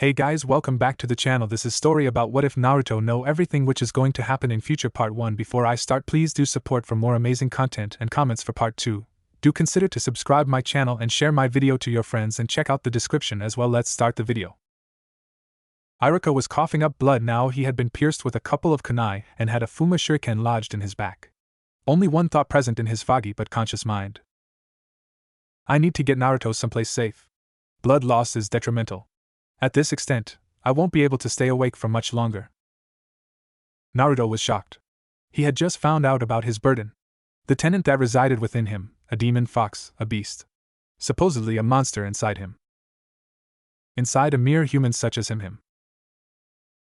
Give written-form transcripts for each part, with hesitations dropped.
Hey guys, welcome back to the channel. This is story about what if Naruto know everything which is going to happen in future part 1. Before I start, please do support for more amazing content and comments for part 2. Do consider to subscribe my channel and share my video to your friends and check out the description as well. Let's start the video. Iruka was coughing up blood now. He had been pierced with a couple of kunai and had a Fuma shuriken lodged in his back. Only one thought present in his foggy but conscious mind. I need to get Naruto someplace safe. Blood loss is detrimental. At this extent, I won't be able to stay awake for much longer. Naruto was shocked. He had just found out about his burden. The tenant that resided within him, a demon fox, a beast. Supposedly a monster inside him. Inside a mere human such as him.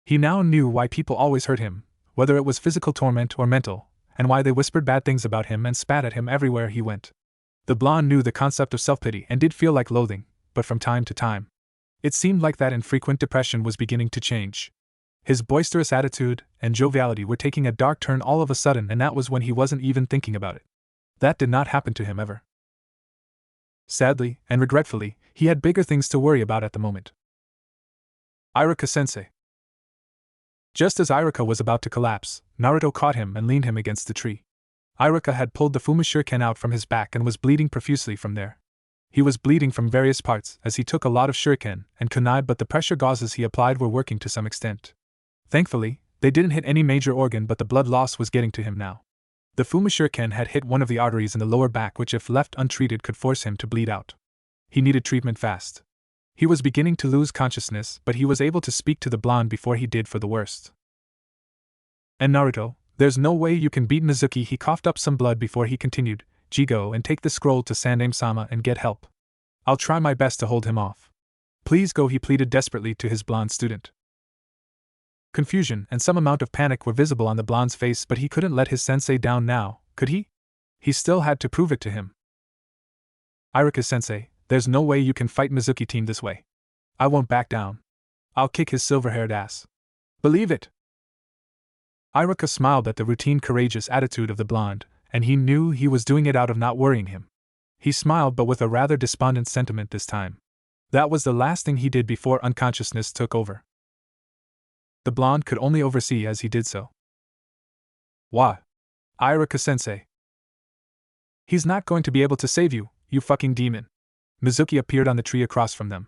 He now knew why people always hurt him, whether it was physical torment or mental, and why they whispered bad things about him and spat at him everywhere he went. The blonde knew the concept of self-pity and did feel like loathing, but from time to time, it seemed like that infrequent depression was beginning to change. His boisterous attitude and joviality were taking a dark turn all of a sudden, and that was when he wasn't even thinking about it. That did not happen to him ever. Sadly and regretfully, he had bigger things to worry about at the moment. Iruka-sensei. Just as Iruka was about to collapse, Naruto caught him and leaned him against the tree. Iruka had pulled the Fuma shuriken out from his back and was bleeding profusely from there. He was bleeding from various parts as he took a lot of shuriken and kunai, but the pressure gauzes he applied were working to some extent. Thankfully, they didn't hit any major organ, but the blood loss was getting to him now. The Fuma shuriken had hit one of the arteries in the lower back, which if left untreated could force him to bleed out. He needed treatment fast. He was beginning to lose consciousness, but he was able to speak to the blonde before he did for the worst. And Naruto, there's no way you can beat Mizuki. He coughed up some blood before he continued. Go and take the scroll to Sandaime-sama and get help. I'll try my best to hold him off. Please go, he pleaded desperately to his blonde student. Confusion and some amount of panic were visible on the blonde's face, but he couldn't let his sensei down now, could he? He still had to prove it to him. Iruka-sensei, there's no way you can fight Mizuki team this way. I won't back down. I'll kick his silver-haired ass. Believe it. Iruka smiled at the routine courageous attitude of the blonde, and he knew he was doing it out of not worrying him. He smiled, but with a rather despondent sentiment this time. That was the last thing he did before unconsciousness took over. The blonde could only oversee as he did so. Why? Iruka-sensei. He's not going to be able to save you, you fucking demon. Mizuki appeared on the tree across from them.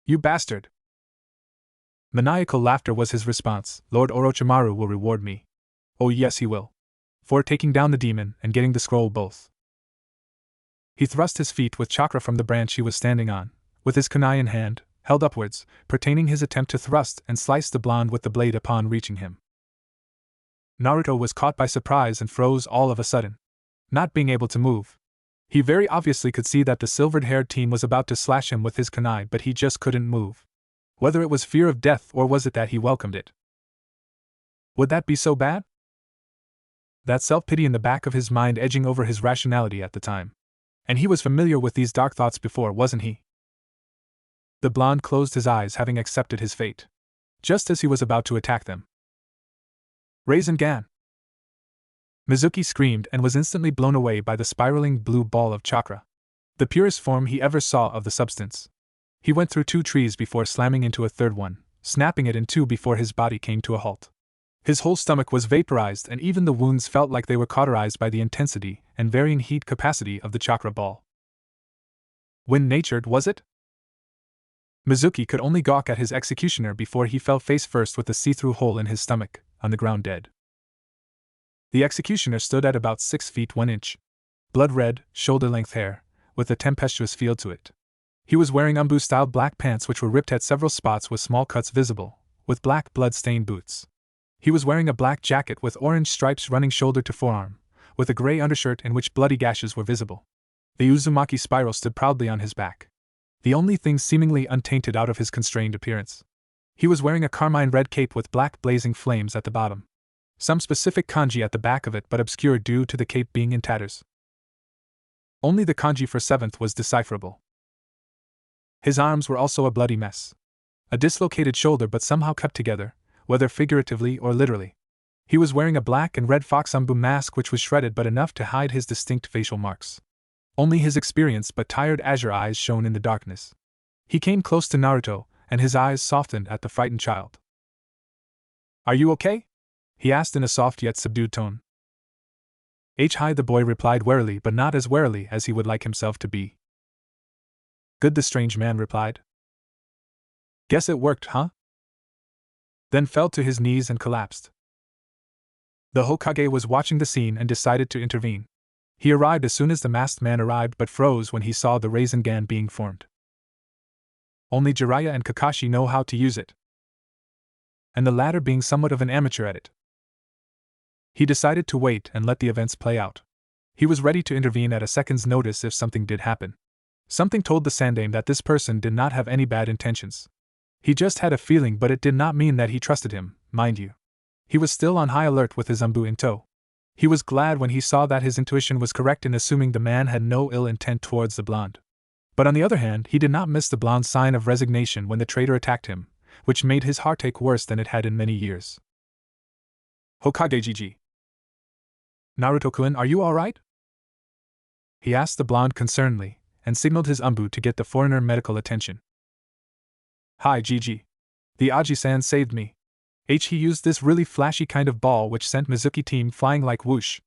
You bastard. Maniacal laughter was his response. Lord Orochimaru will reward me. Oh yes, he will. For taking down the demon and getting the scroll both. He thrust his feet with chakra from the branch he was standing on, with his kunai in hand, held upwards, pertaining his attempt to thrust and slice the blonde with the blade upon reaching him. Naruto was caught by surprise and froze all of a sudden. Not being able to move. He very obviously could see that the silvered-haired team was about to slash him with his kunai, but he just couldn't move. Whether it was fear of death or was it that he welcomed it? Would that be so bad? That self-pity in the back of his mind edging over his rationality at the time. And he was familiar with these dark thoughts before, wasn't he? The blonde closed his eyes, having accepted his fate. Just as he was about to attack them. Rasengan! Mizuki screamed and was instantly blown away by the spiraling blue ball of chakra. The purest form he ever saw of the substance. He went through 2 trees before slamming into a third one, snapping it in 2 before his body came to a halt. His whole stomach was vaporized, and even the wounds felt like they were cauterized by the intensity and varying heat capacity of the chakra ball. Wind-natured, was it? Mizuki could only gawk at his executioner before he fell face first with a see-through hole in his stomach, on the ground dead. The executioner stood at about 6 feet 1 inch. Blood-red, shoulder-length hair, with a tempestuous feel to it. He was wearing umbu-style black pants which were ripped at several spots with small cuts visible, with black blood-stained boots. He was wearing a black jacket with orange stripes running shoulder to forearm, with a gray undershirt in which bloody gashes were visible. The Uzumaki spiral stood proudly on his back. The only thing seemingly untainted out of his constrained appearance. He was wearing a carmine red cape with black blazing flames at the bottom. Some specific kanji at the back of it, but obscure due to the cape being in tatters. Only the kanji for 7th was decipherable. His arms were also a bloody mess. A dislocated shoulder, but somehow kept together, whether figuratively or literally. He was wearing a black and red fox umbu mask which was shredded but enough to hide his distinct facial marks. Only his experienced but tired azure eyes shone in the darkness. He came close to Naruto, and his eyes softened at the frightened child. Are you okay? He asked in a soft yet subdued tone. Hi, the boy replied warily, but not as warily as he would like himself to be. Good, the strange man replied. Guess it worked, huh? Then fell to his knees and collapsed. The Hokage was watching the scene and decided to intervene. He arrived as soon as the masked man arrived, but froze when he saw the Rasengan being formed. Only Jiraiya and Kakashi know how to use it, and the latter being somewhat of an amateur at it. He decided to wait and let the events play out. He was ready to intervene at a second's notice if something did happen. Something told the Sandaime that this person did not have any bad intentions. He just had a feeling, but it did not mean that he trusted him, mind you. He was still on high alert with his Anbu in tow. He was glad when he saw that his intuition was correct in assuming the man had no ill intent towards the blonde. But on the other hand, he did not miss the blonde's sign of resignation when the traitor attacked him, which made his heart ache worse than it had in many years. Hokage Gigi. Naruto-kun, are you alright? He asked the blonde concernedly, and signaled his Anbu to get the foreigner medical attention. Hi Gigi. The Aji-san saved me. He used this really flashy kind of ball which sent Mizuki team flying like whoosh.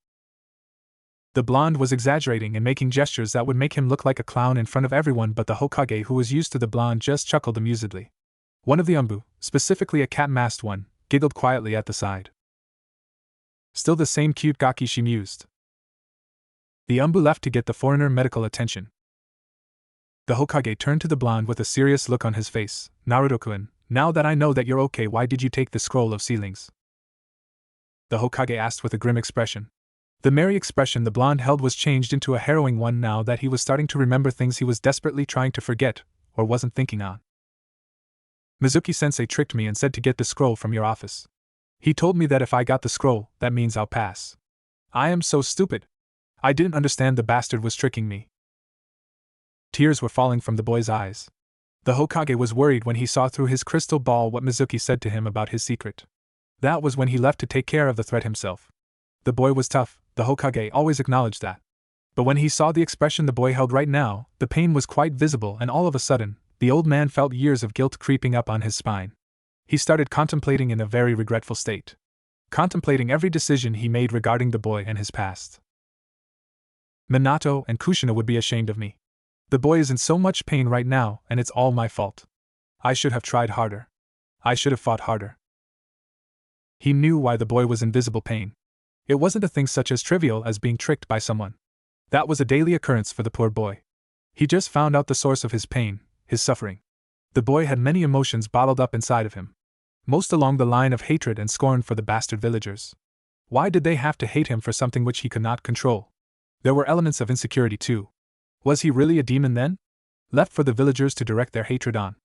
The blonde was exaggerating and making gestures that would make him look like a clown in front of everyone, but the Hokage, who was used to the blonde, just chuckled amusedly. One of the Anbu, specifically a cat-masked one, giggled quietly at the side. Still the same cute gaki, she mused. The Anbu left to get the foreigner medical attention. The Hokage turned to the blonde with a serious look on his face. Naruto-kun, now that I know that you're okay, why did you take the scroll of ceilings? The Hokage asked with a grim expression. The merry expression the blonde held was changed into a harrowing one now that he was starting to remember things he was desperately trying to forget, or wasn't thinking on. Mizuki-sensei tricked me and said to get the scroll from your office. He told me that if I got the scroll, that means I'll pass. I am so stupid. I didn't understand the bastard was tricking me. Tears were falling from the boy's eyes. The Hokage was worried when he saw through his crystal ball what Mizuki said to him about his secret. That was when he left to take care of the threat himself. The boy was tough, the Hokage always acknowledged that. But when he saw the expression the boy held right now, the pain was quite visible, and all of a sudden, the old man felt years of guilt creeping up on his spine. He started contemplating in a very regretful state. Contemplating every decision he made regarding the boy and his past. Minato and Kushina would be ashamed of me. The boy is in so much pain right now, and it's all my fault. I should have tried harder. I should have fought harder. He knew why the boy was in visible pain. It wasn't a thing such as trivial as being tricked by someone. That was a daily occurrence for the poor boy. He just found out the source of his pain, his suffering. The boy had many emotions bottled up inside of him. Most along the line of hatred and scorn for the bastard villagers. Why did they have to hate him for something which he could not control? There were elements of insecurity too. Was he really a demon then? Left for the villagers to direct their hatred on.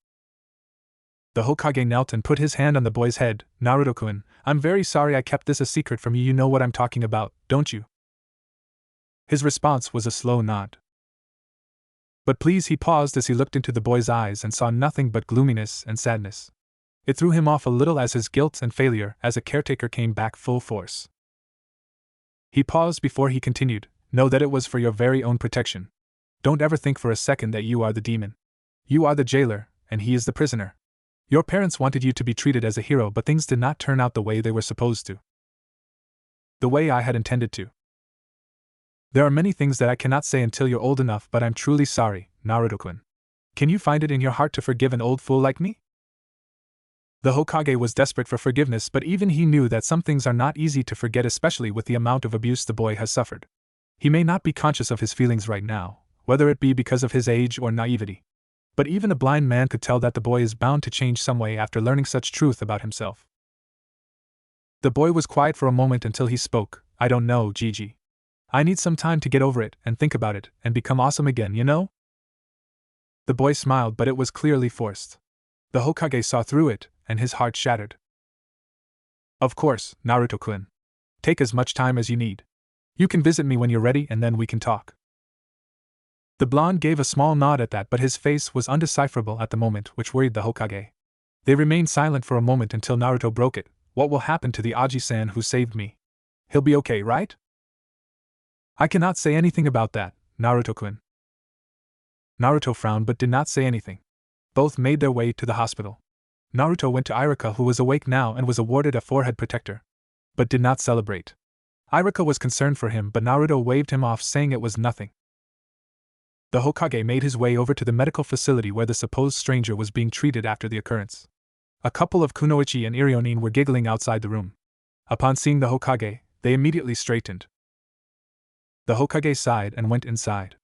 The Hokage knelt and put his hand on the boy's head. Naruto-kun, I'm very sorry I kept this a secret from you. You know what I'm talking about, don't you? His response was a slow nod. But please, he paused as he looked into the boy's eyes and saw nothing but gloominess and sadness. It threw him off a little as his guilt and failure as a caretaker came back full force. He paused before he continued, know that it was for your very own protection. Don't ever think for a second that you are the demon. You are the jailer, and he is the prisoner. Your parents wanted you to be treated as a hero, but things did not turn out the way they were supposed to. The way I had intended to. There are many things that I cannot say until you're old enough, but I'm truly sorry, Naruto-kun. Can you find it in your heart to forgive an old fool like me? The Hokage was desperate for forgiveness, but even he knew that some things are not easy to forget, especially with the amount of abuse the boy has suffered. He may not be conscious of his feelings right now, whether it be because of his age or naivety. But even a blind man could tell that the boy is bound to change some way after learning such truth about himself. The boy was quiet for a moment until he spoke. I don't know, Gigi. I need some time to get over it and think about it and become awesome again, you know? The boy smiled, but it was clearly forced. The Hokage saw through it, and his heart shattered. Of course, Naruto-kun. Take as much time as you need. You can visit me when you're ready and then we can talk. The blonde gave a small nod at that, but his face was undecipherable at the moment, which worried the Hokage. They remained silent for a moment until Naruto broke it. What will happen to the Aji-san who saved me? He'll be okay, right? I cannot say anything about that, Naruto-kun. Naruto frowned but did not say anything. Both made their way to the hospital. Naruto went to Iruka, who was awake now and was awarded a forehead protector, but did not celebrate. Iruka was concerned for him, but Naruto waved him off, saying it was nothing. The Hokage made his way over to the medical facility where the supposed stranger was being treated after the occurrence. A couple of Kunoichi and Irionin were giggling outside the room. Upon seeing the Hokage, they immediately straightened. The Hokage sighed and went inside.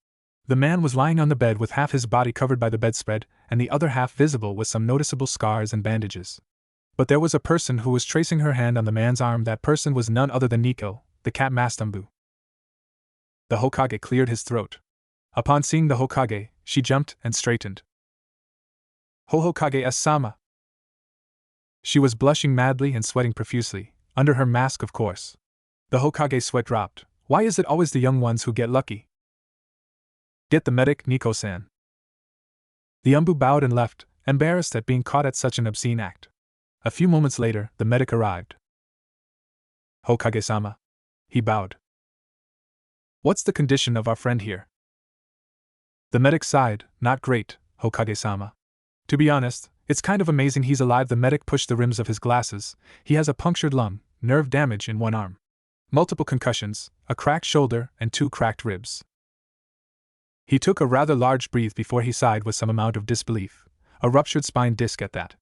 The man was lying on the bed with half his body covered by the bedspread, and the other half visible with some noticeable scars and bandages. But there was a person who was tracing her hand on the man's arm. That person was none other than Nico, the cat Mastambu. The Hokage cleared his throat. Upon seeing the Hokage, she jumped and straightened. Hokage-sama! She was blushing madly and sweating profusely, under her mask of course. The Hokage's sweat dropped. Why is it always the young ones who get lucky? Get the medic, Nico-san. The Umbu bowed and left, embarrassed at being caught at such an obscene act. A few moments later, the medic arrived. Hokage-sama. He bowed. What's the condition of our friend here? The medic sighed. Not great, Hokage-sama. To be honest, it's kind of amazing he's alive. The medic pushed the rims of his glasses. He has a punctured lung, nerve damage in one arm, multiple concussions, a cracked shoulder, and 2 cracked ribs. He took a rather large breath before he sighed with some amount of disbelief. A ruptured spine disc at that.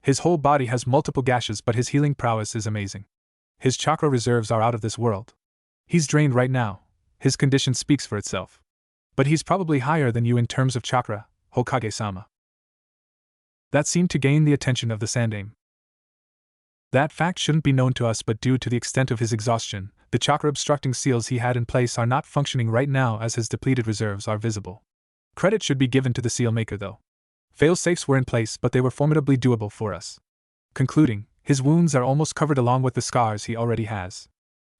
His whole body has multiple gashes, but his healing prowess is amazing. His chakra reserves are out of this world. He's drained right now. His condition speaks for itself. But he's probably higher than you in terms of chakra, Hokage-sama. That seemed to gain the attention of the Sandaime. That fact shouldn't be known to us, but due to the extent of his exhaustion, the chakra-obstructing seals he had in place are not functioning right now, as his depleted reserves are visible. Credit should be given to the seal maker though. Fail-safes were in place, but they were formidably doable for us. Concluding, his wounds are almost covered along with the scars he already has.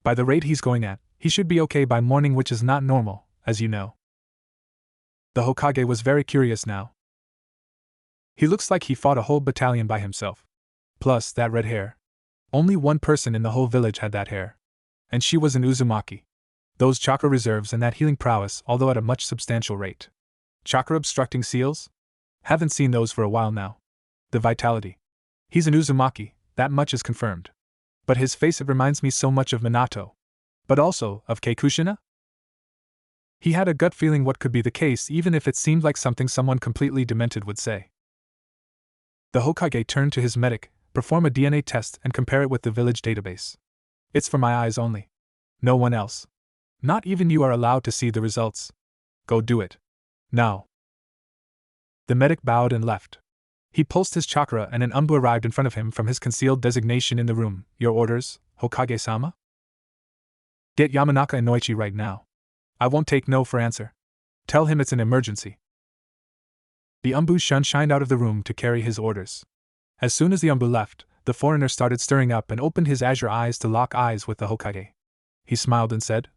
By the rate he's going at, he should be okay by morning, which is not normal, as you know. The Hokage was very curious now. He looks like he fought a whole battalion by himself. Plus, that red hair. Only one person in the whole village had that hair. And she was an Uzumaki. Those chakra reserves and that healing prowess, although at a much substantial rate. Chakra-obstructing seals? Haven't seen those for a while now. The vitality. He's an Uzumaki, that much is confirmed. But his face, it reminds me so much of Minato. But also, of Keikushina? He had a gut feeling what could be the case, even if it seemed like something someone completely demented would say. The Hokage turned to his medic, perform a DNA test and compare it with the village database. It's for my eyes only. No one else. Not even you are allowed to see the results. Go do it. Now. The medic bowed and left. He pulsed his chakra and an Umbu arrived in front of him from his concealed designation in the room. Your orders, Hokage-sama? Get Yamanaka and Noichi right now. I won't take no for answer. Tell him it's an emergency. The Umbu shined out of the room to carry his orders. As soon as the Umbu left, the foreigner started stirring up and opened his azure eyes to lock eyes with the Hokage. He smiled and said,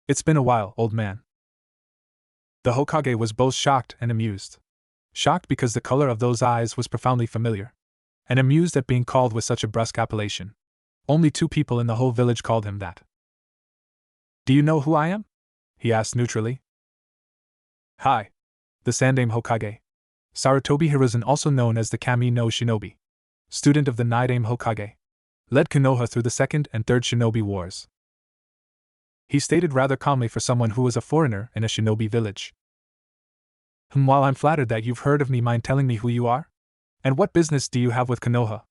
It's been a while, old man. The Hokage was both shocked and amused. Shocked because the color of those eyes was profoundly familiar, and amused at being called with such a brusque appellation. Only 2 people in the whole village called him that. Do you know who I am? He asked neutrally. Hi. The Sandaime Hokage. Sarutobi Hiruzen, also known as the Kami no Shinobi. Student of the Nidaime Hokage. Led Konoha through the 2nd and 3rd Shinobi Wars. He stated rather calmly for someone who was a foreigner in a shinobi village. While I'm flattered that you've heard of me, mind telling me who you are? And what business do you have with Konoha?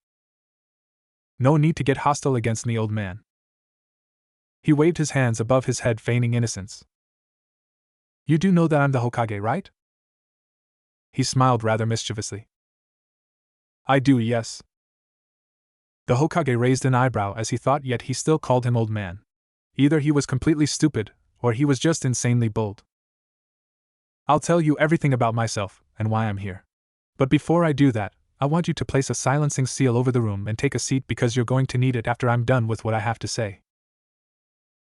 No need to get hostile against me, old man. He waved his hands above his head, feigning innocence. You do know that I'm the Hokage, right? He smiled rather mischievously. I do, yes. The Hokage raised an eyebrow as he thought, yet he still called him old man. Either he was completely stupid, or he was just insanely bold. I'll tell you everything about myself, and why I'm here. But before I do that, I want you to place a silencing seal over the room and take a seat, because you're going to need it after I'm done with what I have to say.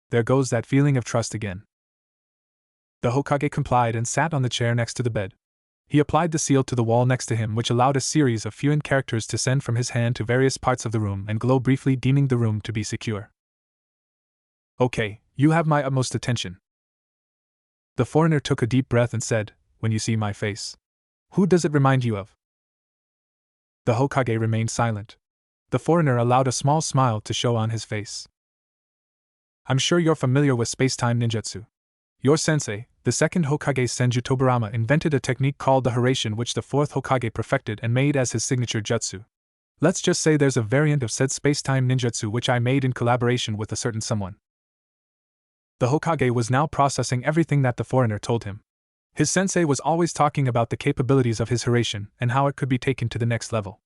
There goes that feeling of trust again. The Hokage complied and sat on the chair next to the bed. He applied the seal to the wall next to him, which allowed a series of fluent characters to send from his hand to various parts of the room and glow briefly, deeming the room to be secure. Okay, you have my utmost attention. The foreigner took a deep breath and said, When you see my face. Who does it remind you of? The Hokage remained silent. The foreigner allowed a small smile to show on his face. I'm sure you're familiar with space-time ninjutsu. Your sensei, the second Hokage Senju Tobarama, invented a technique called the Haraishin, which the fourth Hokage perfected and made as his signature jutsu. Let's just say there's a variant of said space-time ninjutsu which I made in collaboration with a certain someone. The Hokage was now processing everything that the foreigner told him. His sensei was always talking about the capabilities of his Haraishin and how it could be taken to the next level,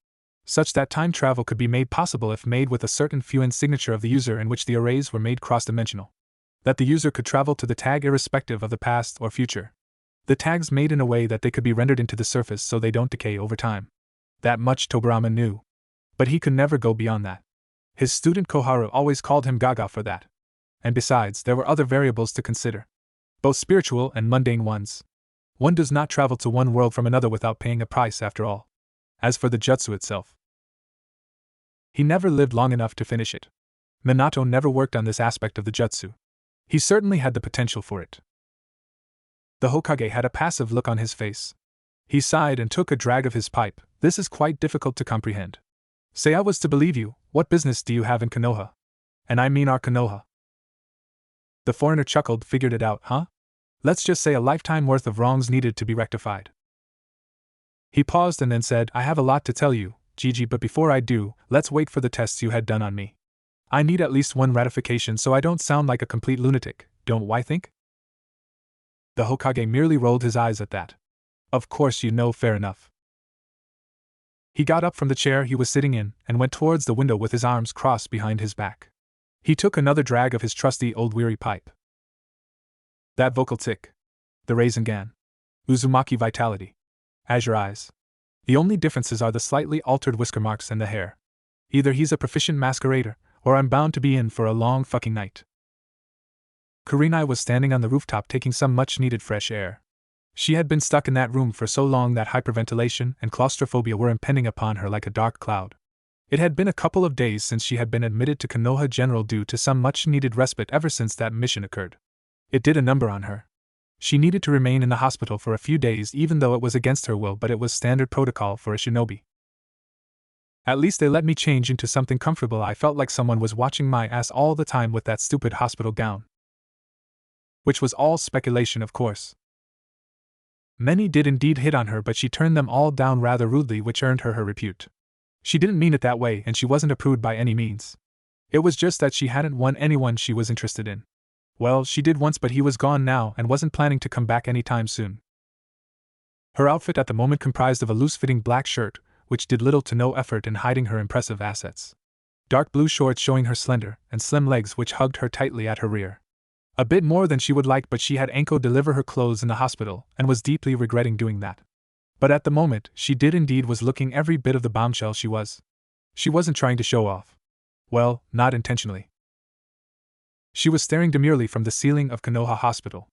such that time travel could be made possible if made with a certain Fuin signature of the user, in which the arrays were made cross-dimensional. That the user could travel to the tag irrespective of the past or future. The tags made in a way that they could be rendered into the surface so they don't decay over time. That much Tobarama knew. But he could never go beyond that. His student Koharu always called him Gaga for that. And besides, there were other variables to consider, both spiritual and mundane ones. One does not travel to one world from another without paying a price, after all. As for the jutsu itself, he never lived long enough to finish it. Minato never worked on this aspect of the jutsu. He certainly had the potential for it. The Hokage had a passive look on his face. He sighed and took a drag of his pipe. This is quite difficult to comprehend. Say I was to believe you, what business do you have in Konoha? And I mean our Konoha. The foreigner chuckled. Figured it out, huh? Let's just say a lifetime worth of wrongs needed to be rectified. He paused and then said, I have a lot to tell you, Gigi, but before I do, let's wait for the tests you had done on me. I need at least one ratification so I don't sound like a complete lunatic, don't I think? The Hokage merely rolled his eyes at that. Of course you know, fair enough. He got up from the chair he was sitting in and went towards the window with his arms crossed behind his back. He took another drag of his trusty old weary pipe. That vocal tick. The Rasengan. Uzumaki vitality. Azure eyes. The only differences are the slightly altered whisker marks and the hair. Either he's a proficient masquerader, or I'm bound to be in for a long fucking night. Kurenai was standing on the rooftop taking some much-needed fresh air. She had been stuck in that room for so long that hyperventilation and claustrophobia were impending upon her like a dark cloud. It had been a couple of days since she had been admitted to Konoha General due to some much-needed respite ever since that mission occurred. It did a number on her. She needed to remain in the hospital for a few days even though it was against her will, but it was standard protocol for a shinobi. At least they let me change into something comfortable. I felt like someone was watching my ass all the time with that stupid hospital gown. Which was all speculation, of course. Many did indeed hit on her, but she turned them all down rather rudely, which earned her repute. She didn't mean it that way, and she wasn't a prude by any means. It was just that she hadn't won anyone she was interested in. Well, she did once, but he was gone now and wasn't planning to come back anytime soon. Her outfit at the moment comprised of a loose-fitting black shirt, which did little to no effort in hiding her impressive assets. Dark blue shorts showing her slender and slim legs which hugged her tightly at her rear. A bit more than she would like, but she had Anko deliver her clothes in the hospital and was deeply regretting doing that. But at the moment, she did indeed was looking every bit of the bombshell she was. She wasn't trying to show off. Well, not intentionally. She was staring demurely from the ceiling of Konoha Hospital,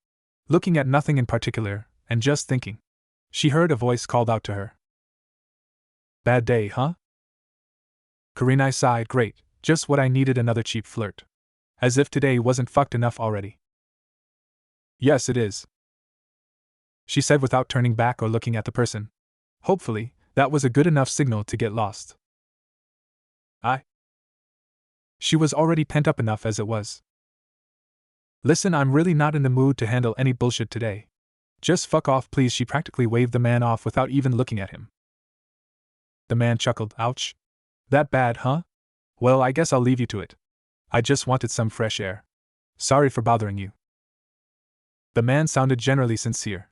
looking at nothing in particular, and just thinking. She heard a voice called out to her. Bad day, huh? Kurenai sighed. Great, just what I needed, another cheap flirt. As if today wasn't fucked enough already. Yes, it is, she said without turning back or looking at the person. Hopefully, that was a good enough signal to get lost. She was already pent up enough as it was. Listen, I'm really not in the mood to handle any bullshit today. Just fuck off, please. She practically waved the man off without even looking at him. The man chuckled. Ouch. That bad, huh? Well, I guess I'll leave you to it. I just wanted some fresh air. Sorry for bothering you. The man sounded generally sincere.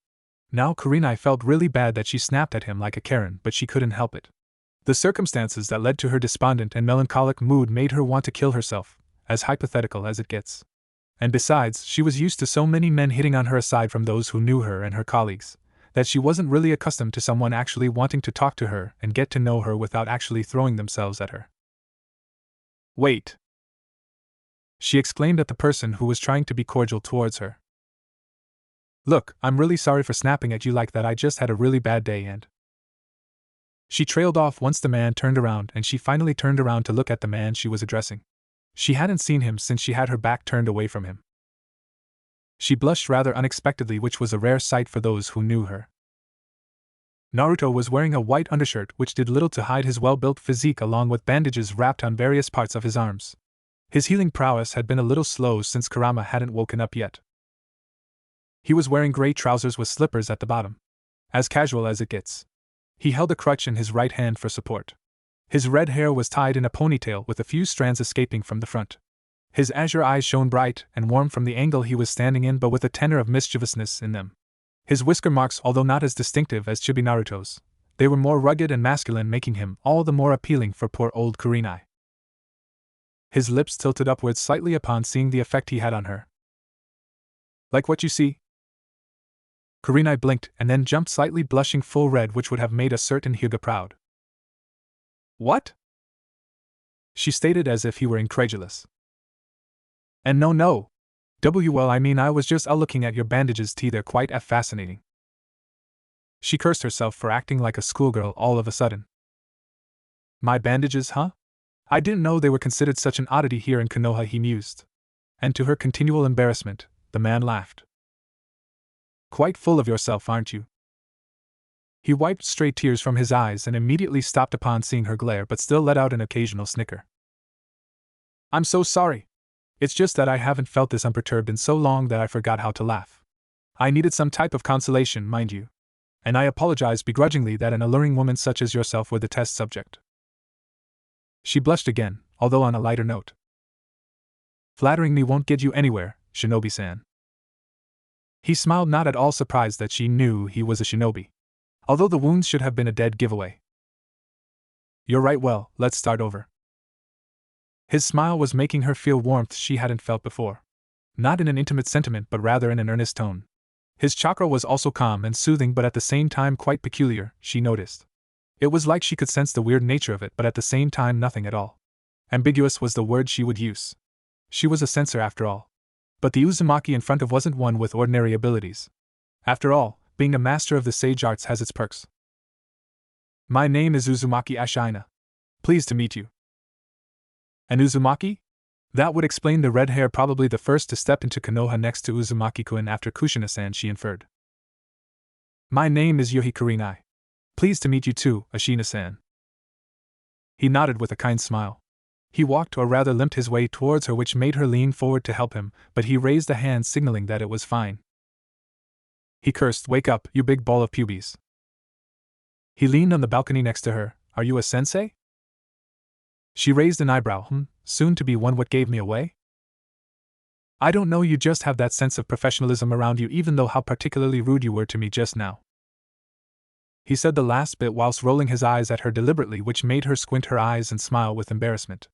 Now Kurenai felt really bad that she snapped at him like a Karen, but she couldn't help it. The circumstances that led to her despondent and melancholic mood made her want to kill herself, as hypothetical as it gets. And besides, she was used to so many men hitting on her aside from those who knew her and her colleagues, that she wasn't really accustomed to someone actually wanting to talk to her and get to know her without actually throwing themselves at her. Wait! She exclaimed at the person who was trying to be cordial towards her. Look, I'm really sorry for snapping at you like that. I just had a really bad day and... She trailed off once the man turned around, and she finally turned around to look at the man she was addressing. She hadn't seen him since she had her back turned away from him. She blushed rather unexpectedly, which was a rare sight for those who knew her. Naruto was wearing a white undershirt which did little to hide his well-built physique along with bandages wrapped on various parts of his arms. His healing prowess had been a little slow since Kurama hadn't woken up yet. He was wearing gray trousers with slippers at the bottom. As casual as it gets. He held a crutch in his right hand for support. His red hair was tied in a ponytail with a few strands escaping from the front. His azure eyes shone bright and warm from the angle he was standing in, but with a tenor of mischievousness in them. His whisker marks, although not as distinctive as Chibi Naruto's, they were more rugged and masculine, making him all the more appealing for poor old Kurenai. His lips tilted upwards slightly upon seeing the effect he had on her. Like what you see? Kurenai blinked and then jumped slightly, blushing full red, which would have made a certain Hyuga proud. What? She stated as if he were incredulous. And no. Well, I mean, I was just looking at your bandages, they're quite fascinating. She cursed herself for acting like a schoolgirl all of a sudden. My bandages, huh? I didn't know they were considered such an oddity here in Konoha, he mused. And to her continual embarrassment, the man laughed. Quite full of yourself, aren't you? He wiped stray tears from his eyes and immediately stopped upon seeing her glare, but still let out an occasional snicker. I'm so sorry. It's just that I haven't felt this unperturbed in so long that I forgot how to laugh. I needed some type of consolation, mind you. And I apologize begrudgingly that an alluring woman such as yourself were the test subject. She blushed again, although on a lighter note. Flattering me won't get you anywhere, shinobi-san. He smiled, not at all surprised that she knew he was a shinobi. Although the wounds should have been a dead giveaway. You're right, well, let's start over. His smile was making her feel warmth she hadn't felt before. Not in an intimate sentiment, but rather in an earnest tone. His chakra was also calm and soothing, but at the same time quite peculiar, she noticed. It was like she could sense the weird nature of it, but at the same time nothing at all. Ambiguous was the word she would use. She was a censor after all. But the Uzumaki in front of wasn't one with ordinary abilities. After all, being a master of the sage arts has its perks. My name is Uzumaki Ashina. Pleased to meet you. An Uzumaki? That would explain the red hair, probably the first to step into Konoha next to Uzumaki-kun after Kushina-san, she inferred. My name is Yohi Kurenai. Pleased to meet you too, Ashina-san. He nodded with a kind smile. He walked, or rather limped his way towards her, which made her lean forward to help him, but he raised a hand signaling that it was fine. He cursed, wake up, you big ball of pubes. He leaned on the balcony next to her. Are you a sensei? She raised an eyebrow. Soon to be one. What gave me away? I don't know, you just have that sense of professionalism around you, even though how particularly rude you were to me just now. He said the last bit whilst rolling his eyes at her deliberately, which made her squint her eyes and smile with embarrassment.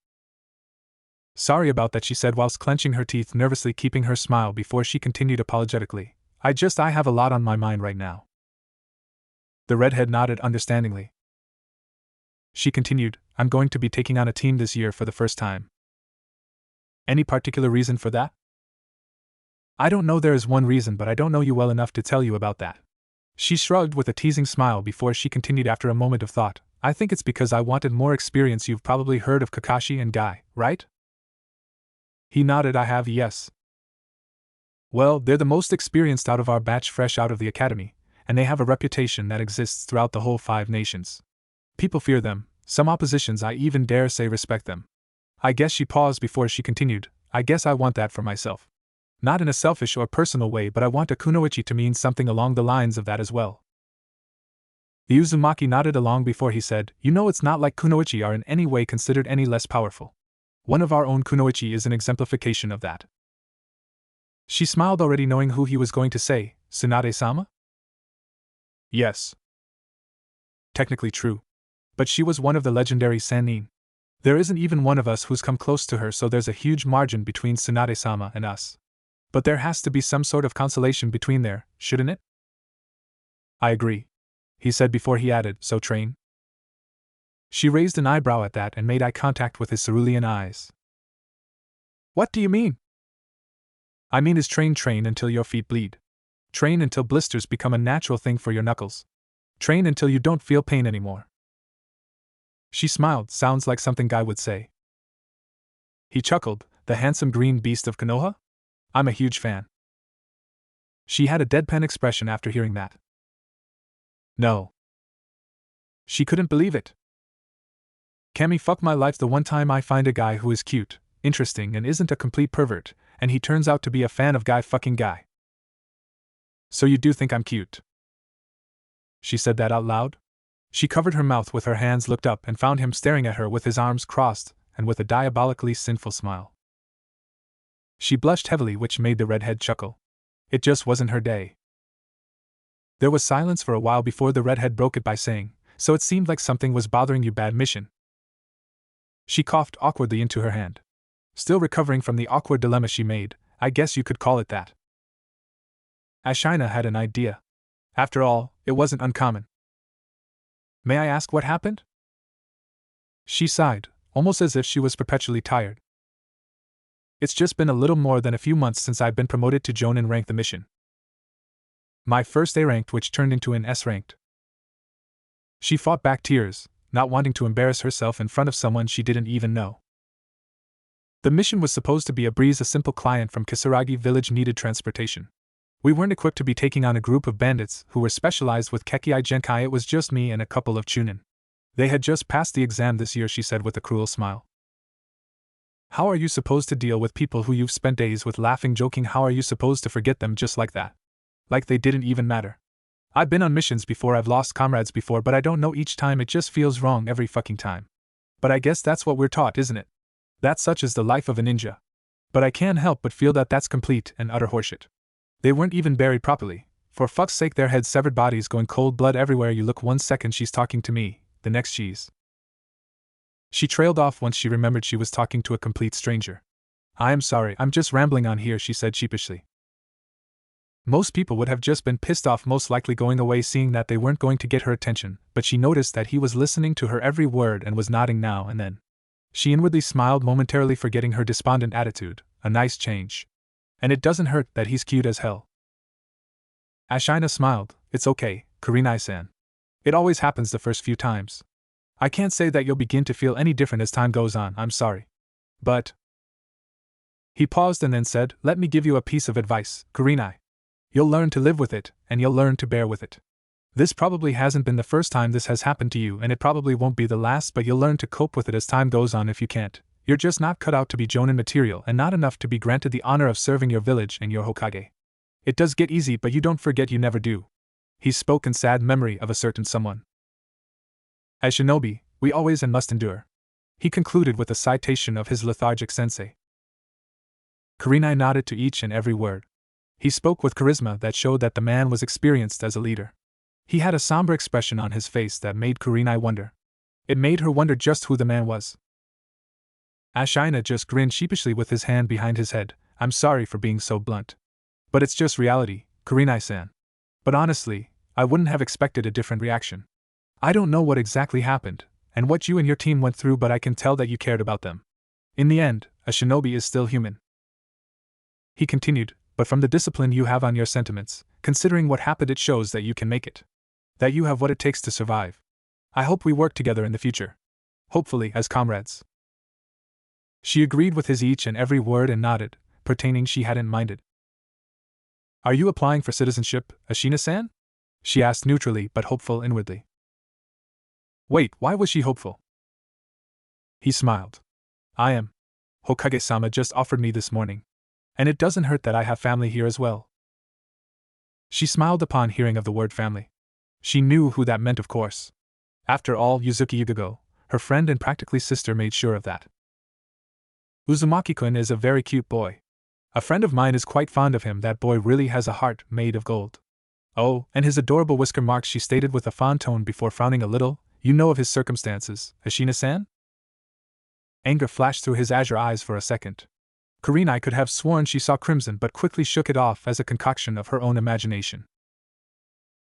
Sorry about that, she said whilst clenching her teeth nervously, keeping her smile before she continued apologetically. I have a lot on my mind right now. The redhead nodded understandingly. She continued, I'm going to be taking on a team this year for the first time. Any particular reason for that? I don't know, there is one reason, but I don't know you well enough to tell you about that. She shrugged with a teasing smile before she continued after a moment of thought. I think it's because I wanted more experience. You've probably heard of Kakashi and Guy, right? He nodded. I have, yes. Well, they're the most experienced out of our batch, fresh out of the academy, and they have a reputation that exists throughout the whole 5 nations. People fear them, some oppositions I even dare say respect them. I guess, she paused before she continued, I guess I want that for myself. Not in a selfish or personal way, but I want a kunoichi to mean something along the lines of that as well. The Uzumaki nodded along before he said, you know, it's not like kunoichi are in any way considered any less powerful. One of our own kunoichi is an exemplification of that. She smiled, already knowing who he was going to say. Tsunade-sama? Yes. Technically true. But she was one of the legendary Sannin. There isn't even one of us who's come close to her, so there's a huge margin between Tsunade-sama and us. But there has to be some sort of consolation between there, shouldn't it? I agree, he said before he added, so train? She raised an eyebrow at that and made eye contact with his cerulean eyes. What do you mean? I mean is train until your feet bleed. Train until blisters become a natural thing for your knuckles. Train until you don't feel pain anymore. She smiled. Sounds like something Guy would say. He chuckled. The handsome green beast of Konoha? I'm a huge fan. She had a deadpan expression after hearing that. No. She couldn't believe it. Cammy, fuck my life, the one time I find a guy who is cute, interesting, and isn't a complete pervert, and he turns out to be a fan of guy fucking guy. So you do think I'm cute? She said that out loud. She covered her mouth with her hands, looked up, and found him staring at her with his arms crossed, and with a diabolically sinful smile. She blushed heavily, which made the redhead chuckle. It just wasn't her day. There was silence for a while before the redhead broke it by saying, "So it seemed like something was bothering you, bad mission." She coughed awkwardly into her hand. Still recovering from the awkward dilemma she made, I guess you could call it that. Ashina had an idea. After all, it wasn't uncommon. "May I ask what happened?" She sighed, almost as if she was perpetually tired. "It's just been a little more than a few months since I've been promoted to Jonin rank the mission. My first A ranked, which turned into an S ranked." She fought back tears, not wanting to embarrass herself in front of someone she didn't even know. The mission was supposed to be a breeze. A simple client from Kisaragi village needed transportation. We weren't equipped to be taking on a group of bandits who were specialized with Kekkei Genkai. It was just me and a couple of chunin. They had just passed the exam this year, she said with a cruel smile. How are you supposed to deal with people who you've spent days with, laughing, joking? How are you supposed to forget them just like that? Like they didn't even matter. I've been on missions before, I've lost comrades before, but I don't know, each time it just feels wrong every fucking time. But I guess that's what we're taught, isn't it? That such is the life of a ninja. But I can't help but feel that that's complete and utter horseshit. They weren't even buried properly. For fuck's sake, their heads severed, bodies going cold, blood everywhere you look. One second she's talking to me, the next she's... She trailed off once she remembered she was talking to a complete stranger. "I am sorry, I'm just rambling on here," she said sheepishly. Most people would have just been pissed off, most likely going away seeing that they weren't going to get her attention, but she noticed that he was listening to her every word and was nodding now and then. She inwardly smiled, momentarily forgetting her despondent attitude. A nice change. And it doesn't hurt that he's cute as hell. Ashina smiled. "It's okay, Kurenai-san. It always happens the first few times. I can't say that you'll begin to feel any different as time goes on, I'm sorry. But..." He paused and then said, "Let me give you a piece of advice, Kurenai. You'll learn to live with it, and you'll learn to bear with it. This probably hasn't been the first time this has happened to you, and it probably won't be the last, but you'll learn to cope with it as time goes on. If you can't, you're just not cut out to be Jonin material and not enough to be granted the honor of serving your village and your Hokage. It does get easy, but you don't forget, you never do." He spoke in sad memory of a certain someone. "As shinobi, we always and must endure," he concluded with a citation of his lethargic sensei. Kurenai nodded to each and every word. He spoke with charisma that showed that the man was experienced as a leader. He had a somber expression on his face that made Kurenai wonder. It made her wonder just who the man was. Ashina just grinned sheepishly with his hand behind his head. "I'm sorry for being so blunt. But it's just reality, Kurenai-san. But honestly, I wouldn't have expected a different reaction. I don't know what exactly happened, and what you and your team went through, but I can tell that you cared about them. In the end, a shinobi is still human." He continued, "But from the discipline you have on your sentiments, considering what happened, it shows that you can make it. That you have what it takes to survive. I hope we work together in the future. Hopefully as comrades." She agreed with his each and every word and nodded, pertaining she hadn't minded. "Are you applying for citizenship, Ashina-san?" she asked neutrally but hopeful inwardly. Wait, why was she hopeful? He smiled. "I am. Hokage-sama just offered me this morning. And it doesn't hurt that I have family here as well." She smiled upon hearing of the word family. She knew who that meant, of course. After all, Yuzuki Yugago, her friend and practically sister, made sure of that. "Uzumaki-kun is a very cute boy. A friend of mine is quite fond of him. That boy really has a heart made of gold. Oh, and his adorable whisker marks," she stated with a fond tone before frowning a little. "You know of his circumstances, Ashina-san?" Anger flashed through his azure eyes for a second. Kurenai could have sworn she saw crimson, but quickly shook it off as a concoction of her own imagination.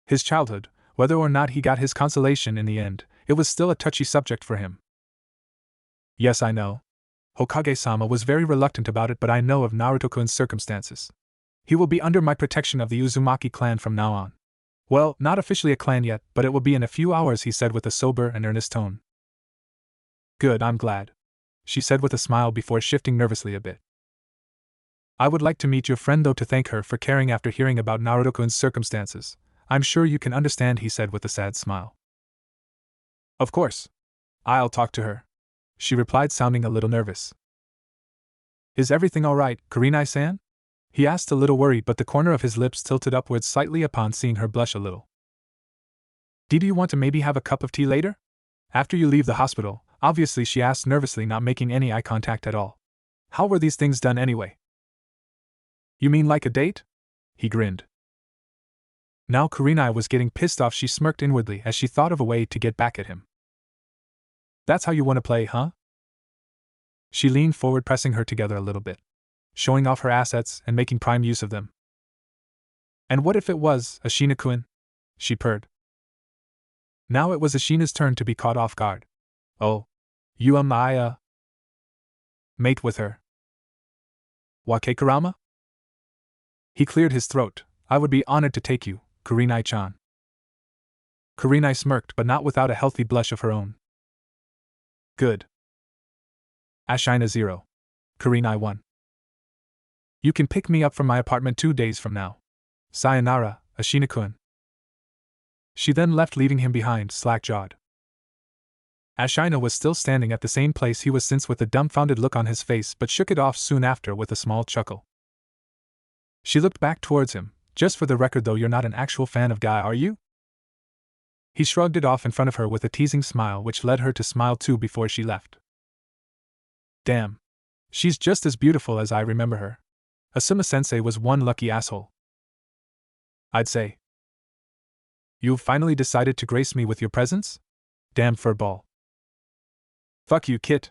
His childhood, whether or not he got his consolation in the end, it was still a touchy subject for him. "Yes, I know. Hokage-sama was very reluctant about it, but I know of Naruto-kun's circumstances. He will be under my protection of the Uzumaki clan from now on. Well, not officially a clan yet, but it will be in a few hours," he said with a sober and earnest tone. "Good, I'm glad," she said with a smile before shifting nervously a bit. "I would like to meet your friend, though, to thank her for caring after hearing about Naruto-kun's circumstances. I'm sure you can understand," he said with a sad smile. Of course. I'll talk to her, she replied, sounding a little nervous. Is everything all right, Kurenai-san? He asked, a little worried, but the corner of his lips tilted upwards slightly upon seeing her blush a little. Do you want to maybe have a cup of tea later? After you leave the hospital, obviously, she asked nervously, not making any eye contact at all. How were these things done anyway? You mean like a date? He grinned. Now Kurenai was getting pissed off. She smirked inwardly as she thought of a way to get back at him. That's how you want to play, huh? She leaned forward, pressing her together a little bit, showing off her assets and making prime use of them. And what if it was Ashina-kun? She purred. Now it was Ashina's turn to be caught off guard. Oh, you mate with her? Wake Kurama? He cleared his throat. I would be honored to take you, Kurenai-chan. Kurenai smirked, but not without a healthy blush of her own. Good. Ashina 0. Kurenai 1. You can pick me up from my apartment 2 days from now. Sayonara, Ashina-kun. She then left, leaving him behind, slack-jawed. Ashina was still standing at the same place he was since, with a dumbfounded look on his face, but shook it off soon after with a small chuckle. She looked back towards him. Just for the record though, you're not an actual fan of Guy, are you? He shrugged it off in front of her with a teasing smile, which led her to smile too before she left. Damn. She's just as beautiful as I remember her. Asuma-sensei was one lucky asshole. I'd say. You've finally decided to grace me with your presence? Damn furball. Fuck you, Kit.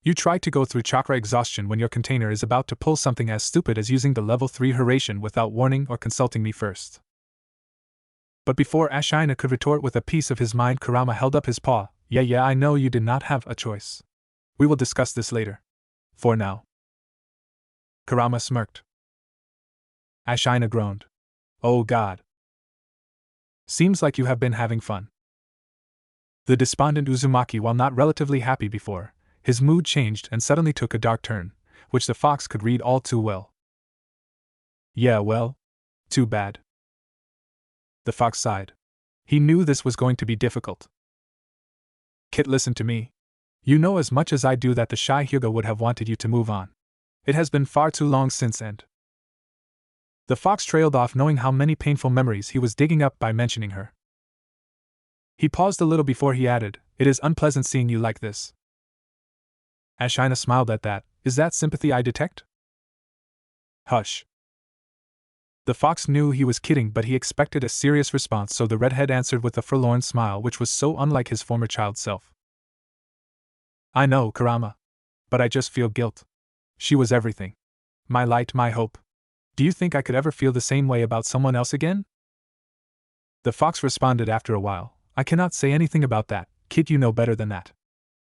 You tried to go through chakra exhaustion when your container is about to pull something as stupid as using the level 3 Hurration without warning or consulting me first. But before Ashina could retort with a piece of his mind, Kurama held up his paw. Yeah, I know you did not have a choice. We will discuss this later. For now. Kurama smirked. Ashina groaned. Oh God. Seems like you have been having fun. The despondent Uzumaki, while not relatively happy before, his mood changed and suddenly took a dark turn, which the fox could read all too well. Yeah, well, too bad. The fox sighed. He knew this was going to be difficult. Kit, listen to me. You know as much as I do that the shy Hyuga would have wanted you to move on. It has been far too long since, and... The fox trailed off, knowing how many painful memories he was digging up by mentioning her. He paused a little before he added, It is unpleasant seeing you like this. Ashina smiled at that. Is that sympathy I detect? Hush. The fox knew he was kidding, but he expected a serious response, so the redhead answered with a forlorn smile which was so unlike his former child self. I know, Kurama. But I just feel guilt. She was everything. My light, my hope. Do you think I could ever feel the same way about someone else again? The fox responded after a while. I cannot say anything about that, Kid, you know better than that.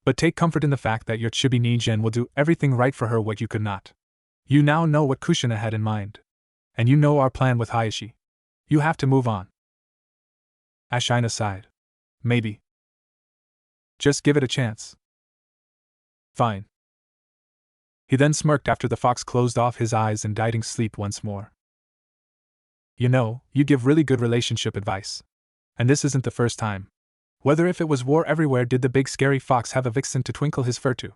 But take comfort in the fact that your chibi Nigen will do everything right for her what you could not. You now know what Kushina had in mind. And you know our plan with Hayashi. You have to move on. Ashina sighed. Maybe. Just give it a chance. Fine. He then smirked after the fox closed off his eyes, indicting sleep once more. You know, you give really good relationship advice. And this isn't the first time. Whether if it was war everywhere did the big scary fox have a vixen to twinkle his fur to.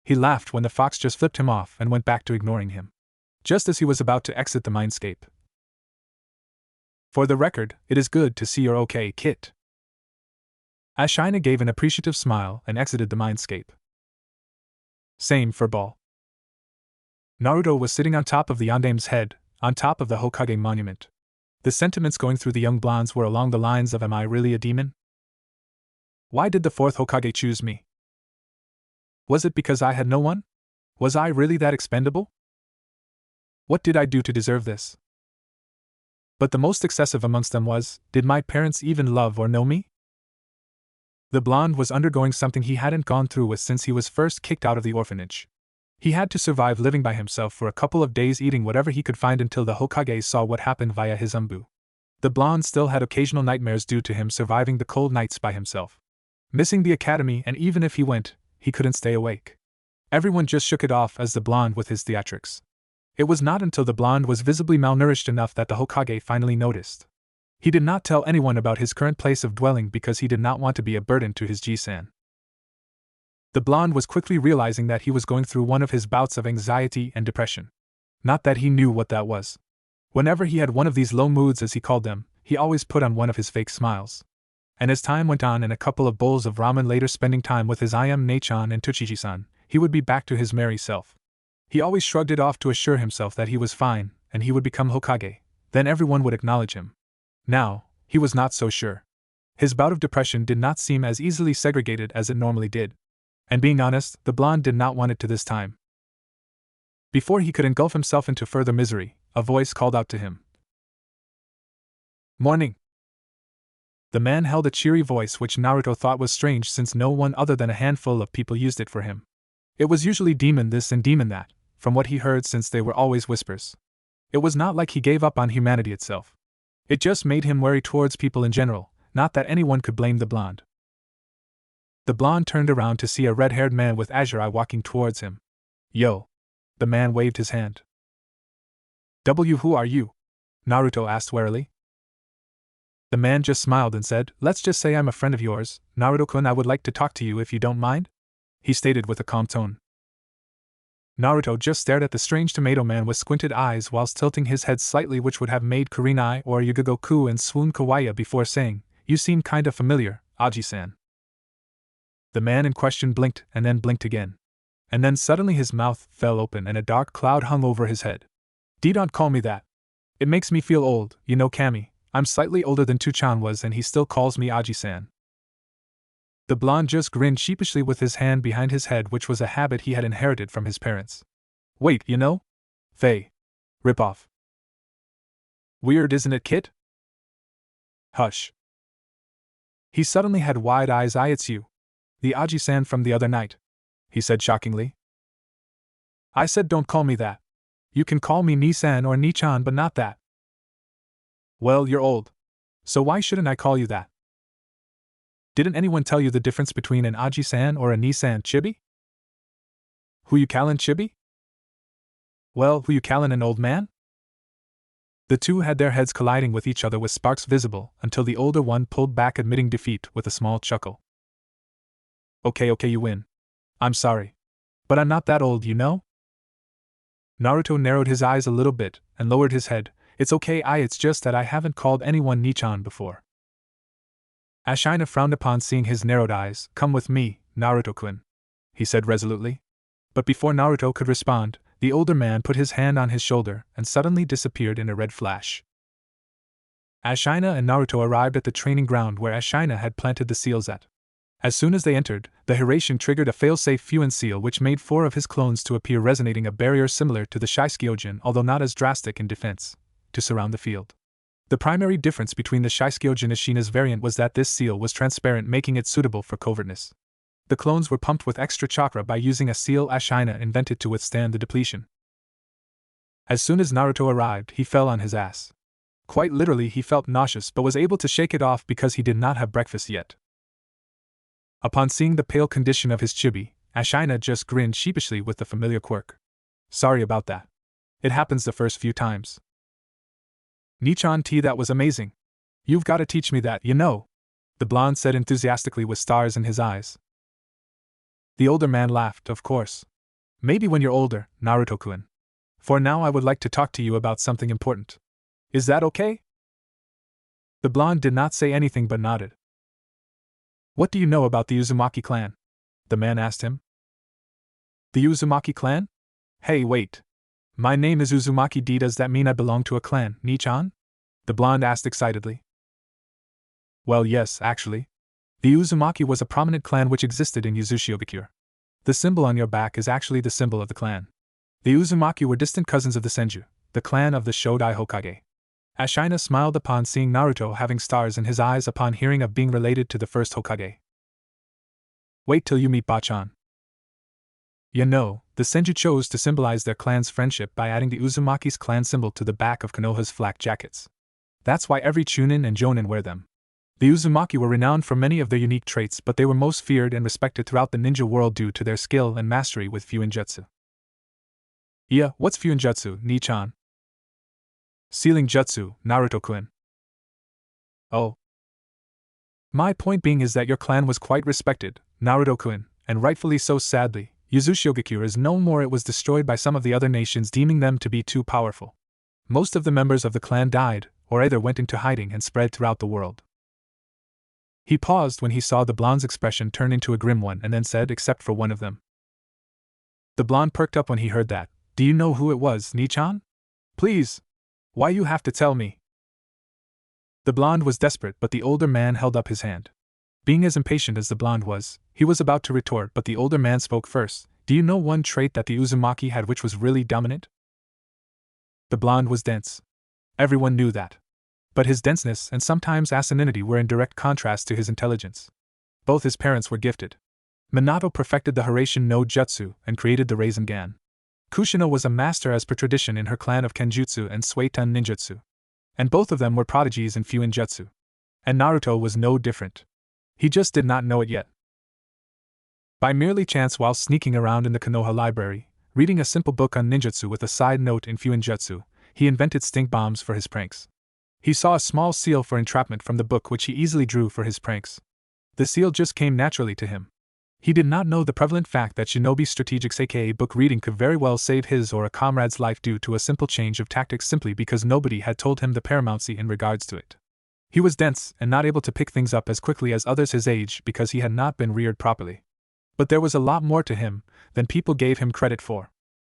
He laughed when the fox just flipped him off and went back to ignoring him. Just as he was about to exit the mindscape. For the record, it is good to see you're okay, Kit. Ashina gave an appreciative smile and exited the mindscape. Same for Ball. Naruto was sitting on top of the Yandame's head, on top of the Hokage monument. The sentiments going through the young blondes were along the lines of, am I really a demon? Why did the fourth Hokage choose me? Was it because I had no one? Was I really that expendable? What did I do to deserve this? But the most excessive amongst them was, did my parents even love or know me? The blonde was undergoing something he hadn't gone through with since he was first kicked out of the orphanage. He had to survive living by himself for a couple of days, eating whatever he could find until the Hokage saw what happened via his umbu. The blonde still had occasional nightmares due to him surviving the cold nights by himself. Missing the academy, and even if he went, he couldn't stay awake. Everyone just shook it off as the blonde with his theatrics. It was not until the blonde was visibly malnourished enough that the Hokage finally noticed. He did not tell anyone about his current place of dwelling because he did not want to be a burden to his Ji-san. The blonde was quickly realizing that he was going through one of his bouts of anxiety and depression. Not that he knew what that was. Whenever he had one of these low moods, as he called them, he always put on one of his fake smiles. And as time went on and a couple of bowls of ramen later, spending time with his Nechan and Tochiji-san, he would be back to his merry self. He always shrugged it off to assure himself that he was fine, and he would become Hokage. Then everyone would acknowledge him. Now, he was not so sure. His bout of depression did not seem as easily segregated as it normally did. And being honest, the blonde did not want it to this time. Before he could engulf himself into further misery, a voice called out to him. "Morning." The man held a cheery voice which Naruto thought was strange since no one other than a handful of people used it for him. It was usually demon this and demon that, from what he heard, since they were always whispers. It was not like he gave up on humanity itself. It just made him wary towards people in general, not that anyone could blame the blonde. The blonde turned around to see a red-haired man with azure eye walking towards him. "Yo." The man waved his hand. "Who are you?" Naruto asked warily. The man just smiled and said, "Let's just say I'm a friend of yours, Naruto-kun. I would like to talk to you if you don't mind," he stated with a calm tone. Naruto just stared at the strange tomato man with squinted eyes whilst tilting his head slightly, which would have made Kurenai or Yugoku and swoon kawaii before saying, "You seem kinda familiar, Aji-san." The man in question blinked and then blinked again. And then suddenly his mouth fell open and a dark cloud hung over his head. "Don't call me that. It makes me feel old, you know, Kami. I'm slightly older than Tuchan was and he still calls me Aji-san." The blonde just grinned sheepishly with his hand behind his head, which was a habit he had inherited from his parents. "Wait, you know? Faye. Rip off. Weird, isn't it, Kit?" "Hush." He suddenly had wide eyes. "It's you. The Aji-san from the other night," he said shockingly. "I said don't call me that. You can call me Ni-san or Ni-chan, but not that." "Well, you're old. So why shouldn't I call you that? Didn't anyone tell you the difference between an Aji-san or a Ni-san, Chibi? Who you callin' Chibi? Well, who you callin' an old man?" The two had their heads colliding with each other with sparks visible until the older one pulled back, admitting defeat with a small chuckle. Okay, you win. I'm sorry. But I'm not that old, you know?" Naruto narrowed his eyes a little bit and lowered his head. "It's okay, it's just that I haven't called anyone Ni-chan before." Ashina frowned upon seeing his narrowed eyes. "Come with me, Naruto-kun," he said resolutely. But before Naruto could respond, the older man put his hand on his shoulder and suddenly disappeared in a red flash. Ashina and Naruto arrived at the training ground where Ashina had planted the seals at. As soon as they entered, the Hiraition triggered a failsafe Fuin seal which made 4 of his clones to appear, resonating a barrier similar to the Shiskyogen, although not as drastic in defense, to surround the field. The primary difference between the Shiskyogen Ashina's variant was that this seal was transparent, making it suitable for covertness. The clones were pumped with extra chakra by using a seal Ashina invented to withstand the depletion. As soon as Naruto arrived, he fell on his ass. Quite literally, he felt nauseous but was able to shake it off because he did not have breakfast yet. Upon seeing the pale condition of his chibi, Ashina just grinned sheepishly with the familiar quirk. "Sorry about that. It happens the first few times." "Ni-chan tea, that was amazing. You've got to teach me that, you know," the blonde said enthusiastically with stars in his eyes. The older man laughed. "Of course. Maybe when you're older, Naruto-kun. For now I would like to talk to you about something important. Is that okay?" The blonde did not say anything but nodded. "What do you know about the Uzumaki clan?" the man asked him. "The Uzumaki clan? Hey, wait. My name is Uzumaki D. Does that mean I belong to a clan, Ni-chan?" the blonde asked excitedly. "Well, yes, actually. The Uzumaki was a prominent clan which existed in Yuzushiogakure. The symbol on your back is actually the symbol of the clan. The Uzumaki were distant cousins of the Senju, the clan of the Shodai Hokage." Ashina smiled upon seeing Naruto having stars in his eyes upon hearing of being related to the first Hokage. "Wait till you meet Bachan. You know, the Senju chose to symbolize their clan's friendship by adding the Uzumaki's clan symbol to the back of Konoha's flak jackets. That's why every Chunin and Jonin wear them. The Uzumaki were renowned for many of their unique traits, but they were most feared and respected throughout the ninja world due to their skill and mastery with Fuinjutsu." "Yeah, what's Fuinjutsu, Ni-chan?" "Sealing jutsu, Naruto-kun." Oh. My point being is that your clan was quite respected, Naruto-kun, and rightfully so. Sadly, Yuzushiogakure is no more. It was destroyed by some of the other nations, deeming them to be too powerful. Most of the members of the clan died, or either went into hiding and spread throughout the world. He paused when he saw the blonde's expression turn into a grim one and then said, except for one of them. The blonde perked up when he heard that. Do you know who it was, Nichan? Please. Why you have to tell me? The blonde was desperate, but the older man held up his hand. Being as impatient as the blonde was, he was about to retort, but the older man spoke first. Do you know one trait that the Uzumaki had which was really dominant? The blonde was dense. Everyone knew that. But his denseness and sometimes asininity were in direct contrast to his intelligence. Both his parents were gifted. Minato perfected the Hiraishin no Jutsu and created the Rasengan. Kushina was a master as per tradition in her clan of Kenjutsu and Suiton Ninjutsu. And both of them were prodigies in Fuin Jutsu. And Naruto was no different. He just did not know it yet. By merely chance, while sneaking around in the Konoha library, reading a simple book on ninjutsu with a side note in Fuin Jutsu, he invented stink bombs for his pranks. He saw a small seal for entrapment from the book which he easily drew for his pranks. The seal just came naturally to him. He did not know the prevalent fact that shinobi strategics aka book reading could very well save his or a comrade's life due to a simple change of tactics simply because nobody had told him the paramountcy in regards to it. He was dense and not able to pick things up as quickly as others his age because he had not been reared properly. But there was a lot more to him than people gave him credit for.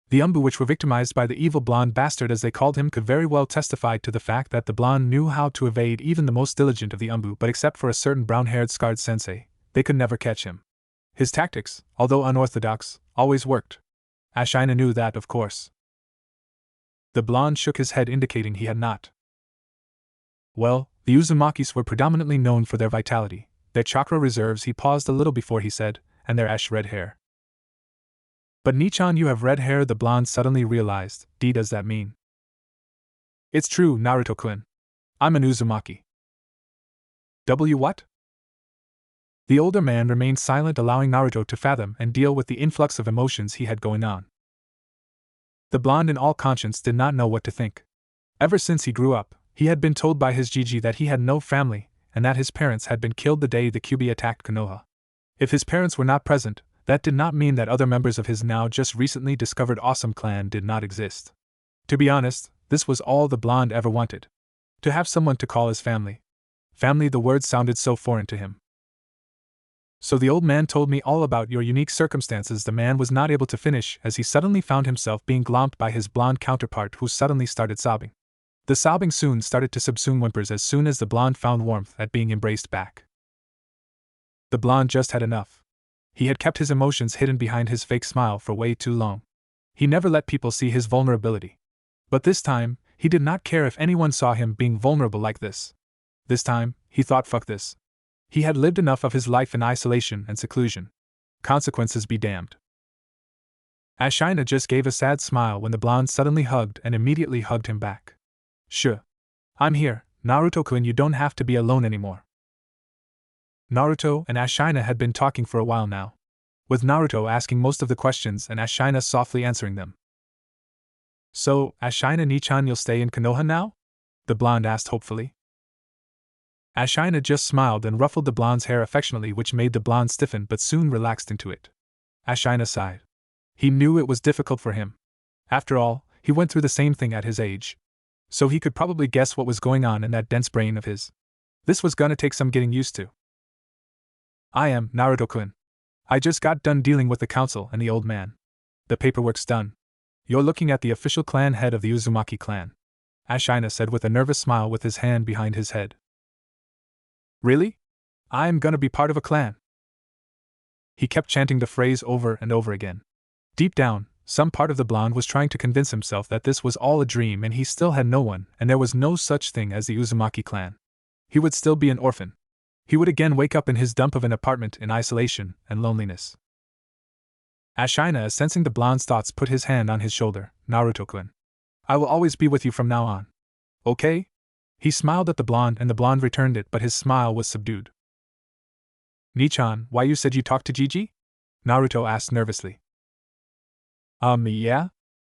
The Umbu, which were victimized by the evil blonde bastard as they called him, could very well testify to the fact that the blonde knew how to evade even the most diligent of the Umbu, but except for a certain brown-haired scarred sensei, they could never catch him. His tactics, although unorthodox, always worked. Ashina knew that, of course. The blonde shook his head, indicating he had not. Well, the Uzumakis were predominantly known for their vitality, their chakra reserves. He paused a little before he said, and their ash-red hair. But Nichan, you have red hair, the blonde suddenly realized. Does that mean? It's true, Naruto-kun. I'm an Uzumaki. What? The older man remained silent, allowing Naruto to fathom and deal with the influx of emotions he had going on. The blonde in all conscience did not know what to think. Ever since he grew up, he had been told by his Gigi that he had no family, and that his parents had been killed the day the Kyuubi attacked Konoha. If his parents were not present, that did not mean that other members of his now just recently discovered awesome clan did not exist. To be honest, this was all the blonde ever wanted. To have someone to call his family. Family, the word sounded so foreign to him. So the old man told me all about your unique circumstances. The man was not able to finish as he suddenly found himself being glommed by his blonde counterpart, who suddenly started sobbing. The sobbing soon started to subsume whimpers as soon as the blonde found warmth at being embraced back. The blonde just had enough. He had kept his emotions hidden behind his fake smile for way too long. He never let people see his vulnerability. But this time, he did not care if anyone saw him being vulnerable like this. This time, he thought, fuck this. He had lived enough of his life in isolation and seclusion. Consequences be damned. Ashina just gave a sad smile when the blonde suddenly hugged and immediately hugged him back. Sure. I'm here, Naruto-kun, you don't have to be alone anymore. Naruto and Ashina had been talking for a while now, with Naruto asking most of the questions and Ashina softly answering them. So, Ashina Nichan, you'll stay in Konoha now? The blonde asked hopefully. Ashina just smiled and ruffled the blonde's hair affectionately, which made the blonde stiffen but soon relaxed into it. Ashina sighed. He knew it was difficult for him. After all, he went through the same thing at his age. So he could probably guess what was going on in that dense brain of his. This was gonna take some getting used to. I am Naruto-kun. I just got done dealing with the council and the old man. The paperwork's done. You're looking at the official clan head of the Uzumaki clan, Ashina said with a nervous smile with his hand behind his head. Really? I'm gonna be part of a clan. He kept chanting the phrase over and over again. Deep down, some part of the blonde was trying to convince himself that this was all a dream and he still had no one, and there was no such thing as the Uzumaki clan. He would still be an orphan. He would again wake up in his dump of an apartment in isolation and loneliness. Ashina, sensing the blonde's thoughts, put his hand on his shoulder. Naruto-kun. I will always be with you from now on. Okay? He smiled at the blonde and the blonde returned it, but his smile was subdued. Nichan, why you said you talked to Gigi? Naruto asked nervously. Yeah?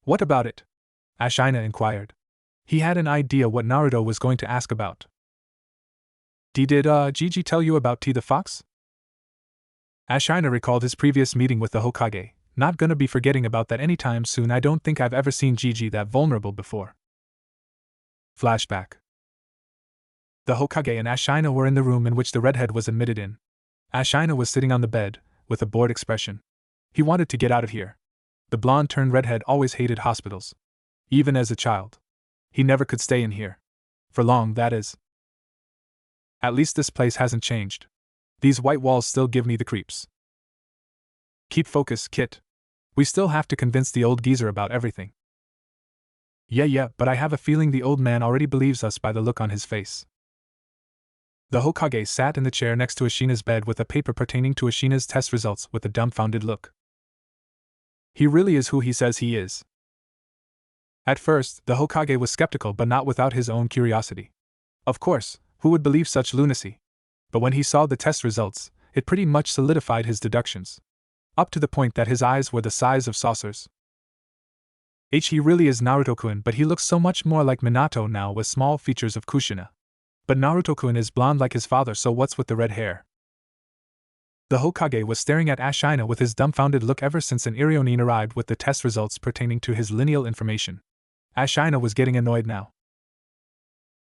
What about it? Ashina inquired. He had an idea what Naruto was going to ask about. Did Gigi tell you about T the Fox? Ashina recalled his previous meeting with the Hokage. Not gonna be forgetting about that anytime soon. I don't think I've ever seen Gigi that vulnerable before. Flashback. The Hokage and Ashina were in the room in which the redhead was admitted in. Ashina was sitting on the bed, with a bored expression. He wanted to get out of here. The blonde-turned redhead always hated hospitals. Even as a child. He never could stay in here. For long, that is. At least this place hasn't changed. These white walls still give me the creeps. Keep focus, Kit. We still have to convince the old geezer about everything. Yeah, but I have a feeling the old man already believes us by the look on his face. The Hokage sat in the chair next to Ashina's bed with a paper pertaining to Ashina's test results with a dumbfounded look. He really is who he says he is. At first, the Hokage was skeptical but not without his own curiosity. Of course, who would believe such lunacy? But when he saw the test results, it pretty much solidified his deductions. Up to the point that his eyes were the size of saucers. He really is Naruto-kun, but he looks so much more like Minato now with small features of Kushina. But Naruto-kun is blonde like his father, so what's with the red hair? The Hokage was staring at Ashina with his dumbfounded look ever since an Irionin arrived with the test results pertaining to his lineal information. Ashina was getting annoyed now.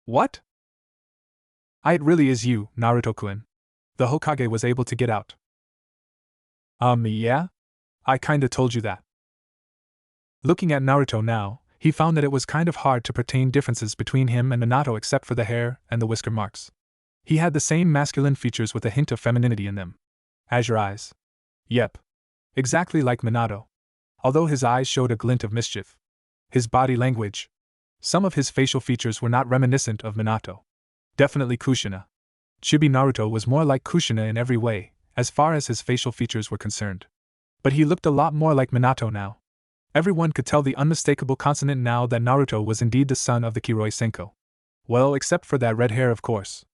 What? It really is you, Naruto-kun. The Hokage was able to get out. Yeah? I kinda told you that. Looking at Naruto now, he found that it was kind of hard to pertain differences between him and Minato except for the hair and the whisker marks. He had the same masculine features with a hint of femininity in them. Azure eyes. Yep. Exactly like Minato. Although his eyes showed a glint of mischief. His body language. Some of his facial features were not reminiscent of Minato. Definitely Kushina. Chibi Naruto was more like Kushina in every way, as far as his facial features were concerned. But he looked a lot more like Minato now. Everyone could tell the unmistakable consonant now that Naruto was indeed the son of the Kiroi Senko. Well, except for that red hair, of course.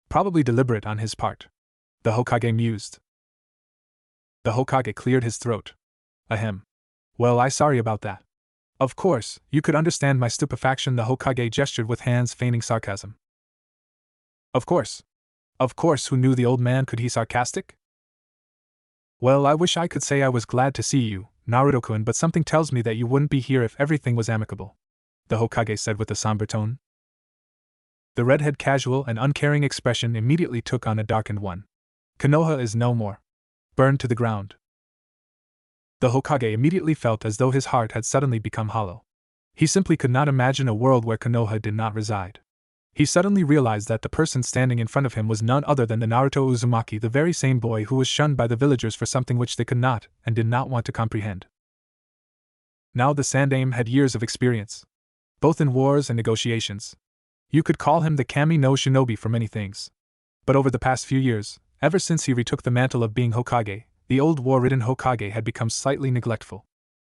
Probably deliberate on his part. The Hokage mused. The Hokage cleared his throat. Ahem. Well, I'm sorry about that. Of course, you could understand my stupefaction. The Hokage gestured with hands feigning sarcasm. Of course. Of course, who knew the old man? Could he sarcastic? Well, I wish I could say I was glad to see you, Naruto-kun, but something tells me that you wouldn't be here if everything was amicable, the Hokage said with a somber tone. The redhead casual and uncaring expression immediately took on a darkened one. Konoha is no more. Burned to the ground. The Hokage immediately felt as though his heart had suddenly become hollow. He simply could not imagine a world where Konoha did not reside. He suddenly realized that the person standing in front of him was none other than the Naruto Uzumaki, the very same boy who was shunned by the villagers for something which they could not and did not want to comprehend. Now the Sandaime had years of experience, both in wars and negotiations. You could call him the Kami no Shinobi for many things. But over the past few years, ever since he retook the mantle of being Hokage, the old war-ridden Hokage had become slightly neglectful.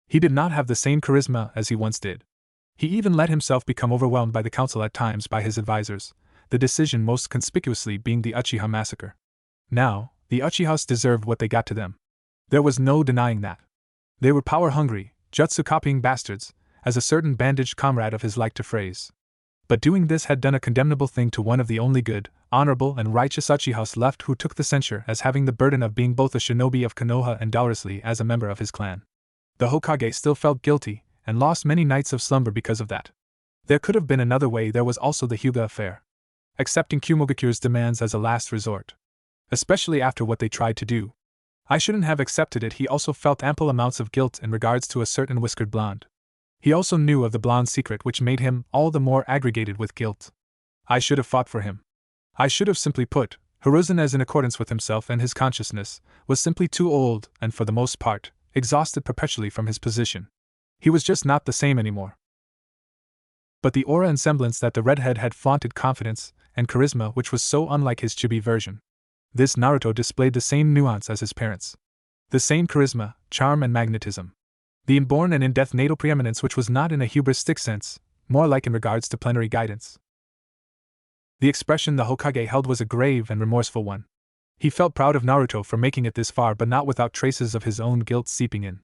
He did not have the same charisma as he once did. He even let himself become overwhelmed by the council at times by his advisors, the decision most conspicuously being the Uchiha massacre. Now, the Uchihas deserved what they got to them. There was no denying that. They were power-hungry, jutsu-copying bastards, as a certain bandaged comrade of his liked to phrase. But doing this had done a condemnable thing to one of the only good, honorable, and righteous Uchihas left, who took the censure as having the burden of being both a shinobi of Konoha and douriously as a member of his clan. The Hokage still felt guilty, and lost many nights of slumber because of that. There could have been another way. There was also the Hyuga affair. Accepting Kumogakure's demands as a last resort. Especially after what they tried to do. I shouldn't have accepted it. He also felt ample amounts of guilt in regards to a certain whiskered blonde. He also knew of the blonde's secret, which made him all the more aggregated with guilt. I should have fought for him. I should have simply put, Hiruzen, as in accordance with himself and his consciousness, was simply too old and for the most part, exhausted perpetually from his position. He was just not the same anymore. But the aura and semblance that the redhead had flaunted, confidence and charisma which was so unlike his chibi version. This Naruto displayed the same nuance as his parents. The same charisma, charm, and magnetism. The inborn and in-death natal preeminence which was not in a hubristic sense, more like in regards to plenary guidance. The expression the Hokage held was a grave and remorseful one. He felt proud of Naruto for making it this far, but not without traces of his own guilt seeping in.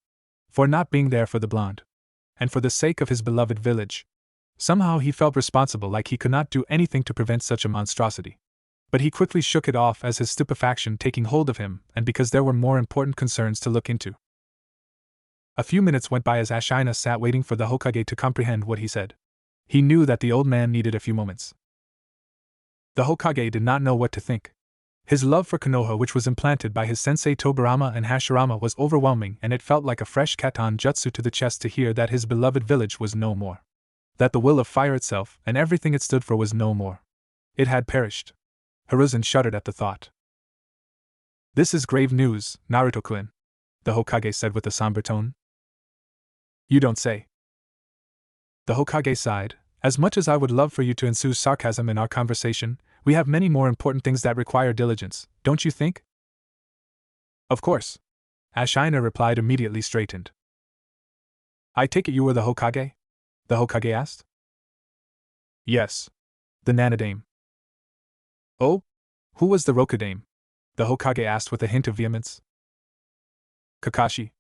For not being there for the blonde. And for the sake of his beloved village. Somehow he felt responsible, like he could not do anything to prevent such a monstrosity. But he quickly shook it off as his stupefaction taking hold of him, and because there were more important concerns to look into. A few minutes went by as Ashina sat waiting for the Hokage to comprehend what he said. He knew that the old man needed a few moments. The Hokage did not know what to think. His love for Konoha, which was implanted by his sensei Tobirama and Hashirama, was overwhelming, and it felt like a fresh katan jutsu to the chest to hear that his beloved village was no more. That the will of fire itself, and everything it stood for, was no more. It had perished. Hiruzen shuddered at the thought. "This is grave news, Naruto-kun," the Hokage said with a somber tone. "You don't say." The Hokage sighed. "As much as I would love for you to ensue sarcasm in our conversation, we have many more important things that require diligence, don't you think?" "Of course," Ashina replied, immediately straightened. "I take it you were the Hokage?" the Hokage asked. "Yes. The Nanadame." "Oh? Who was the Rokudame?" the Hokage asked with a hint of vehemence. "Kakashi,"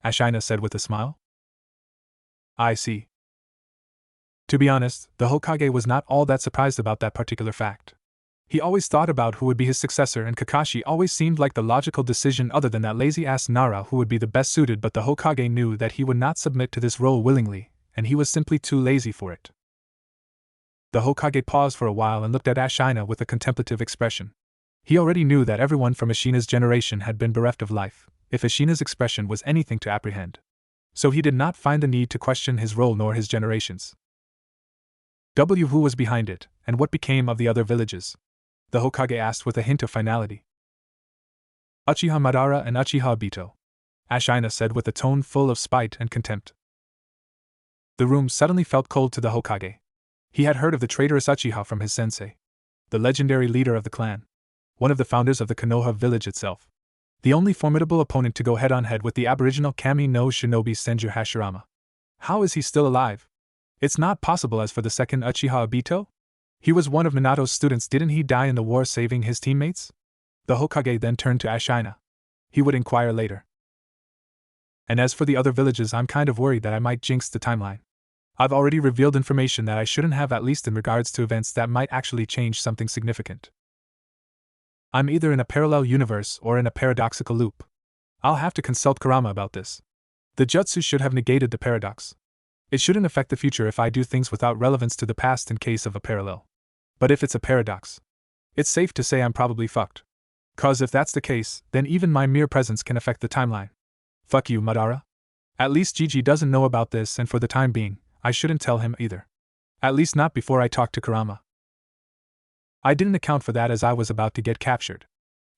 Ashina said with a smile. "I see." To be honest, the Hokage was not all that surprised about that particular fact. He always thought about who would be his successor, and Kakashi always seemed like the logical decision other than that lazy-ass Nara who would be the best suited, but the Hokage knew that he would not submit to this role willingly, and he was simply too lazy for it. The Hokage paused for a while and looked at Ashina with a contemplative expression. He already knew that everyone from Ashina's generation had been bereft of life, if Ashina's expression was anything to apprehend. So he did not find the need to question his role nor his generation's. Who was behind it, and what became of the other villages? The Hokage asked with a hint of finality. "Uchiha Madara and Uchiha Obito," Ashina said with a tone full of spite and contempt. The room suddenly felt cold to the Hokage. He had heard of the traitorous Uchiha from his sensei, the legendary leader of the clan, one of the founders of the Konoha village itself, the only formidable opponent to go head-on-head with the aboriginal Kami no Shinobi Senju Hashirama. How is he still alive? It's not possible. As for the second Uchiha Obito? He was one of Minato's students. Didn't he die in the war saving his teammates? The Hokage then turned to Ashina. He would inquire later. And as for the other villages, I'm kind of worried that I might jinx the timeline. I've already revealed information that I shouldn't have, at least in regards to events that might actually change something significant. I'm either in a parallel universe or in a paradoxical loop. I'll have to consult Kurama about this. The jutsu should have negated the paradox. It shouldn't affect the future if I do things without relevance to the past in case of a parallel. But if it's a paradox, it's safe to say I'm probably fucked. 'Cause if that's the case, then even my mere presence can affect the timeline. Fuck you, Madara. At least Gigi doesn't know about this, and for the time being, I shouldn't tell him either. At least not before I talk to Kurama. I didn't account for that, as I was about to get captured.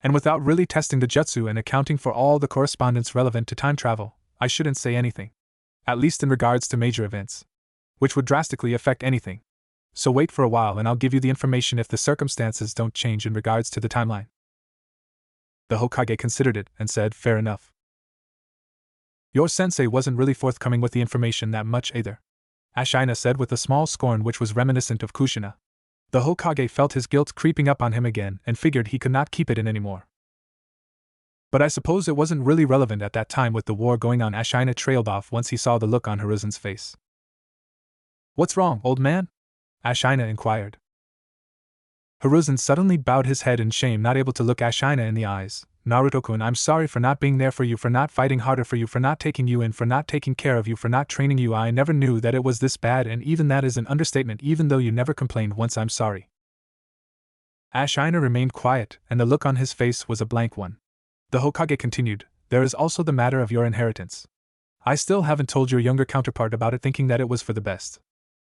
And without really testing the jutsu and accounting for all the correspondence relevant to time travel, I shouldn't say anything. At least in regards to major events, which would drastically affect anything. So wait for a while and I'll give you the information if the circumstances don't change in regards to the timeline. The Hokage considered it and said, "Fair enough. Your sensei wasn't really forthcoming with the information that much either," Ashina said with a small scorn which was reminiscent of Kushina. The Hokage felt his guilt creeping up on him again and figured he could not keep it in anymore. "But I suppose it wasn't really relevant at that time with the war going on." Ashina trailed off once he saw the look on Hiruzen's face. "What's wrong, old man?" Ashina inquired. Hiruzen suddenly bowed his head in shame, not able to look Ashina in the eyes. "Naruto-kun, I'm sorry for not being there for you, for not fighting harder for you, for not taking you in, for not taking care of you, for not training you. I never knew that it was this bad, and even that is an understatement, even though you never complained once. I'm sorry." Ashina remained quiet, and the look on his face was a blank one. The Hokage continued, "There is also the matter of your inheritance. I still haven't told your younger counterpart about it, thinking that it was for the best.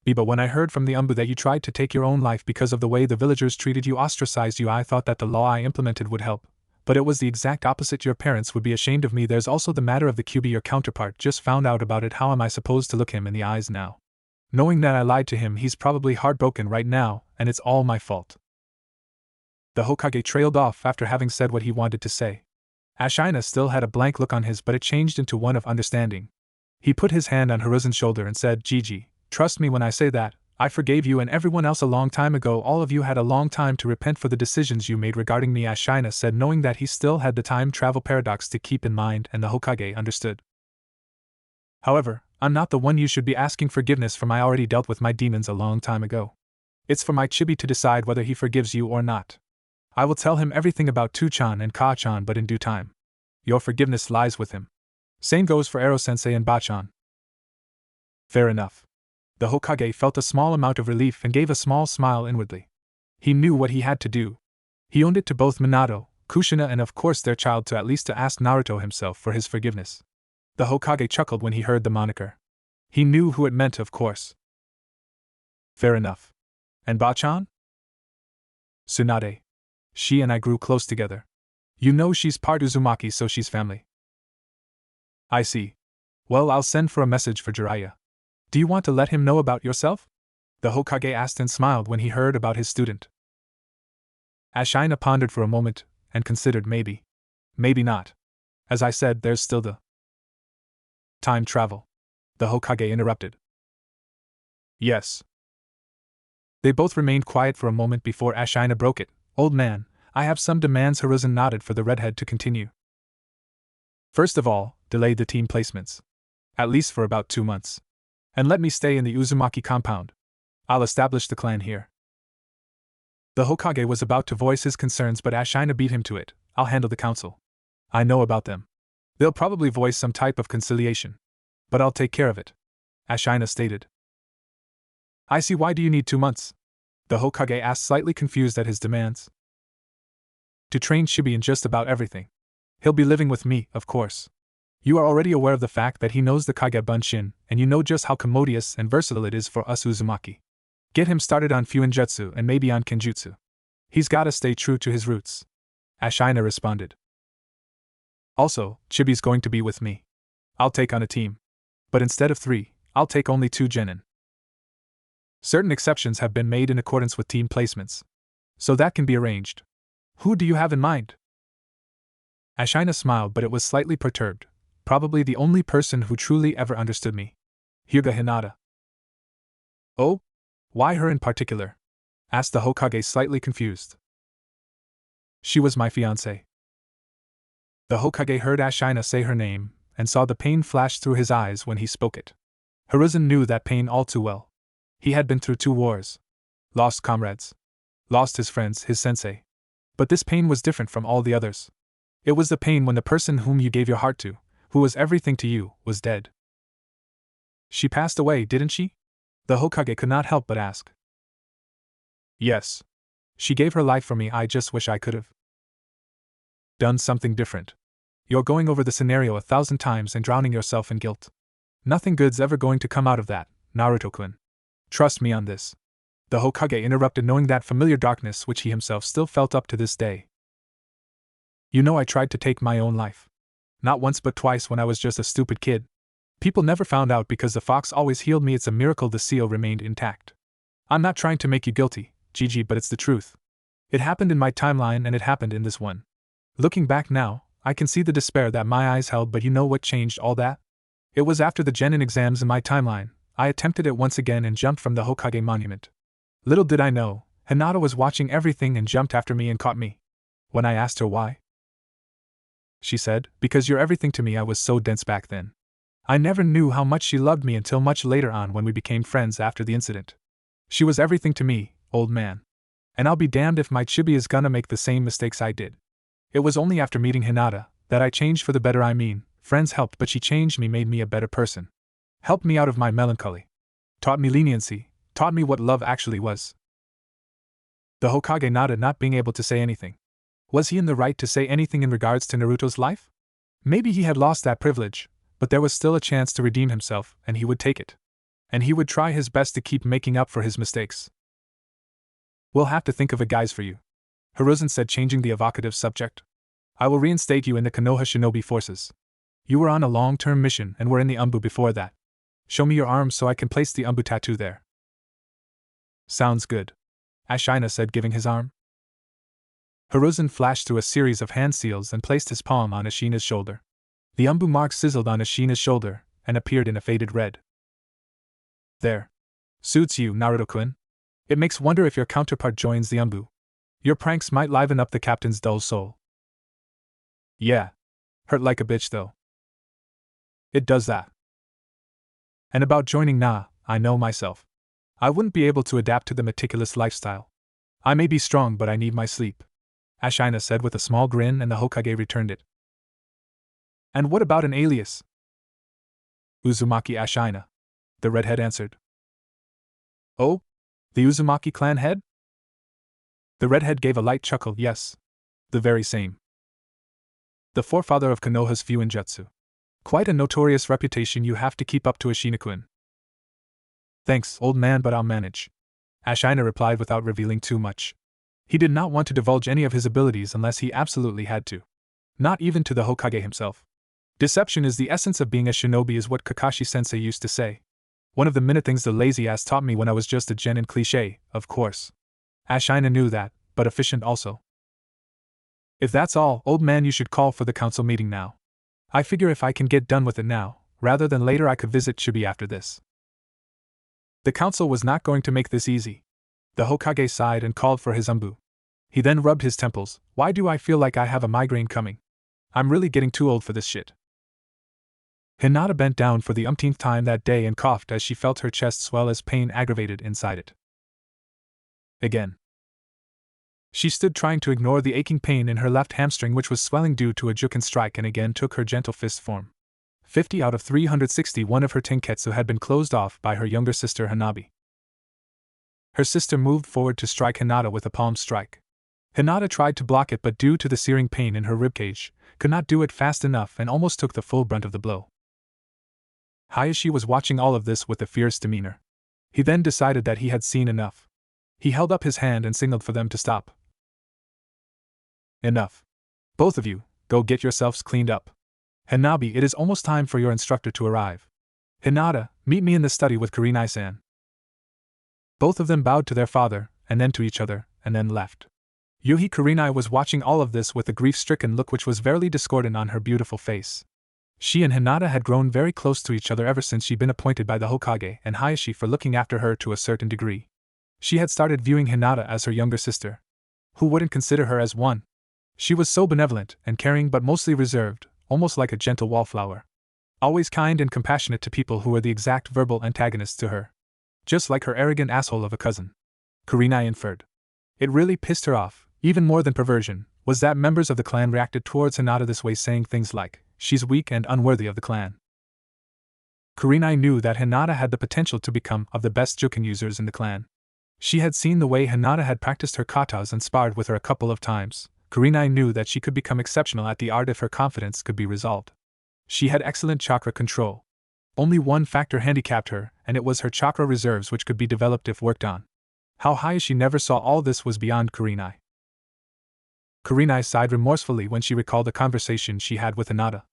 But when I heard from the Umbu that you tried to take your own life because of the way the villagers treated you, ostracized you, I thought that the law I implemented would help. But it was the exact opposite. Your parents would be ashamed of me. There's also the matter of the Kyuubi. Your counterpart just found out about it. How am I supposed to look him in the eyes now? Knowing that I lied to him, he's probably heartbroken right now, and it's all my fault." The Hokage trailed off after having said what he wanted to say. Ashina still had a blank look on his, but it changed into one of understanding. He put his hand on Hiruzen's shoulder and said, "Gigi, trust me when I say that, I forgave you and everyone else a long time ago. All of you had a long time to repent for the decisions you made regarding me," Ashina said, knowing that he still had the time travel paradox to keep in mind, and the Hokage understood. "However, I'm not the one you should be asking forgiveness from. I already dealt with my demons a long time ago. It's for my chibi to decide whether he forgives you or not. I will tell him everything about Tu-chan and Ka-chan, but in due time. Your forgiveness lies with him. Same goes for Ero-sensei and Ba-chan. Fair enough. The Hokage felt a small amount of relief and gave a small smile inwardly. He knew what he had to do. He owned it to both Minato, Kushina, and of course their child to at least to ask Naruto himself for his forgiveness. The Hokage chuckled when he heard the moniker. He knew who it meant, of course. Fair enough. And Ba-chan? Tsunade. She and I grew close together. You know she's part Uzumaki, so she's family. I see. Well, I'll send for a message for Jiraiya. Do you want to let him know about yourself? The Hokage asked and smiled when he heard about his student. Ashina pondered for a moment, and considered maybe. Maybe not. As I said, there's still the time travel. The Hokage interrupted. Yes. They both remained quiet for a moment before Ashina broke it. Old man, I have some demands. Hiruzen nodded for the redhead to continue. First of all, delay the team placements. At least for about 2 months. And let me stay in the Uzumaki compound. I'll establish the clan here. The Hokage was about to voice his concerns, but Ashina beat him to it. I'll handle the council. I know about them. They'll probably voice some type of conciliation. But I'll take care of it. Ashina stated. I see. Why do you need 2 months? The Hokage asked, slightly confused at his demands. To train Shibi in just about everything. He'll be living with me, of course. You are already aware of the fact that he knows the Kage Bunshin, and you know just how commodious and versatile it is for us Uzumaki. Get him started on Fuinjutsu and maybe on Kenjutsu. He's gotta stay true to his roots. Ashina responded. Also, Chibi's going to be with me. I'll take on a team. But instead of 3, I'll take only 2 genin. Certain exceptions have been made in accordance with team placements. So that can be arranged. Who do you have in mind? Ashina smiled, but it was slightly perturbed. Probably the only person who truly ever understood me. Hyuga Hinata. Oh? Why her in particular? Asked the Hokage, slightly confused. She was my fiancée. The Hokage heard Ashina say her name, and saw the pain flash through his eyes when he spoke it. Hiruzen knew that pain all too well. He had been through 2 wars. Lost comrades. Lost his friends, his sensei. But this pain was different from all the others. It was the pain when the person whom you gave your heart to, who was everything to you, was dead. She passed away, didn't she? The Hokage could not help but ask. Yes. She gave her life for me. I just wish I could have done something different. You're going over the scenario 1,000 times and drowning yourself in guilt. Nothing good's ever going to come out of that, Naruto-kun. Trust me on this. The Hokage interrupted, knowing that familiar darkness which he himself still felt up to this day. You know, I tried to take my own life. Not once but twice when I was just a stupid kid. People never found out because the fox always healed me. It's a miracle the seal remained intact. I'm not trying to make you guilty, Gigi, but it's the truth. It happened in my timeline and it happened in this one. Looking back now, I can see the despair that my eyes held, but you know what changed all that? It was after the genin exams in my timeline. I attempted it once again and jumped from the Hokage monument. Little did I know, Hinata was watching everything and jumped after me and caught me. When I asked her why, she said, because you're everything to me. I was so dense back then. I never knew how much she loved me until much later on when we became friends after the incident. She was everything to me, old man. And I'll be damned if my Chibi is gonna make the same mistakes I did. It was only after meeting Hinata that I changed for the better. I mean, friends helped, but she changed me, made me a better person. Helped me out of my melancholy. Taught me leniency, taught me what love actually was. The Hokage nodded, not being able to say anything. Was he in the right to say anything in regards to Naruto's life? Maybe he had lost that privilege, but there was still a chance to redeem himself, and he would take it. And he would try his best to keep making up for his mistakes. We'll have to think of a guise for you, Hiruzen said, changing the evocative subject. I will reinstate you in the Konoha Shinobi forces. You were on a long-term mission and were in the Umbu before that. Show me your arm so I can place the Umbu tattoo there. Sounds good, Ashina said, giving his arm. Hiruzen flashed through a series of hand seals and placed his palm on Ashina's shoulder. The Umbu mark sizzled on Ashina's shoulder and appeared in a faded red. There. Suits you, Naruto-kun. It makes wonder if your counterpart joins the Umbu. Your pranks might liven up the captain's dull soul. Yeah. Hurt like a bitch, though. It does that. And about joining I know myself. I wouldn't be able to adapt to the meticulous lifestyle. I may be strong, but I need my sleep. Ashina said with a small grin, and the Hokage returned it. And what about an alias? Uzumaki Ashina, the redhead answered. Oh? The Uzumaki clan head? The redhead gave a light chuckle. Yes. The very same. The forefather of Konoha's Fuinjutsu. Quite a notorious reputation you have to keep up to Ashina-kun. Thanks, old man, but I'll manage. Ashina replied without revealing too much. He did not want to divulge any of his abilities unless he absolutely had to. Not even to the Hokage himself. Deception is the essence of being a shinobi, is what Kakashi-sensei used to say. One of the minute things the lazy ass taught me when I was just a genin cliché, of course. Ashina knew that, but efficient also. If that's all, old man, you should call for the council meeting now. I figure if I can get done with it now, rather than later, I could visit Chibi after this. The council was not going to make this easy. The Hokage sighed and called for his umbu. He then rubbed his temples. Why do I feel like I have a migraine coming? I'm really getting too old for this shit. Hinata bent down for the umpteenth time that day and coughed as she felt her chest swell as pain aggravated inside it. Again. She stood trying to ignore the aching pain in her left hamstring, which was swelling due to a Juken strike, and again took her gentle fist form. 50 out of 361 of her tenketsu had been closed off by her younger sister Hanabi. Her sister moved forward to strike Hinata with a palm strike. Hinata tried to block it, but due to the searing pain in her ribcage, could not do it fast enough and almost took the full brunt of the blow. Hayashi was watching all of this with a fierce demeanor. He then decided that he had seen enough. He held up his hand and signaled for them to stop. Enough. Both of you, go get yourselves cleaned up. Hanabi, it is almost time for your instructor to arrive. Hinata, meet me in the study with Kurenai-san. Both of them bowed to their father, and then to each other, and then left. Yuhi Kurenai was watching all of this with a grief-stricken look which was verily discordant on her beautiful face. She and Hinata had grown very close to each other ever since she'd been appointed by the Hokage and Hayashi for looking after her to a certain degree. She had started viewing Hinata as her younger sister. Who wouldn't consider her as one? She was so benevolent and caring, but mostly reserved, almost like a gentle wallflower. Always kind and compassionate to people who were the exact verbal antagonists to her. Just like her arrogant asshole of a cousin. Kurenai inferred. It really pissed her off, even more than perversion, was that members of the clan reacted towards Hinata this way, saying things like, she's weak and unworthy of the clan. Kurenai knew that Hinata had the potential to become of the best Juken users in the clan. She had seen the way Hinata had practiced her katas and sparred with her a couple of times. Kurenai knew that she could become exceptional at the art if her confidence could be resolved. She had excellent chakra control. Only one factor handicapped her, and it was her chakra reserves, which could be developed if worked on. How Hayashi never saw all this was beyond Kurenai. Kurenai sighed remorsefully when she recalled the conversation she had with Hinata.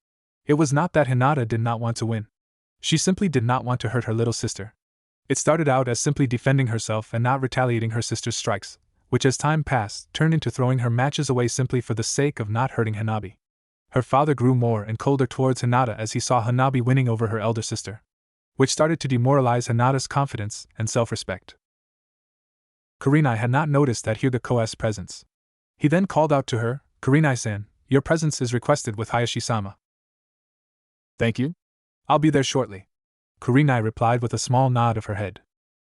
It was not that Hinata did not want to win. She simply did not want to hurt her little sister. It started out as simply defending herself and not retaliating her sister's strikes, which as time passed turned into throwing her matches away simply for the sake of not hurting Hanabi. Her father grew more and colder towards Hinata as he saw Hanabi winning over her elder sister, which started to demoralize Hinata's confidence and self-respect. Kurenai had not noticed that Hyuga Ko's presence. He then called out to her, Kurenai-san, your presence is requested with Hayashi-sama. Thank you. I'll be there shortly. Kurenai replied with a small nod of her head.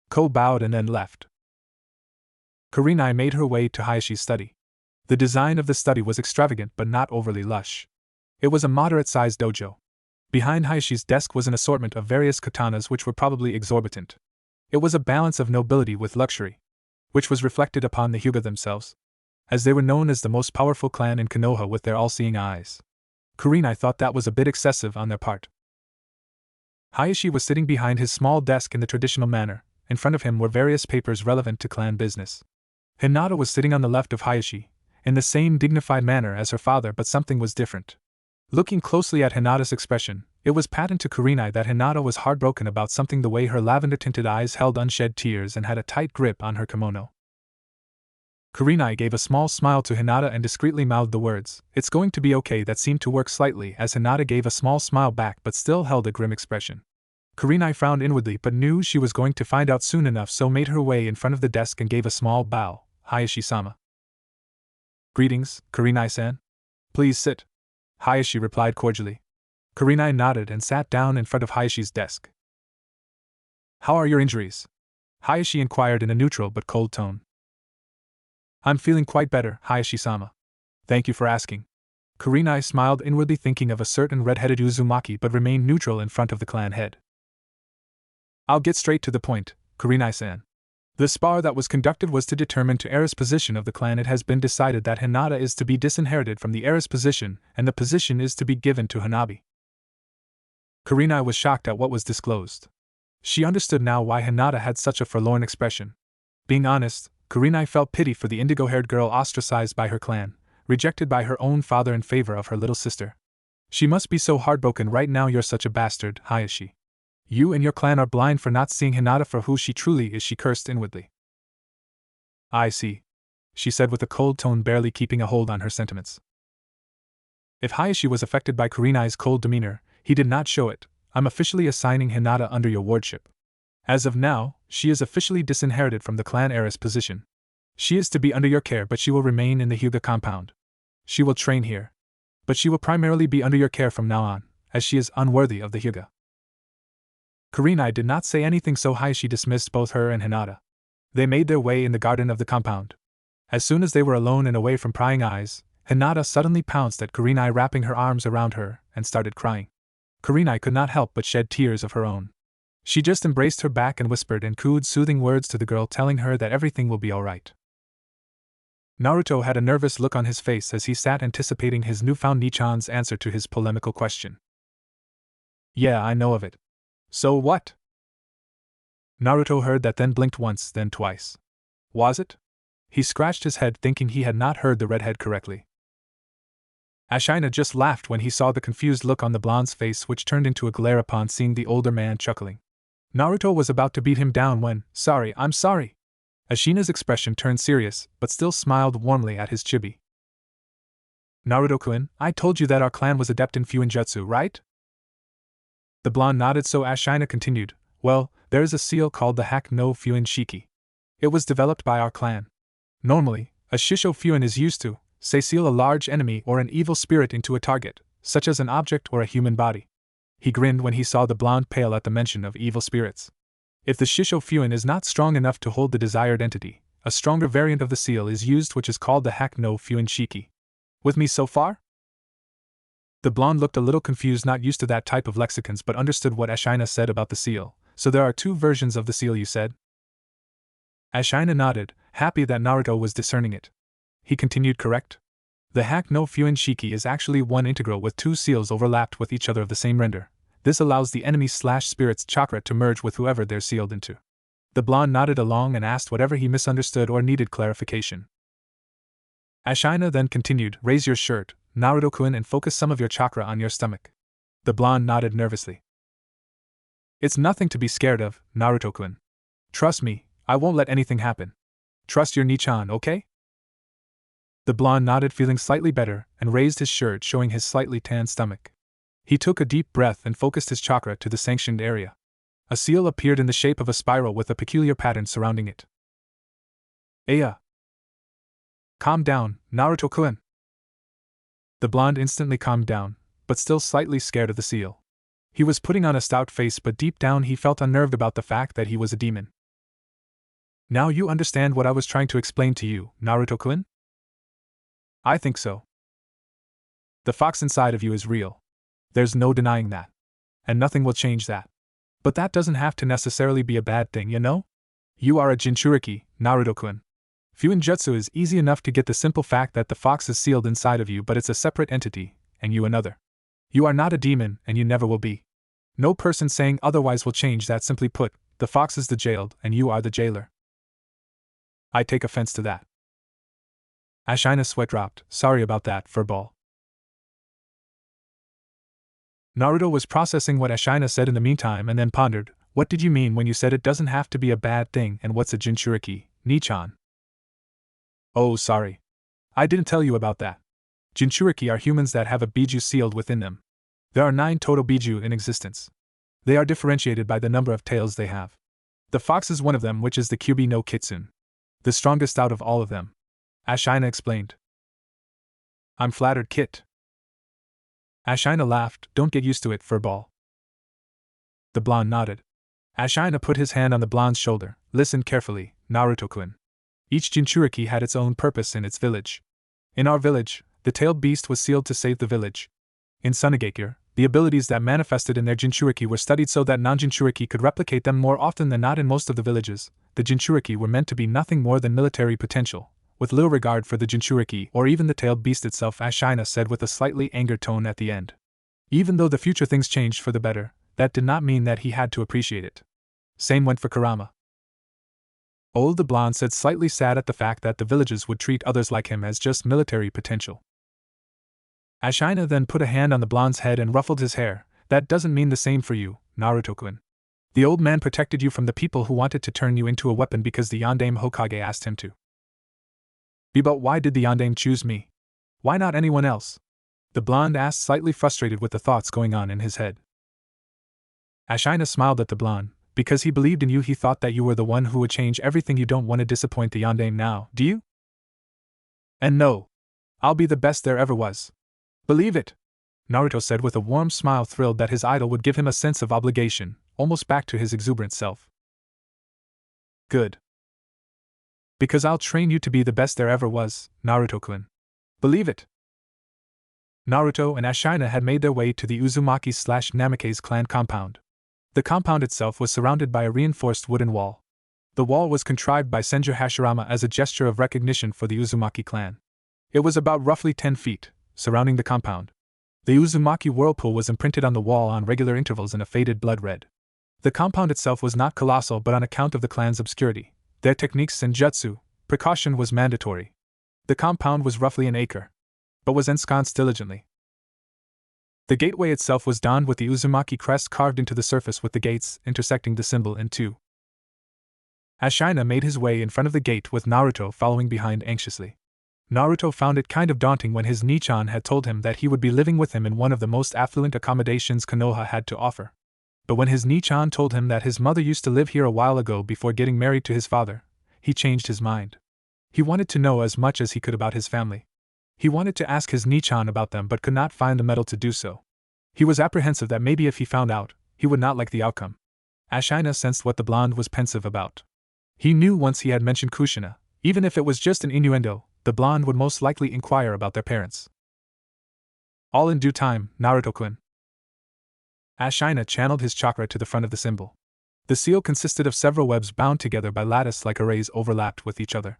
Ko bowed and then left. Kurenai made her way to Hayashi's study. The design of the study was extravagant but not overly lush. It was a moderate-sized dojo. Behind Hayashi's desk was an assortment of various katanas which were probably exorbitant. It was a balance of nobility with luxury, which was reflected upon the Hyuga themselves, as they were known as the most powerful clan in Konoha with their all-seeing eyes. Kurenai thought that was a bit excessive on their part. Hayashi was sitting behind his small desk in the traditional manner. In front of him were various papers relevant to clan business. Hinata was sitting on the left of Hayashi, in the same dignified manner as her father, but something was different. Looking closely at Hinata's expression, it was patent to Kurenai that Hinata was heartbroken about something, the way her lavender-tinted eyes held unshed tears and had a tight grip on her kimono. Kurenai gave a small smile to Hinata and discreetly mouthed the words, "It's going to be okay," that seemed to work slightly as Hinata gave a small smile back but still held a grim expression. Kurenai frowned inwardly but knew she was going to find out soon enough, so made her way in front of the desk and gave a small bow. Hayashi-sama. Greetings, Kurenai-san. Please sit. Hayashi replied cordially. Kurenai nodded and sat down in front of Hayashi's desk. How are your injuries? Hayashi inquired in a neutral but cold tone. I'm feeling quite better, Hayashi-sama. Thank you for asking. Kurenai smiled, inwardly thinking of a certain red-headed Uzumaki, but remained neutral in front of the clan head. I'll get straight to the point, Kurenai-san. The spar that was conducted was to determine the heiress position of the clan. It has been decided that Hinata is to be disinherited from the heiress position, and the position is to be given to Hanabi. Kurenai was shocked at what was disclosed. She understood now why Hinata had such a forlorn expression. Being honest, Kurenai felt pity for the indigo-haired girl ostracized by her clan, rejected by her own father in favor of her little sister. She must be so heartbroken right now. You're such a bastard, Hayashi. You and your clan are blind for not seeing Hinata for who she truly is, she cursed inwardly. I see, she said with a cold tone, barely keeping a hold on her sentiments. If Hayashi was affected by Kurenai's cold demeanor, he did not show it. I'm officially assigning Hinata under your wardship. As of now, she is officially disinherited from the clan heiress position. She is to be under your care, but she will remain in the Hyuga compound. She will train here. But she will primarily be under your care from now on, as she is unworthy of the Hyuga. Kurenai did not say anything, so Hayashi dismissed both her and Hinata. They made their way in the garden of the compound. As soon as they were alone and away from prying eyes, Hinata suddenly pounced at Kurenai, wrapping her arms around her, and started crying. Kurenai could not help but shed tears of her own. She just embraced her back and whispered and cooed soothing words to the girl, telling her that everything will be all right. Naruto had a nervous look on his face as he sat anticipating his newfound Nichan's answer to his polemical question. Yeah, I know of it. So what? Naruto heard that, then blinked once, then twice. Was it? He scratched his head, thinking he had not heard the redhead correctly. Ashina just laughed when he saw the confused look on the blonde's face, which turned into a glare upon seeing the older man chuckling. Naruto was about to beat him down when, "Sorry, I'm sorry." Ashina's expression turned serious, but still smiled warmly at his chibi. Naruto-kun, I told you that our clan was adept in Fuinjutsu, right? The blonde nodded, so Ashina continued, well, there is a seal called the Hak no Fuin Shiki. It was developed by our clan. Normally, a Shisho Fuin is used to, say, seal a large enemy or an evil spirit into a target, such as an object or a human body. He grinned when he saw the blonde pale at the mention of evil spirits. If the Shisho Fuin is not strong enough to hold the desired entity, a stronger variant of the seal is used, which is called the Hak no Fuin Shiki. With me so far? The blonde looked a little confused, not used to that type of lexicons, but understood what Ashina said about the seal. So there are two versions of the seal, you said? Ashina nodded, happy that Naruto was discerning it. He continued, correct? The Hak no Fuin Shiki is actually one integral with two seals overlapped with each other of the same render. This allows the enemy/spirit's chakra to merge with whoever they're sealed into. The blonde nodded along and asked whatever he misunderstood or needed clarification. Ashina then continued, raise your shirt, Naruto-kun, and focus some of your chakra on your stomach. The blonde nodded nervously. It's nothing to be scared of, Naruto-kun. Trust me, I won't let anything happen. Trust your Nichan, okay? The blonde nodded, feeling slightly better, and raised his shirt, showing his slightly tanned stomach. He took a deep breath and focused his chakra to the sanctioned area. A seal appeared in the shape of a spiral with a peculiar pattern surrounding it. Aya! Calm down, Naruto-kun. The blonde instantly calmed down, but still slightly scared of the seal. He was putting on a stout face, but deep down he felt unnerved about the fact that he was a demon. Now you understand what I was trying to explain to you, Naruto-kun? I think so. The fox inside of you is real. There's no denying that. And nothing will change that. But that doesn't have to necessarily be a bad thing, you know? You are a Jinchuriki, Naruto-kun. Fuinjutsu is easy enough to get the simple fact that the fox is sealed inside of you, but it's a separate entity, and you another. You are not a demon, and you never will be. No person saying otherwise will change that. Simply put, the fox is the jailed, and you are the jailer. I take offense to that. Ashina's sweat dropped. Sorry about that, furball. Naruto was processing what Ashina said in the meantime and then pondered, what did you mean when you said it doesn't have to be a bad thing, and what's a Jinchuriki, Nichan? Oh, sorry. I didn't tell you about that. Jinchuriki are humans that have a biju sealed within them. There are 9 total biju in existence. They are differentiated by the number of tails they have. The fox is one of them, which is the Kyubi no Kitsune. The strongest out of all of them. Ashina explained. I'm flattered, Kit. Ashina laughed, don't get used to it, furball. The blonde nodded. Ashina put his hand on the blonde's shoulder. Listen carefully, Naruto-kun. Each Jinchuriki had its own purpose in its village. In our village, The tailed beast was sealed to save the village. In Sunagakure, the abilities that manifested in their Jinchuriki were studied so that non-Jinchuriki could replicate them more often than not in most of the villages. The Jinchuriki were meant to be nothing more than military potential, with little regard for the Jinchuriki or even the tailed beast itself, as Shina said with a slightly angered tone at the end. Even though the future things changed for the better, that did not mean that he had to appreciate it. Same went for Kurama. Old the blonde said, slightly sad at the fact that the villages would treat others like him as just military potential. Ashina then put a hand on the blonde's head and ruffled his hair. That doesn't mean the same for you, Naruto-kun. The old man protected you from the people who wanted to turn you into a weapon because the Yondaime Hokage asked him to. But why did the Yondaime choose me? Why not anyone else? The blonde asked, slightly frustrated with the thoughts going on in his head. Ashina smiled at the blonde. Because he believed in you, he thought that you were the one who would change everything. You don't want to disappoint the Yondaime now, do you? And no. I'll be the best there ever was. Believe it, Naruto said with a warm smile, thrilled that his idol would give him a sense of obligation, almost back to his exuberant self. Good. Because I'll train you to be the best there ever was, Naruto-kun. Believe it. Naruto and Ashina had made their way to the Uzumaki/Namikaze clan compound. The compound itself was surrounded by a reinforced wooden wall. The wall was contrived by Senju Hashirama as a gesture of recognition for the Uzumaki clan. It was about roughly 10 feet, surrounding the compound. The Uzumaki whirlpool was imprinted on the wall on regular intervals in a faded blood red. The compound itself was not colossal, but on account of the clan's obscurity, their techniques and jutsu, precaution was mandatory. The compound was roughly an acre, but was ensconced diligently. The gateway itself was donned with the Uzumaki crest carved into the surface, with the gates intersecting the symbol in two. Ashina made his way in front of the gate with Naruto following behind anxiously. Naruto found it kind of daunting when his Nichan had told him that he would be living with him in one of the most affluent accommodations Konoha had to offer. But when his Nichan told him that his mother used to live here a while ago before getting married to his father, he changed his mind. He wanted to know as much as he could about his family. He wanted to ask his Nichan about them but could not find the metal to do so. He was apprehensive that maybe if he found out, he would not like the outcome. Ashina sensed what the blonde was pensive about. He knew once he had mentioned Kushina, even if it was just an innuendo, the blonde would most likely inquire about their parents. All in due time, Naruto-kun. Ashina channeled his chakra to the front of the symbol. The seal consisted of several webs bound together by lattice like arrays overlapped with each other.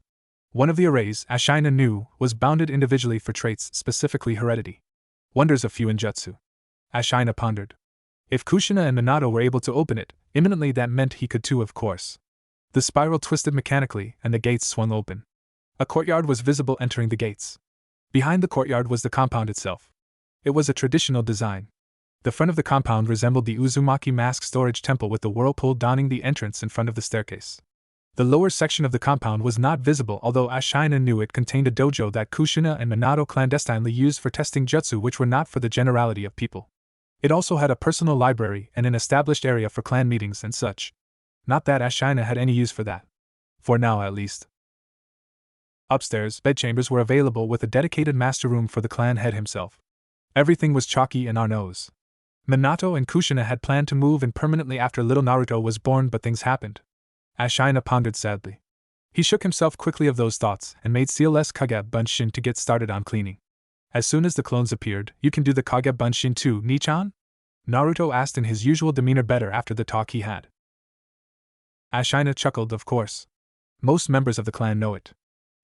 One of the arrays, Ashina knew, was bounded individually for traits, specifically heredity. Wonders of Fuinjutsu. Ashina pondered. If Kushina and Minato were able to open it, imminently that meant he could too, of course. The spiral twisted mechanically, and the gates swung open. A courtyard was visible entering the gates. Behind the courtyard was the compound itself. It was a traditional design. The front of the compound resembled the Uzumaki mask storage temple, with the whirlpool donning the entrance in front of the staircase. The lower section of the compound was not visible, although Ashina knew it contained a dojo that Kushina and Minato clandestinely used for testing jutsu, which were not for the generality of people. It also had a personal library and an established area for clan meetings and such. Not that Ashina had any use for that. For now, at least. Upstairs, bedchambers were available with a dedicated master room for the clan head himself. Everything was chalky in our nose. Minato and Kushina had planned to move in permanently after little Naruto was born, but things happened. Ashina pondered sadly. He shook himself quickly of those thoughts and made CLS Kage Bunshin to get started on cleaning. As soon as the clones appeared, "You can do the Kage Bunshin too, Nichan?" Naruto asked in his usual demeanor, better after the talk he had. Ashina chuckled, "Of course. Most members of the clan know it.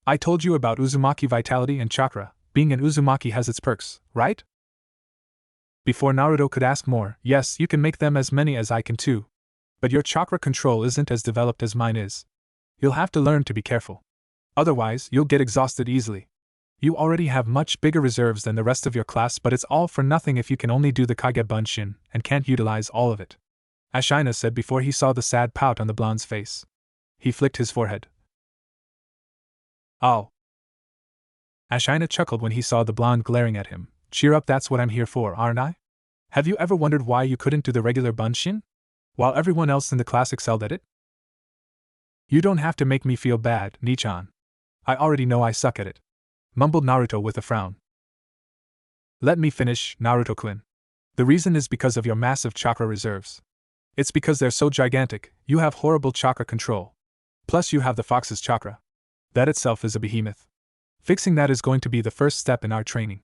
I told you about Uzumaki vitality and chakra. Being an Uzumaki has its perks, right?" Before Naruto could ask more, "Yes, you can make them as many as I can too. But your chakra control isn't as developed as mine is. You'll have to learn to be careful. Otherwise, you'll get exhausted easily. You already have much bigger reserves than the rest of your class, but it's all for nothing if you can only do the Kage Bunshin and can't utilize all of it," Ashina said before he saw the sad pout on the blonde's face. He flicked his forehead. "Oh." Ashina chuckled when he saw the blonde glaring at him. "Cheer up, that's what I'm here for, aren't I? Have you ever wondered why you couldn't do the regular Bunshin? While everyone else in the class excelled at it? You don't have to make me feel bad, Nichan. I already know I suck at it," mumbled Naruto with a frown. "Let me finish, Naruto-kun. The reason is because of your massive chakra reserves. It's because they're so gigantic, you have horrible chakra control. Plus you have the fox's chakra. That itself is a behemoth. Fixing that is going to be the first step in our training.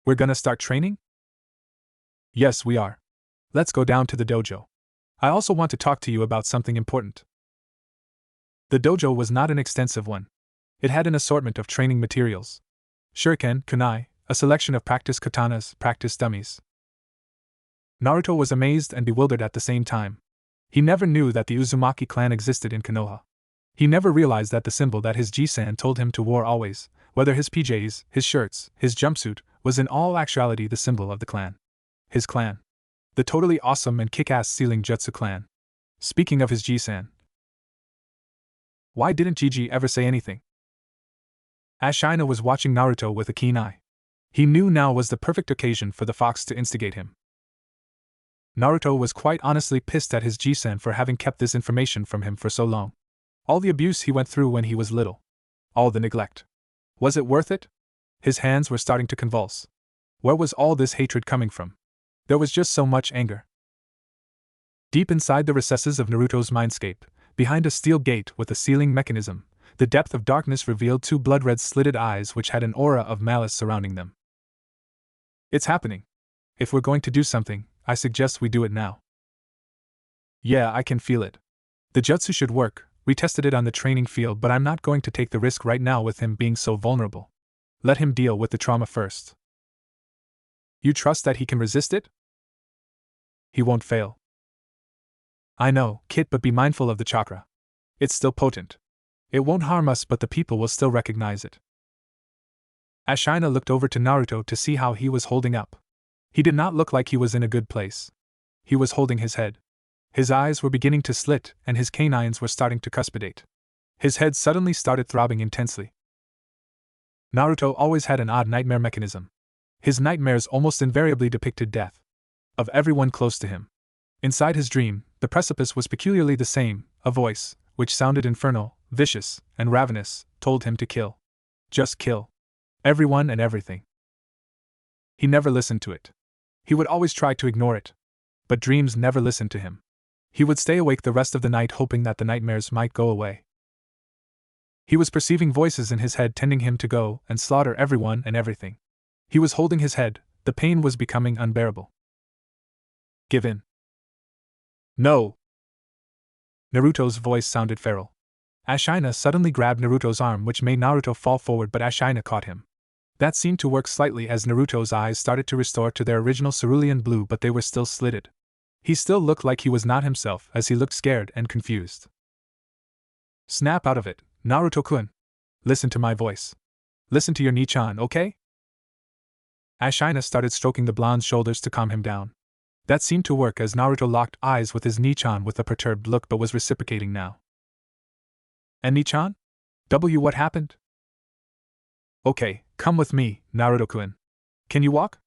We're gonna start training? Yes, we are. Let's go down to the dojo. I also want to talk to you about something important. The dojo was not an extensive one. It had an assortment of training materials: shuriken, kunai, a selection of practice katanas, practice dummies. Naruto was amazed and bewildered at the same time. He never knew that the Uzumaki clan existed in Konoha. He never realized that the symbol that his Jisan told him to wear always, whether his PJs, his shirts, his jumpsuit, was in all actuality the symbol of the clan. His clan. The totally awesome and kick-ass Sealing Jutsu clan. Speaking of his Jisan. Why didn't Gigi ever say anything? Ashina was watching Naruto with a keen eye. He knew now was the perfect occasion for the fox to instigate him. Naruto was quite honestly pissed at his Jisan for having kept this information from him for so long. All the abuse he went through when he was little. All the neglect. Was it worth it? His hands were starting to convulse. Where was all this hatred coming from? There was just so much anger. Deep inside the recesses of Naruto's mindscape, behind a steel gate with a sealing mechanism, the depth of darkness revealed two blood-red slitted eyes which had an aura of malice surrounding them. It's happening. If we're going to do something, I suggest we do it now. Yeah, I can feel it. The jutsu should work. We tested it on the training field, but I'm not going to take the risk right now with him being so vulnerable. Let him deal with the trauma first. You trust that he can resist it? He won't fail. I know, Kit, but be mindful of the chakra. It's still potent. It won't harm us, but the people will still recognize it. Ashina looked over to Naruto to see how he was holding up. He did not look like he was in a good place. He was holding his head. His eyes were beginning to slit and his canines were starting to cuspidate. His head suddenly started throbbing intensely. Naruto always had an odd nightmare mechanism. His nightmares almost invariably depicted death. Of everyone close to him. Inside his dream, the precipice was peculiarly the same. A voice, which sounded infernal, vicious, and ravenous, told him to kill. Just kill. Everyone and everything. He never listened to it. He would always try to ignore it. But dreams never listened to him. He would stay awake the rest of the night hoping that the nightmares might go away. He was perceiving voices in his head telling him to go and slaughter everyone and everything. He was holding his head, the pain was becoming unbearable. Give in. No! Naruto's voice sounded feral. Ashina suddenly grabbed Naruto's arm, which made Naruto fall forward, but Ashina caught him. That seemed to work slightly as Naruto's eyes started to restore to their original cerulean blue, but they were still slitted. He still looked like he was not himself, as he looked scared and confused. Snap out of it, Naruto-kun. Listen to my voice. Listen to your Nichan, okay? Ashina started stroking the blonde's shoulders to calm him down. That seemed to work as Naruto locked eyes with his Nichan with a perturbed look but was reciprocating now. And Nichan? What happened? Okay, come with me, Naruto-kun. Can you walk?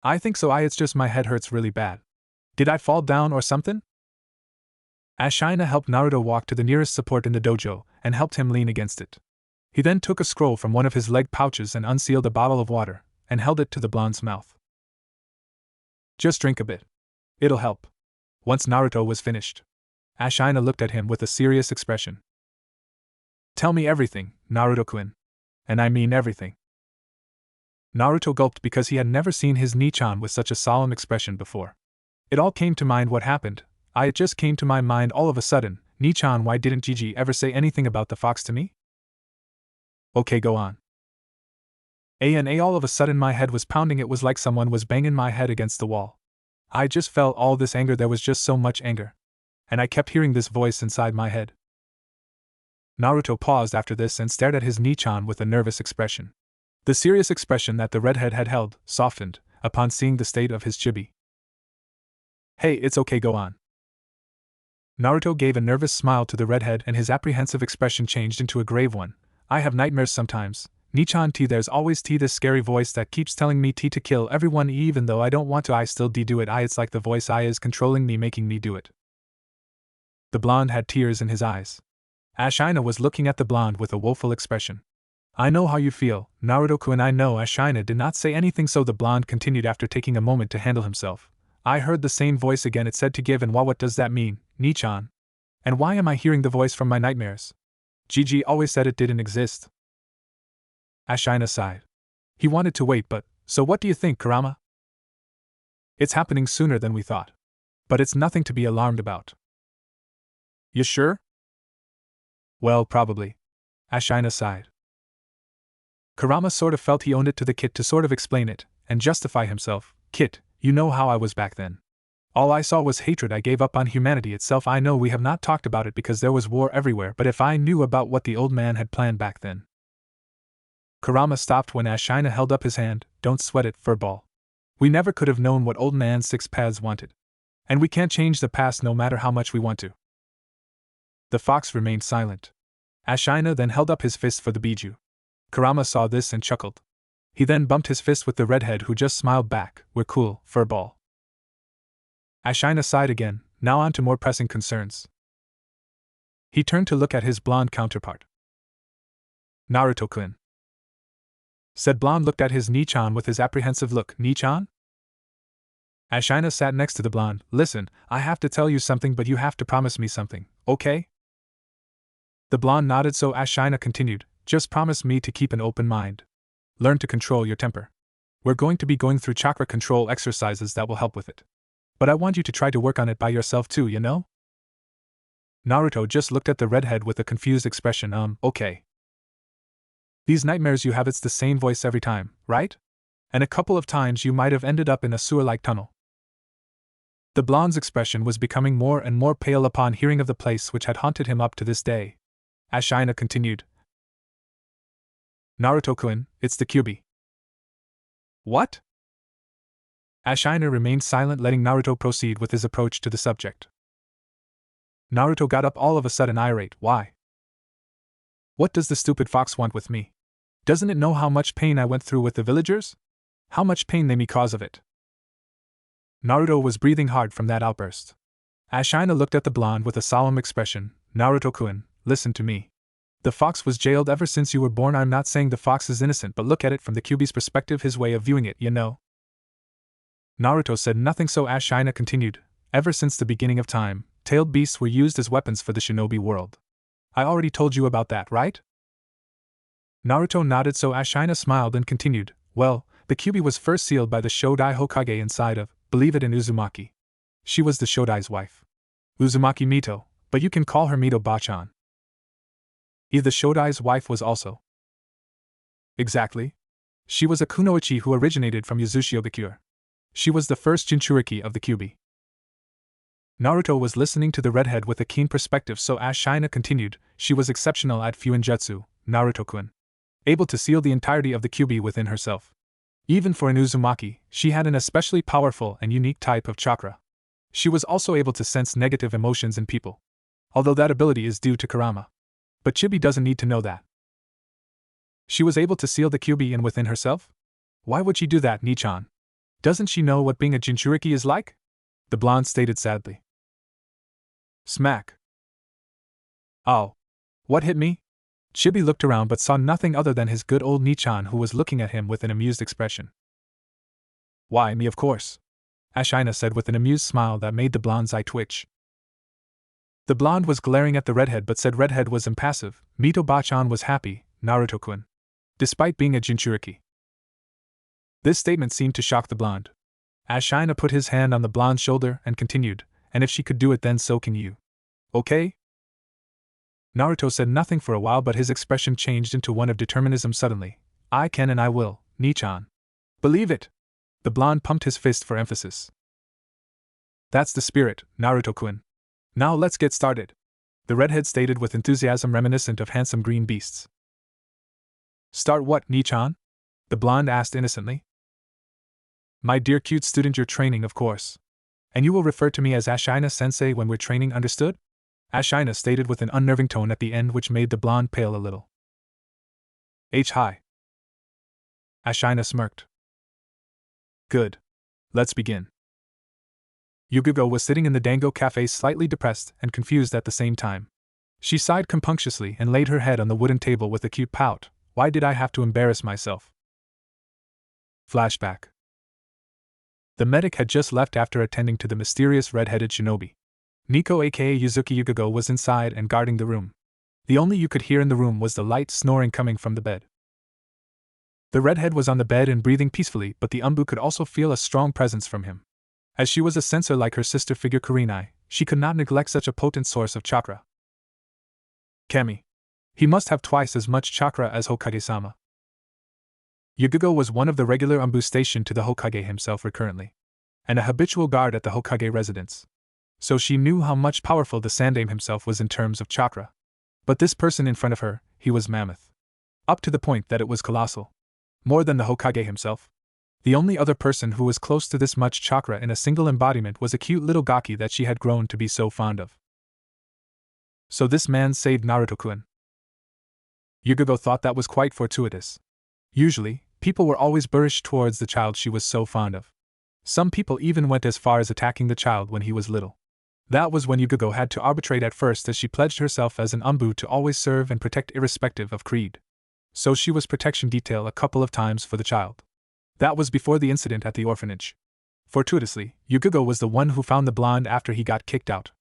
I think so. It's just my head hurts really bad. Did I fall down or something? Ashina helped Naruto walk to the nearest support in the dojo and helped him lean against it. He then took a scroll from one of his leg pouches and unsealed a bottle of water and held it to the blonde's mouth. Just drink a bit. It'll help. Once Naruto was finished, Ashina looked at him with a serious expression. Tell me everything, Naruto-kun. And I mean everything. Naruto gulped because he had never seen his Nichan with such a solemn expression before. It all came to mind what happened. It just came to my mind all of a sudden. Nichan, why didn't Gigi ever say anything about the fox to me? Okay, go on. All of a sudden my head was pounding. It was like someone was banging my head against the wall. I just felt all this anger. There was just so much anger. And I kept hearing this voice inside my head. Naruto paused after this and stared at his Nichan with a nervous expression. The serious expression that the redhead had held softened upon seeing the state of his chibi. Hey, it's okay, go on. Naruto gave a nervous smile to the redhead and his apprehensive expression changed into a grave one. I have nightmares sometimes. Nichan T, there's always this scary voice that keeps telling me to kill everyone even though I don't want to. I still do it. It's like the voice is controlling me, making me do it. The blonde had tears in his eyes. Ashina was looking at the blonde with a woeful expression. I know how you feel, Naruto-kun. I know. Ashina did not say anything, so the blonde continued after taking a moment to handle himself. I heard the same voice again. It said to give, and what does that mean, Nichan? And why am I hearing the voice from my nightmares? Gigi always said it didn't exist. Ashina sighed. He wanted to wait, but, so what do you think, Kurama? It's happening sooner than we thought. But it's nothing to be alarmed about. You sure? Well, probably. Ashina sighed. Kurama sort of felt he owned it to the kid to sort of explain it, and justify himself. Kid, you know how I was back then. All I saw was hatred. I gave up on humanity itself. I know we have not talked about it because there was war everywhere, but if I knew about what the old man had planned back then. Kurama stopped when Ashina held up his hand. Don't sweat it, furball. We never could have known what old man Six Paths wanted. And we can't change the past no matter how much we want to. The fox remained silent. Ashina then held up his fist for the biju. Kurama saw this and chuckled. He then bumped his fist with the redhead, who just smiled back. We're cool, furball. Ashina sighed again, now on to more pressing concerns. He turned to look at his blonde counterpart. Naruto-kun, said Blonde, looked at his Nichan with his apprehensive look. Nichan? Ashina sat next to the blonde. Listen, I have to tell you something, but you have to promise me something, okay? The blonde nodded, so Ashina continued. Just promise me to keep an open mind. Learn to control your temper. We're going to be going through chakra control exercises that will help with it. But I want you to try to work on it by yourself too, you know? Naruto just looked at the redhead with a confused expression. Okay. These nightmares you have, it's the same voice every time, right? And a couple of times you might have ended up in a sewer-like tunnel. The blonde's expression was becoming more and more pale upon hearing of the place which had haunted him up to this day. Ashina continued. Naruto-kun, it's the Kyuubi. What? Ashina remained silent, letting Naruto proceed with his approach to the subject. Naruto got up all of a sudden, irate. Why? What does the stupid fox want with me? Doesn't it know how much pain I went through with the villagers? How much pain they me cause of it? Naruto was breathing hard from that outburst. Ashina looked at the blonde with a solemn expression. Naruto-kun, listen to me. The fox was jailed ever since you were born. I'm not saying the fox is innocent, but look at it from the Kyuubi's perspective, his way of viewing it, you know. Naruto said nothing, so Ashina continued. Ever since the beginning of time, tailed beasts were used as weapons for the shinobi world. I already told you about that, right? Naruto nodded, so Ashina smiled and continued. Well, the Kyuubi was first sealed by the Shodai Hokage inside of, believe it, in Uzumaki. She was the Shodai's wife. Uzumaki Mito, but you can call her Mito Bachan. The Shodai's wife was also. Exactly. She was a kunoichi who originated from Yuzushiogakure. She was the first Jinchuriki of the Kyuubi. Naruto was listening to the redhead with a keen perspective, so Ashina continued. She was exceptional at Fuinjutsu, Naruto-kun. Able to seal the entirety of the Kyuubi within herself. Even for an Uzumaki, she had an especially powerful and unique type of chakra. She was also able to sense negative emotions in people. Although that ability is due to Kurama. But Chibi doesn't need to know that. She was able to seal the Kyuubi in within herself? Why would she do that, Nichan? Doesn't she know what being a Jinchuriki is like? The blonde stated sadly. Smack. Oh. What hit me? Chibi looked around but saw nothing other than his good old Nichan, who was looking at him with an amused expression. Why, me of course. Ashina said with an amused smile that made the blonde's eye twitch. The blonde was glaring at the redhead but said redhead was impassive. Mito Bachan was happy, Naruto-kun. Despite being a Jinchuriki. This statement seemed to shock the blonde. Ashina put his hand on the blonde's shoulder and continued, and if she could do it, then so can you. Okay? Naruto said nothing for a while, but his expression changed into one of determinism suddenly. I can and I will, Nichan. Believe it. The blonde pumped his fist for emphasis. That's the spirit, Naruto-kun. Now let's get started. The redhead stated with enthusiasm reminiscent of handsome green beasts. Start what, Nichan? The blonde asked innocently. My dear cute student, you're training, of course. And you will refer to me as Ashina-sensei when we're training, understood? Ashina stated with an unnerving tone at the end, which made the blonde pale a little. Hi. Ashina smirked. Good. Let's begin. Yugugo was sitting in the Dango Cafe, slightly depressed and confused at the same time. She sighed compunctiously and laid her head on the wooden table with a cute pout. Why did I have to embarrass myself? Flashback. The medic had just left after attending to the mysterious red-headed shinobi. Nico aka Yuzuki Yugugo was inside and guarding the room. The only you could hear in the room was the light snoring coming from the bed. The redhead was on the bed and breathing peacefully, but the Umbu could also feel a strong presence from him. As she was a sensor like her sister figure Kurenai, she could not neglect such a potent source of chakra. Kami. He must have twice as much chakra as Hokage-sama. Yugugo was one of the regular Umbu stationed to the Hokage himself recurrently, and a habitual guard at the Hokage residence. So she knew how much powerful the Sandaime himself was in terms of chakra. But this person in front of her, he was mammoth. Up to the point that it was colossal. More than the Hokage himself. The only other person who was close to this much chakra in a single embodiment was a cute little Gaki that she had grown to be so fond of. So this man saved Naruto-kun. Yugugo thought that was quite fortuitous. Usually, people were always boorish towards the child she was so fond of. Some people even went as far as attacking the child when he was little. That was when Yugugo had to arbitrate at first, as she pledged herself as an Umbu to always serve and protect irrespective of creed. So she was protection detail a couple of times for the child. That was before the incident at the orphanage. Fortuitously, Yugugo was the one who found the blonde after he got kicked out.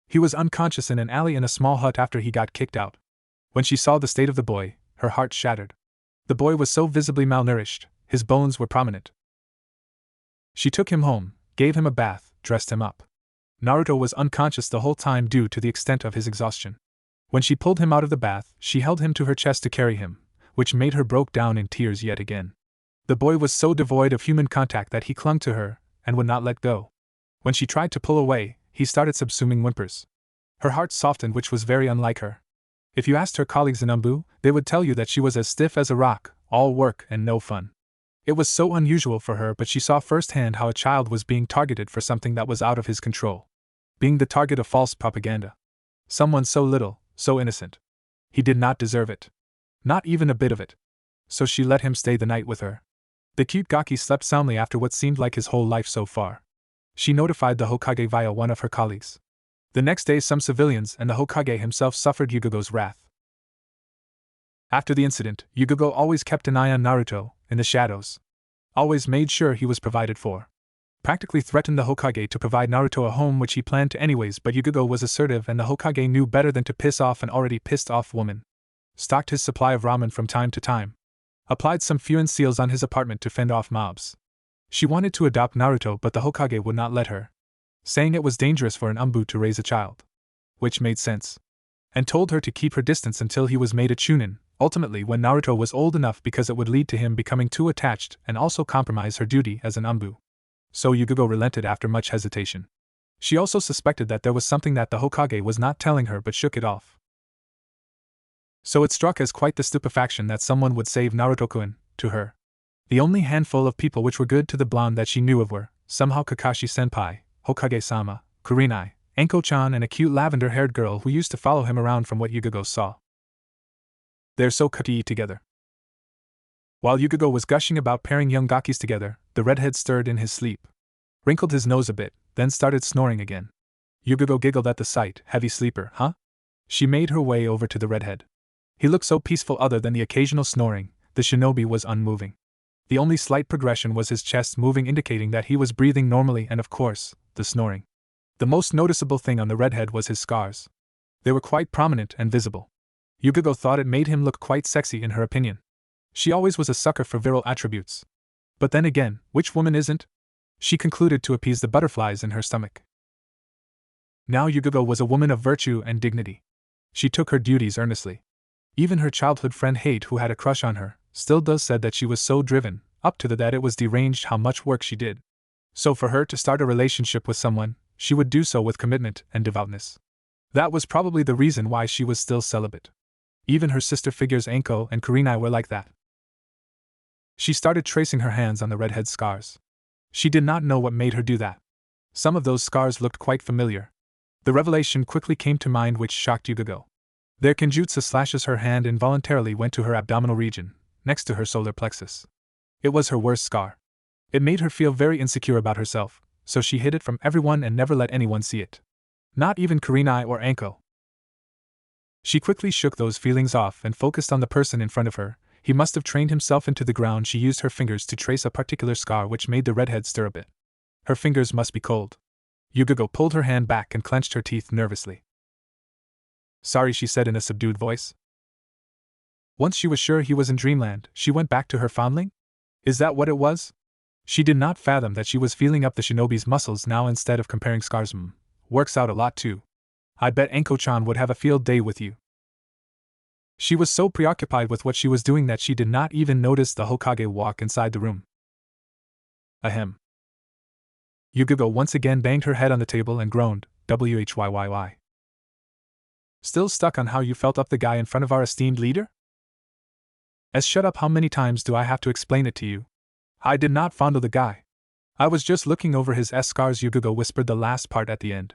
He was unconscious in an alley in a small hut after he got kicked out. When she saw the state of the boy, her heart shattered. The boy was so visibly malnourished, his bones were prominent. She took him home, gave him a bath, dressed him up. Naruto was unconscious the whole time due to the extent of his exhaustion. When she pulled him out of the bath, she held him to her chest to carry him, which made her broke down in tears yet again. The boy was so devoid of human contact that he clung to her, and would not let go. When she tried to pull away, he started subsuming whimpers. Her heart softened, which was very unlike her. If you asked her colleagues in Umbu, they would tell you that she was as stiff as a rock, all work and no fun. It was so unusual for her, but she saw firsthand how a child was being targeted for something that was out of his control. Being the target of false propaganda. Someone so little, so innocent. He did not deserve it. Not even a bit of it. So she let him stay the night with her. The cute Gaki slept soundly after what seemed like his whole life so far. She notified the Hokage via one of her colleagues. The next day some civilians and the Hokage himself suffered Yugugo's wrath. After the incident, Yugugo always kept an eye on Naruto, in the shadows. Always made sure he was provided for. Practically threatened the Hokage to provide Naruto a home, which he planned to anyways, but Yugugo was assertive and the Hokage knew better than to piss off an already pissed off woman. Stocked his supply of ramen from time to time. Applied some furin seals on his apartment to fend off mobs. She wanted to adopt Naruto, but the Hokage would not let her, saying it was dangerous for an Umbu to raise a child. Which made sense. And told her to keep her distance until he was made a chunin, ultimately when Naruto was old enough, because it would lead to him becoming too attached and also compromise her duty as an Umbu. So Yugugo relented after much hesitation. She also suspected that there was something that the Hokage was not telling her, but shook it off. So it struck as quite the stupefaction that someone would save Naruto-kun, to her. The only handful of people which were good to the blonde that she knew of were, somehow Kakashi-senpai, Hokage-sama, Kurenai, Anko-chan, and a cute lavender-haired girl who used to follow him around from what Yugugo saw. They're so cutie together. While Yugugo was gushing about pairing young Gakis together, the redhead stirred in his sleep. Wrinkled his nose a bit, then started snoring again. Yugugo giggled at the sight. Heavy sleeper, huh? She made her way over to the redhead. He looked so peaceful, other than the occasional snoring, the shinobi was unmoving. The only slight progression was his chest moving, indicating that he was breathing normally, and of course, the snoring. The most noticeable thing on the redhead was his scars. They were quite prominent and visible. Yugugo thought it made him look quite sexy in her opinion. She always was a sucker for virile attributes. But then again, which woman isn't? She concluded to appease the butterflies in her stomach. Now Yugugo was a woman of virtue and dignity. She took her duties earnestly. Even her childhood friend Hate, who had a crush on her, still does, said that she was so driven, up to that it was deranged how much work she did. So for her to start a relationship with someone, she would do so with commitment and devoutness. That was probably the reason why she was still celibate. Even her sister figures Anko and Kurenai were like that. She started tracing her hands on the redhead's scars. She did not know what made her do that. Some of those scars looked quite familiar. The revelation quickly came to mind, which shocked Yugugo. Their kenjutsu slashes her hand involuntarily went to her abdominal region, next to her solar plexus. It was her worst scar. It made her feel very insecure about herself, so she hid it from everyone and never let anyone see it. Not even Kurenai or Anko. She quickly shook those feelings off and focused on the person in front of her. He must have trained himself into the ground. She used her fingers to trace a particular scar, which made the redhead stir a bit. Her fingers must be cold. Yugugo pulled her hand back and clenched her teeth nervously. Sorry, she said in a subdued voice. Once she was sure he was in dreamland, she went back to her fondling? Is that what it was? She did not fathom that she was feeling up the shinobi's muscles now instead of comparing scars. Works out a lot too. I bet Enko-chan would have a field day with you. She was so preoccupied with what she was doing that she did not even notice the Hokage walk inside the room. Ahem. Yugigo once again banged her head on the table and groaned, "Whyy. Still stuck on how you felt up the guy in front of our esteemed leader? Shut up, how many times do I have to explain it to you? I did not fondle the guy. I was just looking over his scars." Yugigo whispered the last part at the end.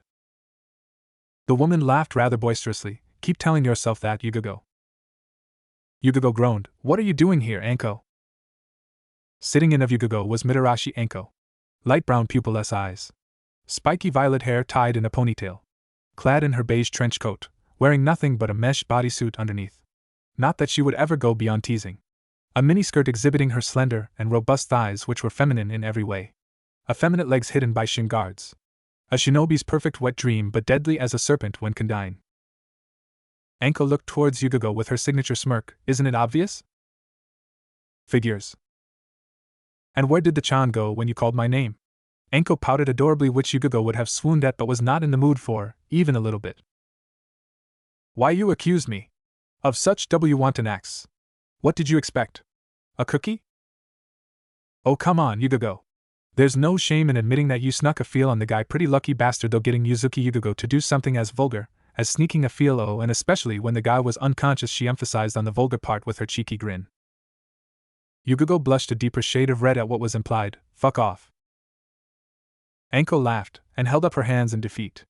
The woman laughed rather boisterously. "Keep telling yourself that, Yugigo." Yugigo groaned, "What are you doing here, Anko?" Sitting in of Yugigo was Mitarashi Anko. Light brown pupilless eyes. Spiky violet hair tied in a ponytail. Clad in her beige trench coat, wearing nothing but a mesh bodysuit underneath. Not that she would ever go beyond teasing. A miniskirt exhibiting her slender and robust thighs, which were feminine in every way. Effeminate legs hidden by shin guards. A shinobi's perfect wet dream, but deadly as a serpent when condign. Anko looked towards Yugigo with her signature smirk. "Isn't it obvious?" "Figures. And where did the chan go when you called my name?" Anko pouted adorably, which Yugigo would have swooned at but was not in the mood for, even a little bit. "Why, you accused me of such wanton acts. What did you expect? A cookie?" "Oh, come on, Yugigo. There's no shame in admitting that you snuck a feel on the guy. Pretty lucky bastard though, getting Yuzuki Yugigo to do something as vulgar as sneaking a feel. Oh, and especially when the guy was unconscious." She emphasized on the vulgar part with her cheeky grin. Yugigo blushed a deeper shade of red at what was implied. "Fuck off." Anko laughed and held up her hands in defeat.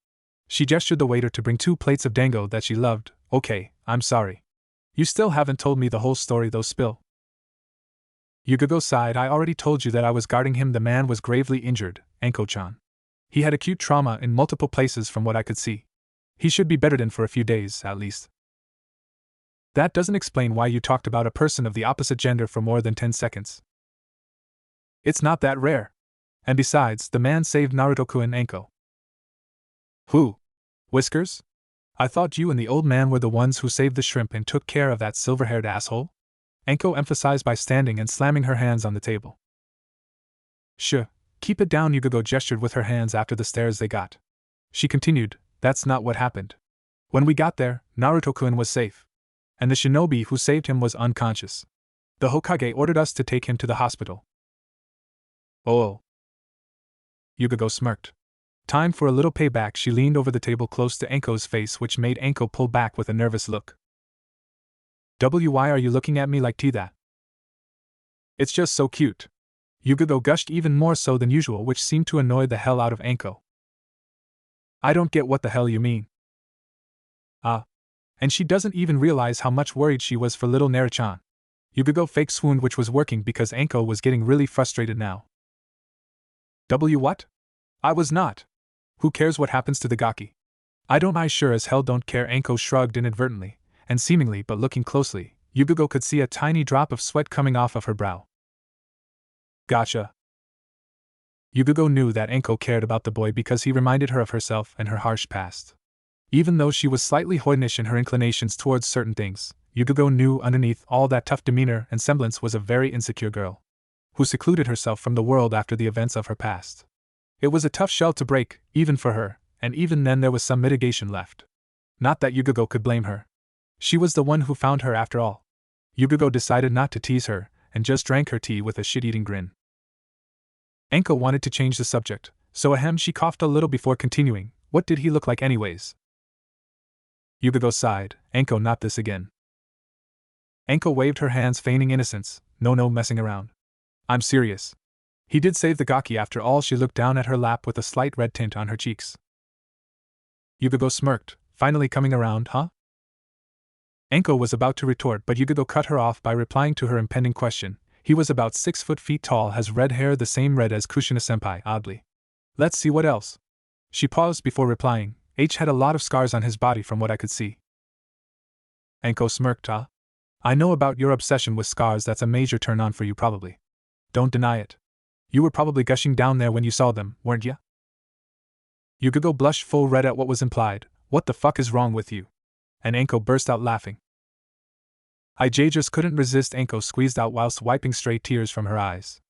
She gestured the waiter to bring 2 plates of dango that she loved. "Okay, I'm sorry. You still haven't told me the whole story though, spill." Yugigo sighed. "I already told you that I was guarding him. The man was gravely injured, Anko-chan. He had acute trauma in multiple places from what I could see. He should be bedridden for a few days, at least." "That doesn't explain why you talked about a person of the opposite gender for more than 10 seconds. It's not that rare. And besides, the man saved Naruto-kun, Anko." "Who? Whiskers? I thought you and the old man were the ones who saved the shrimp and took care of that silver-haired asshole?" Anko emphasized by standing and slamming her hands on the table. "Shh, keep it down." Yugigo gestured with her hands after the stares they got. She continued, "That's not what happened. When we got there, Naruto-kun was safe. And the shinobi who saved him was unconscious. The Hokage ordered us to take him to the hospital." "Oh." Yugigo smirked. Time for a little payback. She leaned over the table close to Anko's face, which made Anko pull back with a nervous look. "Why are you looking at me like that?" "It's just so cute." Yugigo gushed even more so than usual, which seemed to annoy the hell out of Anko. "I don't get what the hell you mean." And she doesn't even realize how much worried she was for little Naruto-chan. Yugigo fake swooned, which was working because Anko was getting really frustrated now. What? I was not. Who cares what happens to the gaki? I don't. I sure as hell don't care." Anko shrugged inadvertently, and seemingly, but looking closely, Yugigo could see a tiny drop of sweat coming off of her brow. "Gotcha." Yugigo knew that Anko cared about the boy because he reminded her of herself and her harsh past. Even though she was slightly hoydenish in her inclinations towards certain things, Yugigo knew underneath all that tough demeanor and semblance was a very insecure girl, who secluded herself from the world after the events of her past. It was a tough shell to break, even for her, and even then there was some mitigation left. Not that Yugigo could blame her. She was the one who found her after all. Yugigo decided not to tease her, and just drank her tea with a shit-eating grin. Anko wanted to change the subject, so she coughed a little before continuing. "What did he look like anyways?" Yugigo sighed. "Anko, not this again." Anko waved her hands, feigning innocence. No messing around. I'm serious. He did save the gaki after all." She looked down at her lap with a slight red tint on her cheeks. Yugigo smirked, finally coming around, "Huh?" Anko was about to retort, but Yugigo cut her off by replying to her impending question. "He was about 6 feet tall, has red hair the same red as Kushina-senpai, oddly. Let's see what else." She paused before replying. "H had a lot of scars on his body from what I could see." Anko smirked. "I know about your obsession with scars. That's a major turn on for you, probably. Don't deny it. You were probably gushing down there when you saw them, weren't ya?" Yugigo blushed full red at what was implied. "What the fuck is wrong with you?" And Anko burst out laughing. I just couldn't resist, Anko squeezed out whilst wiping stray tears from her eyes.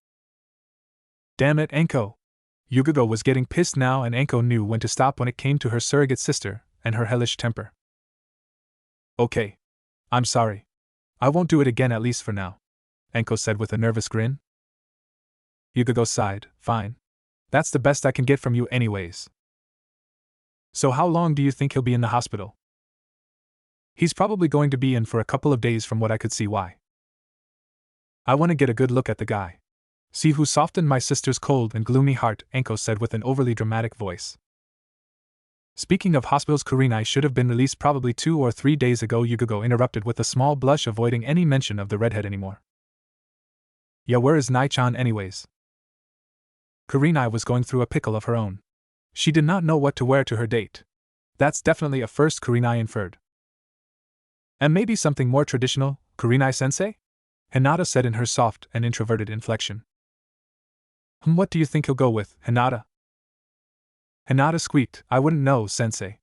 Damn it, Anko! Yugigo was getting pissed now, and Anko knew when to stop when it came to her surrogate sister and her hellish temper. Okay. I'm sorry. I won't do it again, at least for now, Anko said with a nervous grin. Yugigo sighed. Fine. That's the best I can get from you anyways. So how long do you think he'll be in the hospital? He's probably going to be in for a couple of days from what I could see. Why? I want to get a good look at the guy. See who softened my sister's cold and gloomy heart, Anko said with an overly dramatic voice. Speaking of hospitals, Kurenai should have been released probably 2 or 3 days ago, Yugigo interrupted with a small blush, avoiding any mention of the redhead anymore. Yeah, where is Nai-chan anyways? Kurenai was going through a pickle of her own. She did not know what to wear to her date. That's definitely a first, Kurenai inferred. And maybe something more traditional, Kurenai-sensei? Hinata said in her soft and introverted inflection. What do you think he'll go with, Hinata? Hinata squeaked. I wouldn't know, sensei.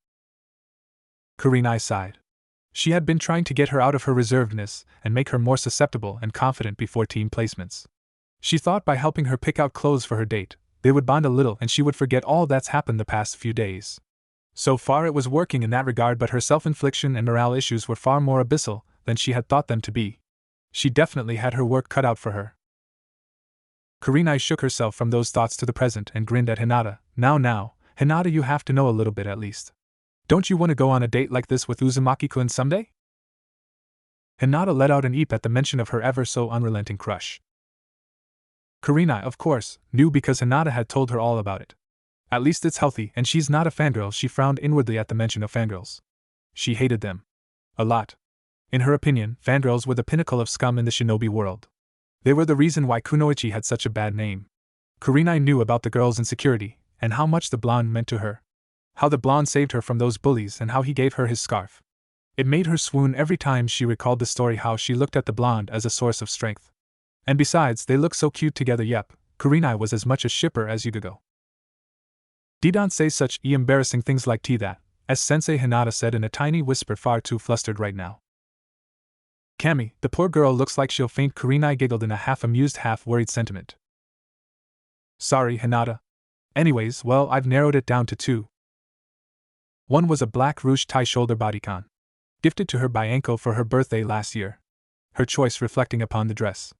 Kurenai sighed. She had been trying to get her out of her reservedness and make her more susceptible and confident before team placements. She thought by helping her pick out clothes for her date, they would bond a little and she would forget all that's happened the past few days. So far it was working in that regard, but her self-infliction and morale issues were far more abyssal than she had thought them to be. She definitely had her work cut out for her. Kurenai shook herself from those thoughts to the present and grinned at Hinata. Now, Hinata, you have to know a little bit at least. Don't you want to go on a date like this with Uzumaki-kun someday? Hinata let out an eep at the mention of her ever-so unrelenting crush. Kurenai, of course, knew because Hinata had told her all about it. At least it's healthy, and she's not a fangirl. She frowned inwardly at the mention of fangirls. She hated them. A lot. In her opinion, fangirls were the pinnacle of scum in the shinobi world. They were the reason why Kunoichi had such a bad name. Kurenai knew about the girl's insecurity, and how much the blonde meant to her. How the blonde saved her from those bullies and how he gave her his scarf. It made her swoon every time she recalled the story, how she looked at the blonde as a source of strength. And besides, they looked so cute together. Yep, Kurenai was as much a shipper as Yugigo. Don't say such embarrassing things like that, as Sensei Hinata said in a tiny whisper, far too flustered right now. Kami, the poor girl looks like she'll faint, Kurenai giggled in a half-amused, half-worried sentiment. Sorry, Hinata. Anyways, well, I've narrowed it down to 2. One was a black ruched tie shoulder bodycon, gifted to her by Anko for her birthday last year. Her choice reflecting upon the dress.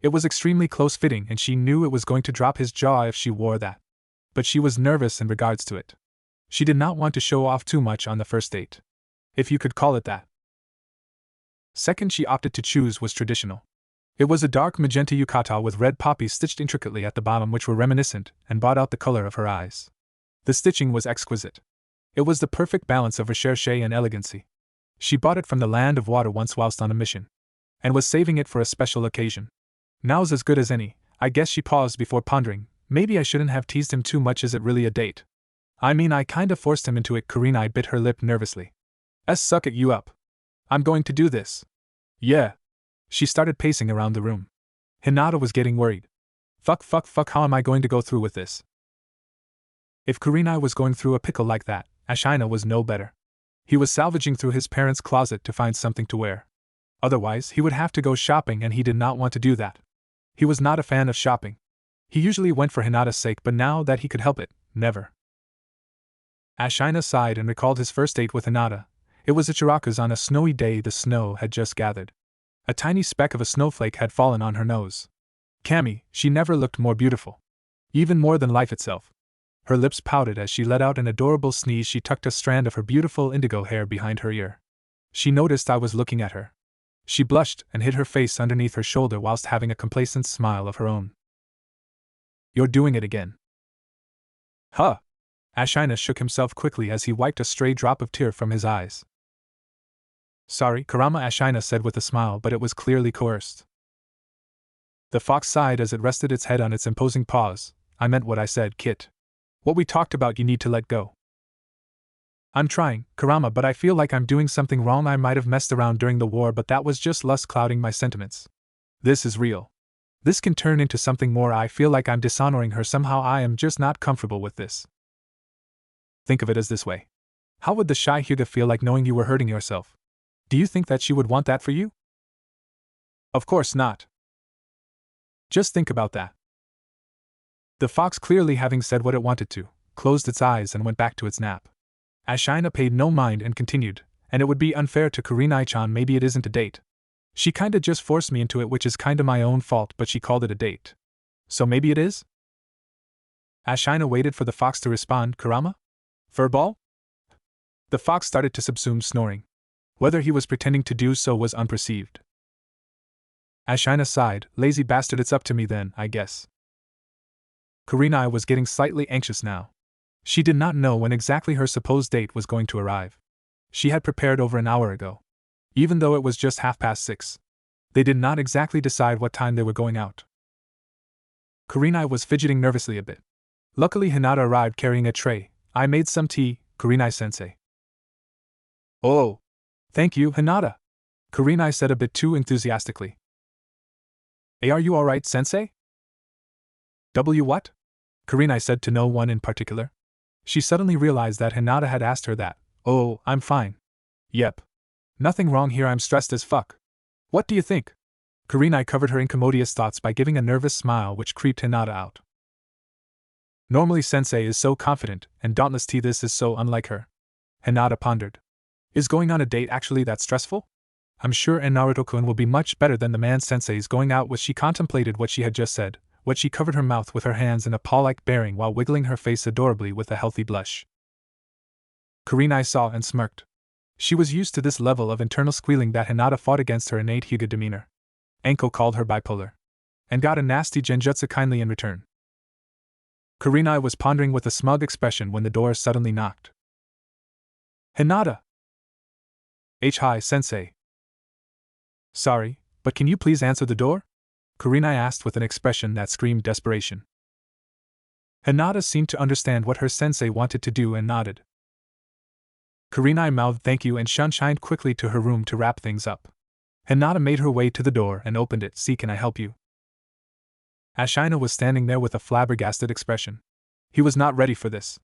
It was extremely close-fitting and she knew it was going to drop his jaw if she wore that. But she was nervous in regards to it. She did not want to show off too much on the first date, if you could call it that. Second she opted to choose was traditional. It was a dark magenta yukata with red poppies stitched intricately at the bottom, which were reminiscent and brought out the color of her eyes. The stitching was exquisite. It was the perfect balance of recherche and elegancy. She bought it from the land of water once whilst on a mission, and was saving it for a special occasion. Now's as good as any. I guess she paused before pondering. Maybe I shouldn't have teased him too much. Is it really a date? I mean, I kinda forced him into it. Kurenai bit her lip nervously. Suck it, you up. I'm going to do this. Yeah. She started pacing around the room. Hinata was getting worried. Fuck, how am I going to go through with this? If Kurenai was going through a pickle like that, Ashina was no better. He was salvaging through his parents' closet to find something to wear. Otherwise, he would have to go shopping, and he did not want to do that. He was not a fan of shopping. He usually went for Hinata's sake, but now that he could help it, never. Ashina sighed and recalled his first date with Hinata. It was at Chiraku's on a snowy day. The snow had just gathered. A tiny speck of a snowflake had fallen on her nose. Kami, she never looked more beautiful. Even more than life itself. Her lips pouted as she let out an adorable sneeze. She tucked a strand of her beautiful indigo hair behind her ear. She noticed I was looking at her. She blushed and hid her face underneath her shoulder whilst having a complacent smile of her own. You're doing it again. Huh? Ashina shook himself quickly as he wiped a stray drop of tear from his eyes. Sorry, Karama, Ashina said with a smile, but it was clearly coerced. The fox sighed as it rested its head on its imposing paws. I meant what I said, Kit. What we talked about you need to let go. I'm trying, Karama, but I feel like I'm doing something wrong. I might have messed around during the war, but that was just lust clouding my sentiments. This is real. This can turn into something more. I feel like I'm dishonoring her somehow. I am just not comfortable with this. Think of it as this way. How would the shy Hyuga feel like knowing you were hurting yourself? Do you think that she would want that for you? Of course not. Just think about that. The fox, clearly having said what it wanted to, closed its eyes and went back to its nap. Ashina paid no mind and continued, and it would be unfair to Kurenai-chan, maybe it isn't a date. She kinda just forced me into it, which is kinda my own fault, but she called it a date. So maybe it is? Ashina waited for the fox to respond. Kurama? Furball? The fox started to subsume, snoring. Whether he was pretending to do so was unperceived. Ashina sighed. Lazy bastard, it's up to me then, I guess. Kurenai was getting slightly anxious now. She did not know when exactly her supposed date was going to arrive. She had prepared over an hour ago. Even though it was just 6:30. They did not exactly decide what time they were going out. Kurenai was fidgeting nervously a bit. Luckily Hinata arrived carrying a tray. I made some tea, Kurenai-sensei. Oh! Thank you, Hinata! Kurenai said a bit too enthusiastically. Hey, are you alright, sensei? What? Kurenai said to no one in particular. She suddenly realized that Hinata had asked her that. Oh, I'm fine. Yep. Nothing wrong here, I'm stressed as fuck. What do you think? Kurenai covered her incommodious thoughts by giving a nervous smile which creeped Hinata out. Normally sensei is so confident, and dauntless, this is so unlike her. Hinata pondered. Is going on a date actually that stressful? I'm sure Naruto-kun will be much better than the man sensei's going out with. She contemplated what she had just said, what she covered her mouth with her hands in a paw-like bearing while wiggling her face adorably with a healthy blush. Kurenai saw and smirked. She was used to this level of internal squealing that Hinata fought against her innate Hyuga demeanor. Enko called her bipolar. And got a nasty genjutsu kindly in return. Kurenai was pondering with a smug expression when the door suddenly knocked. Hinata! Hi, sensei. Sorry, but can you please answer the door? Kurenai asked with an expression that screamed desperation. Hinata seemed to understand what her sensei wanted to do and nodded. Kurenai mouthed thank you and shined quickly to her room to wrap things up. Hinata made her way to the door and opened it. See, can I help you? Ashina was standing there with a flabbergasted expression. He was not ready for this.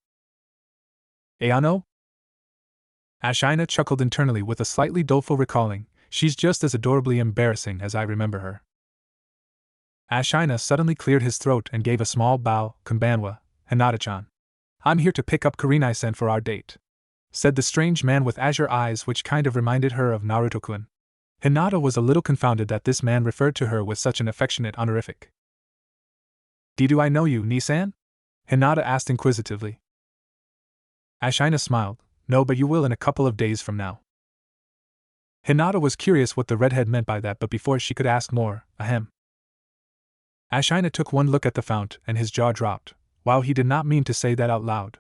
Ayano? Ashina chuckled internally with a slightly doleful recalling. She's just as adorably embarrassing as I remember her. Ashina suddenly cleared his throat and gave a small bow. Konbanwa, Hinata-chan. I'm here to pick up Kurenai-sen for our date, said the strange man with azure eyes which kind of reminded her of Naruto-kun. Hinata was a little confounded that this man referred to her with such an affectionate honorific. Do I know you, Nisan? Hinata asked inquisitively. Ashina smiled. No, but you will in a couple of days from now. Hinata was curious what the redhead meant by that, but before she could ask more, ahem. Ashina took one look at the fount and his jaw dropped. Wow, he did not mean to say that out loud.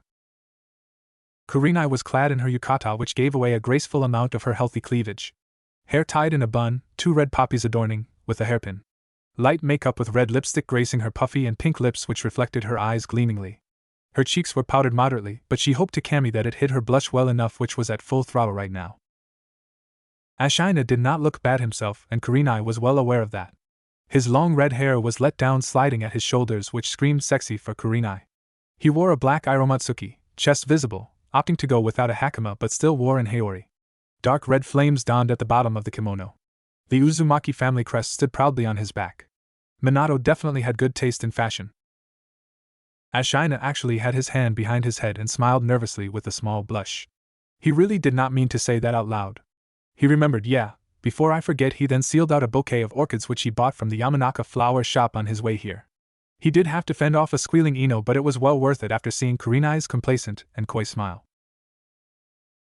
Kurenai was clad in her yukata, which gave away a graceful amount of her healthy cleavage. Hair tied in a bun, 2 red poppies adorning, with a hairpin. Light makeup with red lipstick gracing her puffy and pink lips which reflected her eyes gleamingly. Her cheeks were powdered moderately, but she hoped to Kami that it hid her blush well enough, which was at full throttle right now. Ashina did not look bad himself, and Kurenai was well aware of that. His long red hair was let down sliding at his shoulders, which screamed sexy for Kurenai. He wore a black iromatsuki, chest visible, opting to go without a hakama but still wore an haori. Dark red flames dawned at the bottom of the kimono. The Uzumaki family crest stood proudly on his back. Minato definitely had good taste in fashion. Ashina actually had his hand behind his head and smiled nervously with a small blush. He really did not mean to say that out loud. He remembered, before I forget, he then sealed out a bouquet of orchids which he bought from the Yamanaka flower shop on his way here. He did have to fend off a squealing Ino, but it was well worth it after seeing Kurenai's complacent and coy smile.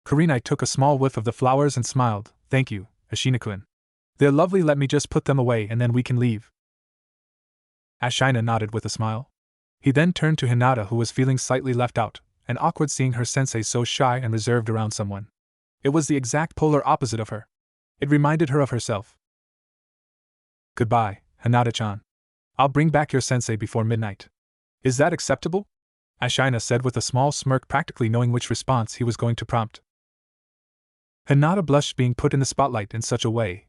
Kurenai took a small whiff of the flowers and smiled. Thank you, Ashina-kun. They're lovely, let me just put them away and then we can leave. Ashina nodded with a smile. He then turned to Hinata, who was feeling slightly left out and awkward seeing her sensei so shy and reserved around someone. It was the exact polar opposite of her. It reminded her of herself. Goodbye, Hinata-chan. I'll bring back your sensei before midnight. Is that acceptable? Ashina said with a small smirk, practically knowing which response he was going to prompt. Hinata blushed, being put in the spotlight in such a way.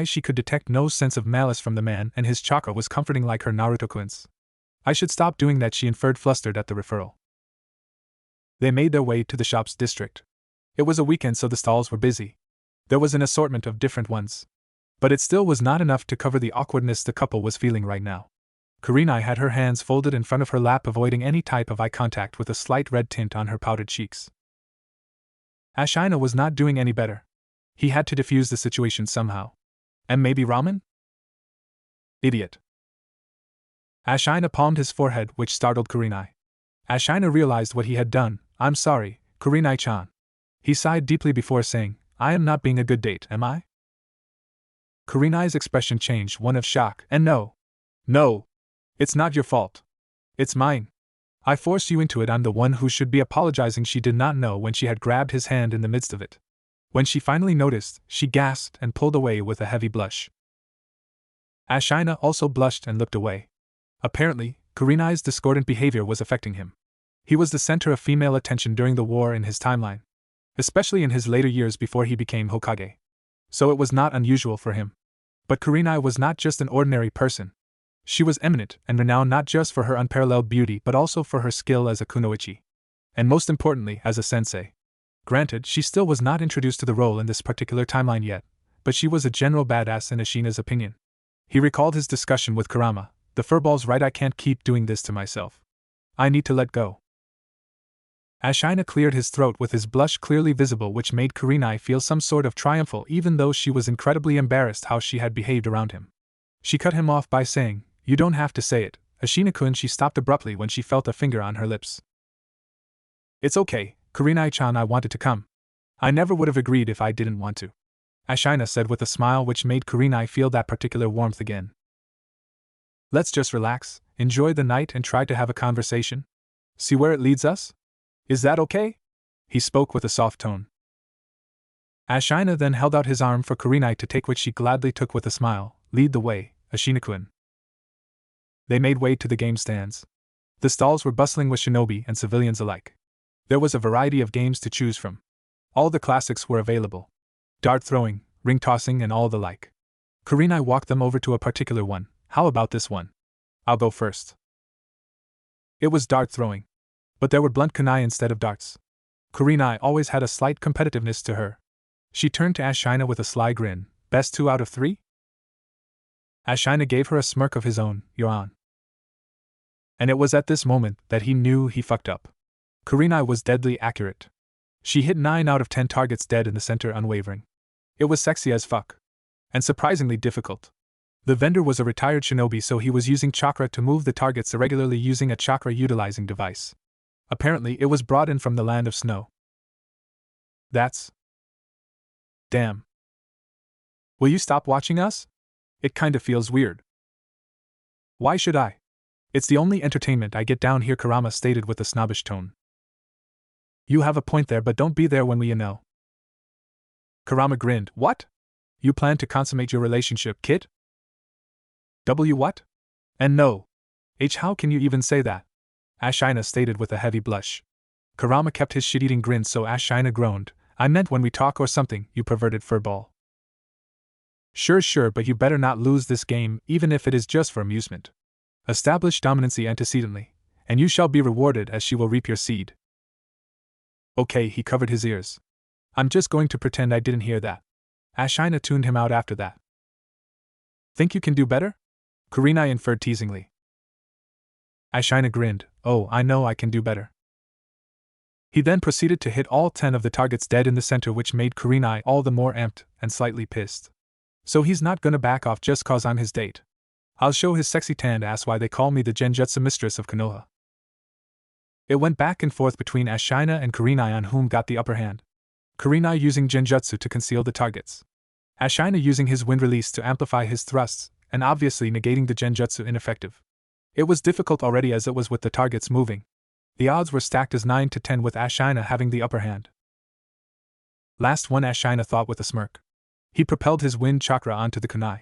She could detect no sense of malice from the man, and his chakra was comforting like her Naruto-kun's. I should stop doing that, she inferred, flustered at the referral. They made their way to the shops district. It was a weekend, so the stalls were busy. There was an assortment of different ones. But it still was not enough to cover the awkwardness the couple was feeling right now. Kurenai had her hands folded in front of her lap, avoiding any type of eye contact, with a slight red tint on her powdered cheeks. Ashina was not doing any better. He had to defuse the situation somehow. And maybe ramen? Idiot. Ashina palmed his forehead, which startled Kurenai. Ashina realized what he had done. I'm sorry, Kurenai-chan. He sighed deeply before saying, I am not being a good date, am I? Kurenai's expression changed, one of shock, and no. No. It's not your fault. It's mine. I forced you into it. I'm the one who should be apologizing. She did not know when she had grabbed his hand in the midst of it. When she finally noticed, she gasped and pulled away with a heavy blush. Ashina also blushed and looked away. Apparently, Kurenai's discordant behavior was affecting him. He was the center of female attention during the war in his timeline, especially in his later years before he became Hokage. So it was not unusual for him. But Kurenai was not just an ordinary person. She was eminent and renowned not just for her unparalleled beauty but also for her skill as a kunoichi. And most importantly, as a sensei. Granted, she still was not introduced to the role in this particular timeline yet, but she was a general badass in Ashina's opinion. He recalled his discussion with Kurama. The furball's right, I can't keep doing this to myself. I need to let go. Ashina cleared his throat with his blush clearly visible, which made Kurenai feel some sort of triumphal even though she was incredibly embarrassed how she had behaved around him. She cut him off by saying, You don't have to say it, Ashina-kun. She stopped abruptly when she felt a finger on her lips. It's okay, Kurenai-chan, I wanted to come. I never would have agreed if I didn't want to. Ashina said with a smile which made Kurenai feel that particular warmth again. Let's just relax, enjoy the night and try to have a conversation. See where it leads us? Is that okay? He spoke with a soft tone. Ashina then held out his arm for Kurenai to take, which she gladly took with a smile. Lead the way, Ashina-kun. They made way to the game stands. The stalls were bustling with shinobi and civilians alike. There was a variety of games to choose from. All the classics were available. Dart throwing, ring tossing and all the like. Kurenai walked them over to a particular one. How about this one? I'll go first. It was dart throwing. But there were blunt kunai instead of darts. Kurenai always had a slight competitiveness to her. She turned to Ashina with a sly grin. Best 2 out of 3? Ashina gave her a smirk of his own. You're on. And it was at this moment that he knew he fucked up. Kurenai was deadly accurate. She hit 9 out of 10 targets dead in the center, unwavering. It was sexy as fuck. And surprisingly difficult. The vendor was a retired shinobi, so he was using chakra to move the targets irregularly using a chakra-utilizing device. Apparently, it was brought in from the land of snow. That's... damn. Will you stop watching us? It kinda feels weird. Why should I? It's the only entertainment I get down here, Kurama stated with a snobbish tone. You have a point there, but don't be there when we know. Kurama grinned. What? You plan to consummate your relationship, kid? What? And no. How can you even say that? Ashina stated with a heavy blush. Kurama kept his shit-eating grin, so Ashina groaned. I meant when we talk or something, you perverted furball. Sure, but you better not lose this game, even if it is just for amusement. Establish dominancy antecedently, and you shall be rewarded as she will reap your seed. Okay, he covered his ears. I'm just going to pretend I didn't hear that. Ashina tuned him out after that. Think you can do better? Kurenai inferred teasingly. Ashina grinned. Oh, I know I can do better. He then proceeded to hit all 10 of the targets dead in the center, which made Kurenai all the more amped and slightly pissed. So he's not gonna back off just cause I'm his date. I'll show his sexy tanned ass why they call me the Genjutsu mistress of Konoha. It went back and forth between Ashina and Kurenai on whom got the upper hand. Kurenai using Genjutsu to conceal the targets. Ashina using his wind release to amplify his thrusts, and obviously negating the Genjutsu ineffective. It was difficult already as it was with the targets moving. The odds were stacked as 9 to 10 with Ashina having the upper hand. Last one, Ashina thought with a smirk. He propelled his wind chakra onto the kunai.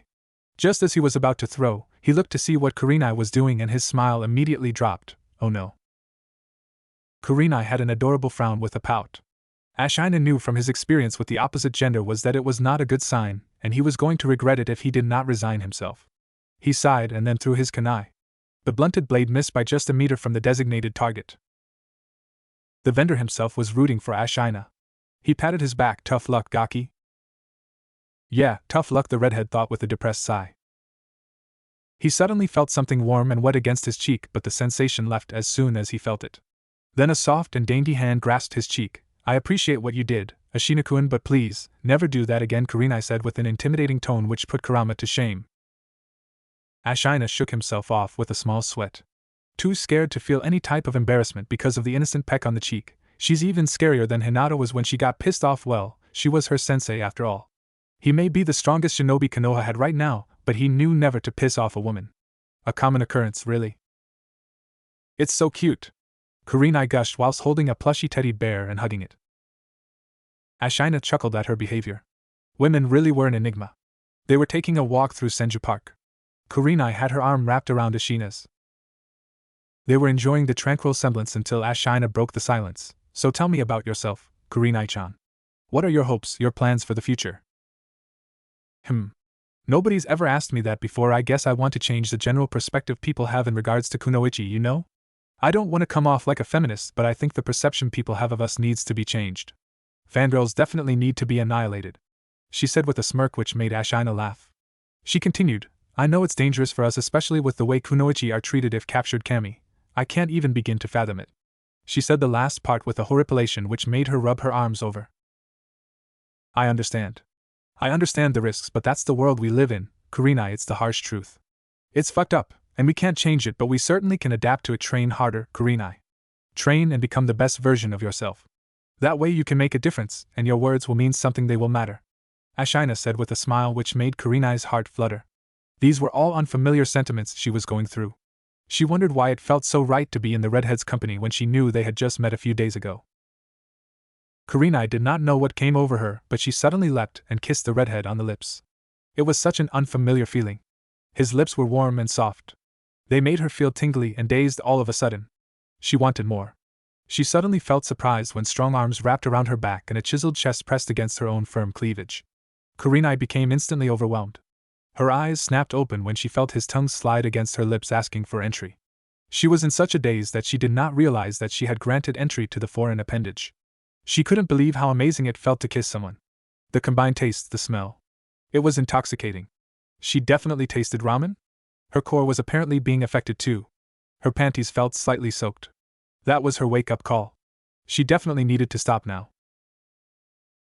Just as he was about to throw, he looked to see what Kurenai was doing and his smile immediately dropped. Oh no. Kurenai had an adorable frown with a pout. Ashina knew from his experience with the opposite gender was that it was not a good sign, and he was going to regret it if he did not resign himself. He sighed and then threw his kunai. The blunted blade missed by just a meter from the designated target. The vendor himself was rooting for Ashina. He patted his back. Tough luck, Gaki. Yeah, tough luck, the redhead thought with a depressed sigh. He suddenly felt something warm and wet against his cheek, but the sensation left as soon as he felt it. Then a soft and dainty hand grasped his cheek. I appreciate what you did, Ashina-kun, but please, never do that again, Kurenai said with an intimidating tone which put Kurama to shame. Ashina shook himself off with a small sweat. Too scared to feel any type of embarrassment because of the innocent peck on the cheek. She's even scarier than Hinata was when she got pissed off. Well, she was her sensei after all. He may be the strongest shinobi Konoha had right now, but he knew never to piss off a woman. A common occurrence, really. It's so cute, Kurenai gushed whilst holding a plushy teddy bear and hugging it. Ashina chuckled at her behavior. Women really were an enigma. They were taking a walk through Senju Park. Kurenai had her arm wrapped around Ashina's. They were enjoying the tranquil semblance until Ashina broke the silence. So tell me about yourself, Kurenai-chan. What are your hopes, your plans for the future? Nobody's ever asked me that before. I guess I want to change the general perspective people have in regards to kunoichi, you know? I don't want to come off like a feminist, but I think the perception people have of us needs to be changed. Fangirls definitely need to be annihilated, she said with a smirk which made Ashina laugh. She continued, I know it's dangerous for us, especially with the way kunoichi are treated if captured. Kami, I can't even begin to fathom it. She said the last part with a horripilation which made her rub her arms over. I understand. I understand the risks, but that's the world we live in, Kurenai. It's the harsh truth. It's fucked up, and we can't change it, but we certainly can adapt to it. Train harder, Kurenai. Train and become the best version of yourself. That way you can make a difference, and your words will mean something, they will matter, Ashina said with a smile which made Kurenai's heart flutter. These were all unfamiliar sentiments she was going through. She wondered why it felt so right to be in the redhead's company when she knew they had just met a few days ago. Kurenai did not know what came over her, but she suddenly leapt and kissed the redhead on the lips. It was such an unfamiliar feeling. His lips were warm and soft. They made her feel tingly and dazed all of a sudden. She wanted more. She suddenly felt surprised when strong arms wrapped around her back and a chiseled chest pressed against her own firm cleavage. Kurenai became instantly overwhelmed. Her eyes snapped open when she felt his tongue slide against her lips asking for entry. She was in such a daze that she did not realize that she had granted entry to the foreign appendage. She couldn't believe how amazing it felt to kiss someone. The combined taste, the smell. It was intoxicating. She definitely tasted ramen? Her core was apparently being affected too. Her panties felt slightly soaked. That was her wake-up call. She definitely needed to stop now.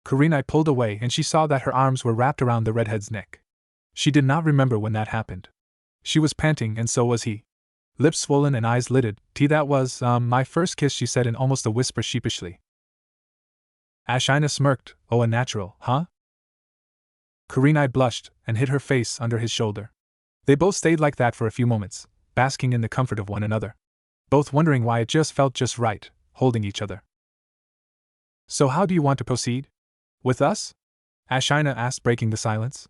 Kurenai pulled away and she saw that her arms were wrapped around the redhead's neck. She did not remember when that happened. She was panting and so was he. Lips swollen and eyes lidded. That was, my first kiss, she said in almost a whisper sheepishly. Ashina smirked. Oh, a natural, huh? Kurenai blushed and hid her face under his shoulder. They both stayed like that for a few moments, basking in the comfort of one another. Both wondering why it just felt just right, holding each other. So how do you want to proceed? With us? Ashina asked, breaking the silence.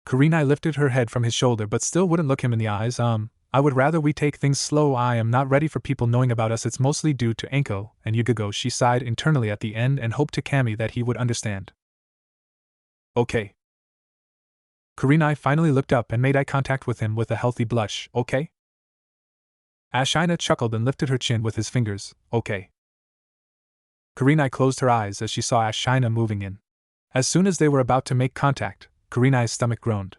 Kurenai lifted her head from his shoulder but still wouldn't look him in the eyes. I would rather we take things slow. I am not ready for people knowing about us. It's mostly due to Enko and Yugago. She sighed internally at the end and hoped to Kami that he would understand. Okay. Kurenai finally looked up and made eye contact with him with a healthy blush. Okay? Ashina chuckled and lifted her chin with his fingers. Okay. Kurenai closed her eyes as she saw Ashina moving in. As soon as they were about to make contact, Kurenai's stomach groaned.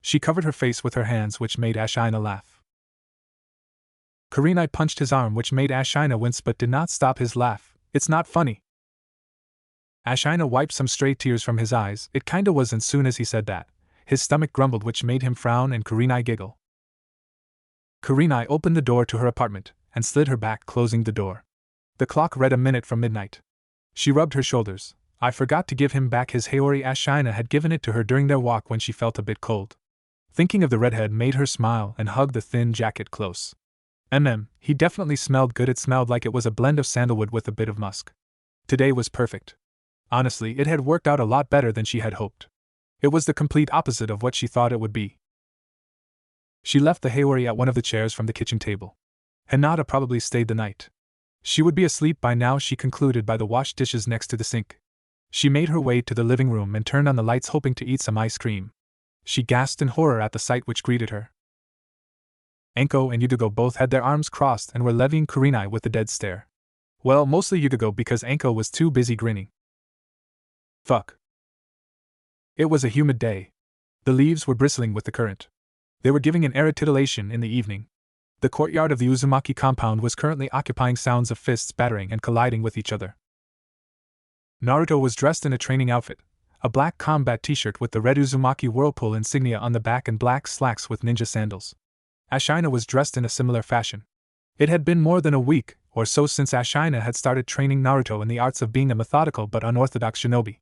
She covered her face with her hands, which made Ashina laugh. Kurenai punched his arm, which made Ashina wince but did not stop his laugh. It's not funny. Ashina wiped some stray tears from his eyes. It kinda was. As soon as he said that, his stomach grumbled, which made him frown and Kurenai giggle. Kurenai opened the door to her apartment and slid her back, closing the door. The clock read a minute from midnight. She rubbed her shoulders. I forgot to give him back his haori. Ashina had given it to her during their walk when she felt a bit cold. Thinking of the redhead made her smile and hug the thin jacket close. He definitely smelled good. It smelled like it was a blend of sandalwood with a bit of musk. Today was perfect. Honestly, it had worked out a lot better than she had hoped. It was the complete opposite of what she thought it would be. She left the haori at one of the chairs from the kitchen table. Hinata probably stayed the night. She would be asleep by now, she concluded, by the washed dishes next to the sink. She made her way to the living room and turned on the lights, hoping to eat some ice cream. She gasped in horror at the sight which greeted her. Enko and Yugago both had their arms crossed and were levying Kurenai with a dead stare. Well, mostly Yugago, because Enko was too busy grinning. Fuck. It was a humid day. The leaves were bristling with the current. They were giving an arid titillation in the evening. The courtyard of the Uzumaki compound was currently occupying sounds of fists battering and colliding with each other. Naruto was dressed in a training outfit, a black combat t-shirt with the red Uzumaki whirlpool insignia on the back and black slacks with ninja sandals. Ashina was dressed in a similar fashion. It had been more than a week or so since Ashina had started training Naruto in the arts of being a methodical but unorthodox shinobi.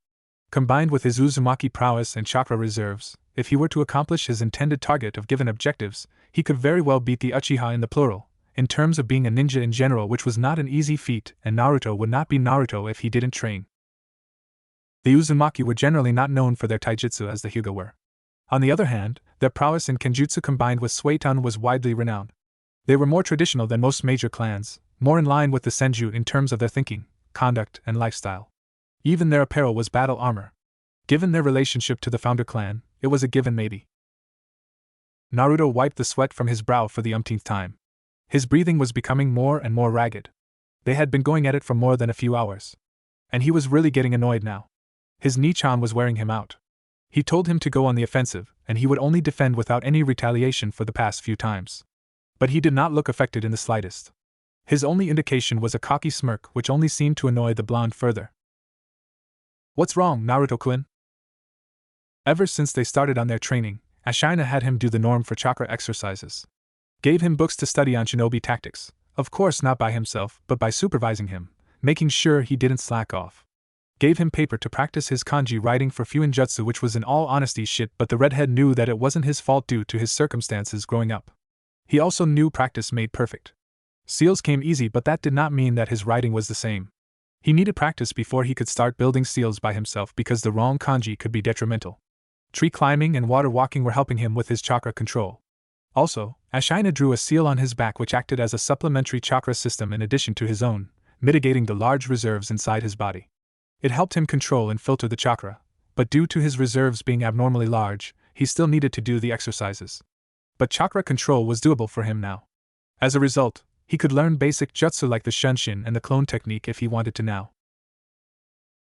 Combined with his Uzumaki prowess and chakra reserves, if he were to accomplish his intended target of given objectives, he could very well beat the Uchiha in the plural, in terms of being a ninja in general, which was not an easy feat, and Naruto would not be Naruto if he didn't train. The Uzumaki were generally not known for their taijutsu as the Hyuga were. On the other hand, their prowess in kenjutsu combined with suiton was widely renowned. They were more traditional than most major clans, more in line with the senju in terms of their thinking, conduct, and lifestyle. Even their apparel was battle armor. Given their relationship to the founder clan, it was a given maybe. Naruto wiped the sweat from his brow for the umpteenth time. His breathing was becoming more and more ragged. They had been going at it for more than a few hours. And he was really getting annoyed now. His Nichan was wearing him out. He told him to go on the offensive, and he would only defend without any retaliation for the past few times. But he did not look affected in the slightest. His only indication was a cocky smirk which only seemed to annoy the blonde further. "What's wrong, Naruto-kun?" Ever since they started on their training, Ashina had him do the norm for chakra exercises. Gave him books to study on shinobi tactics, of course not by himself, but by supervising him, making sure he didn't slack off. Gave him paper to practice his kanji writing for Fuinjutsu, which was in all honesty shit, but the redhead knew that it wasn't his fault due to his circumstances growing up. He also knew practice made perfect. Seals came easy, but that did not mean that his writing was the same. He needed practice before he could start building seals by himself because the wrong kanji could be detrimental. Tree climbing and water walking were helping him with his chakra control. Also, Ashina drew a seal on his back which acted as a supplementary chakra system in addition to his own, mitigating the large reserves inside his body. It helped him control and filter the chakra, but due to his reserves being abnormally large, he still needed to do the exercises. But chakra control was doable for him now. As a result, he could learn basic jutsu like the Shunshin and the clone technique if he wanted to now.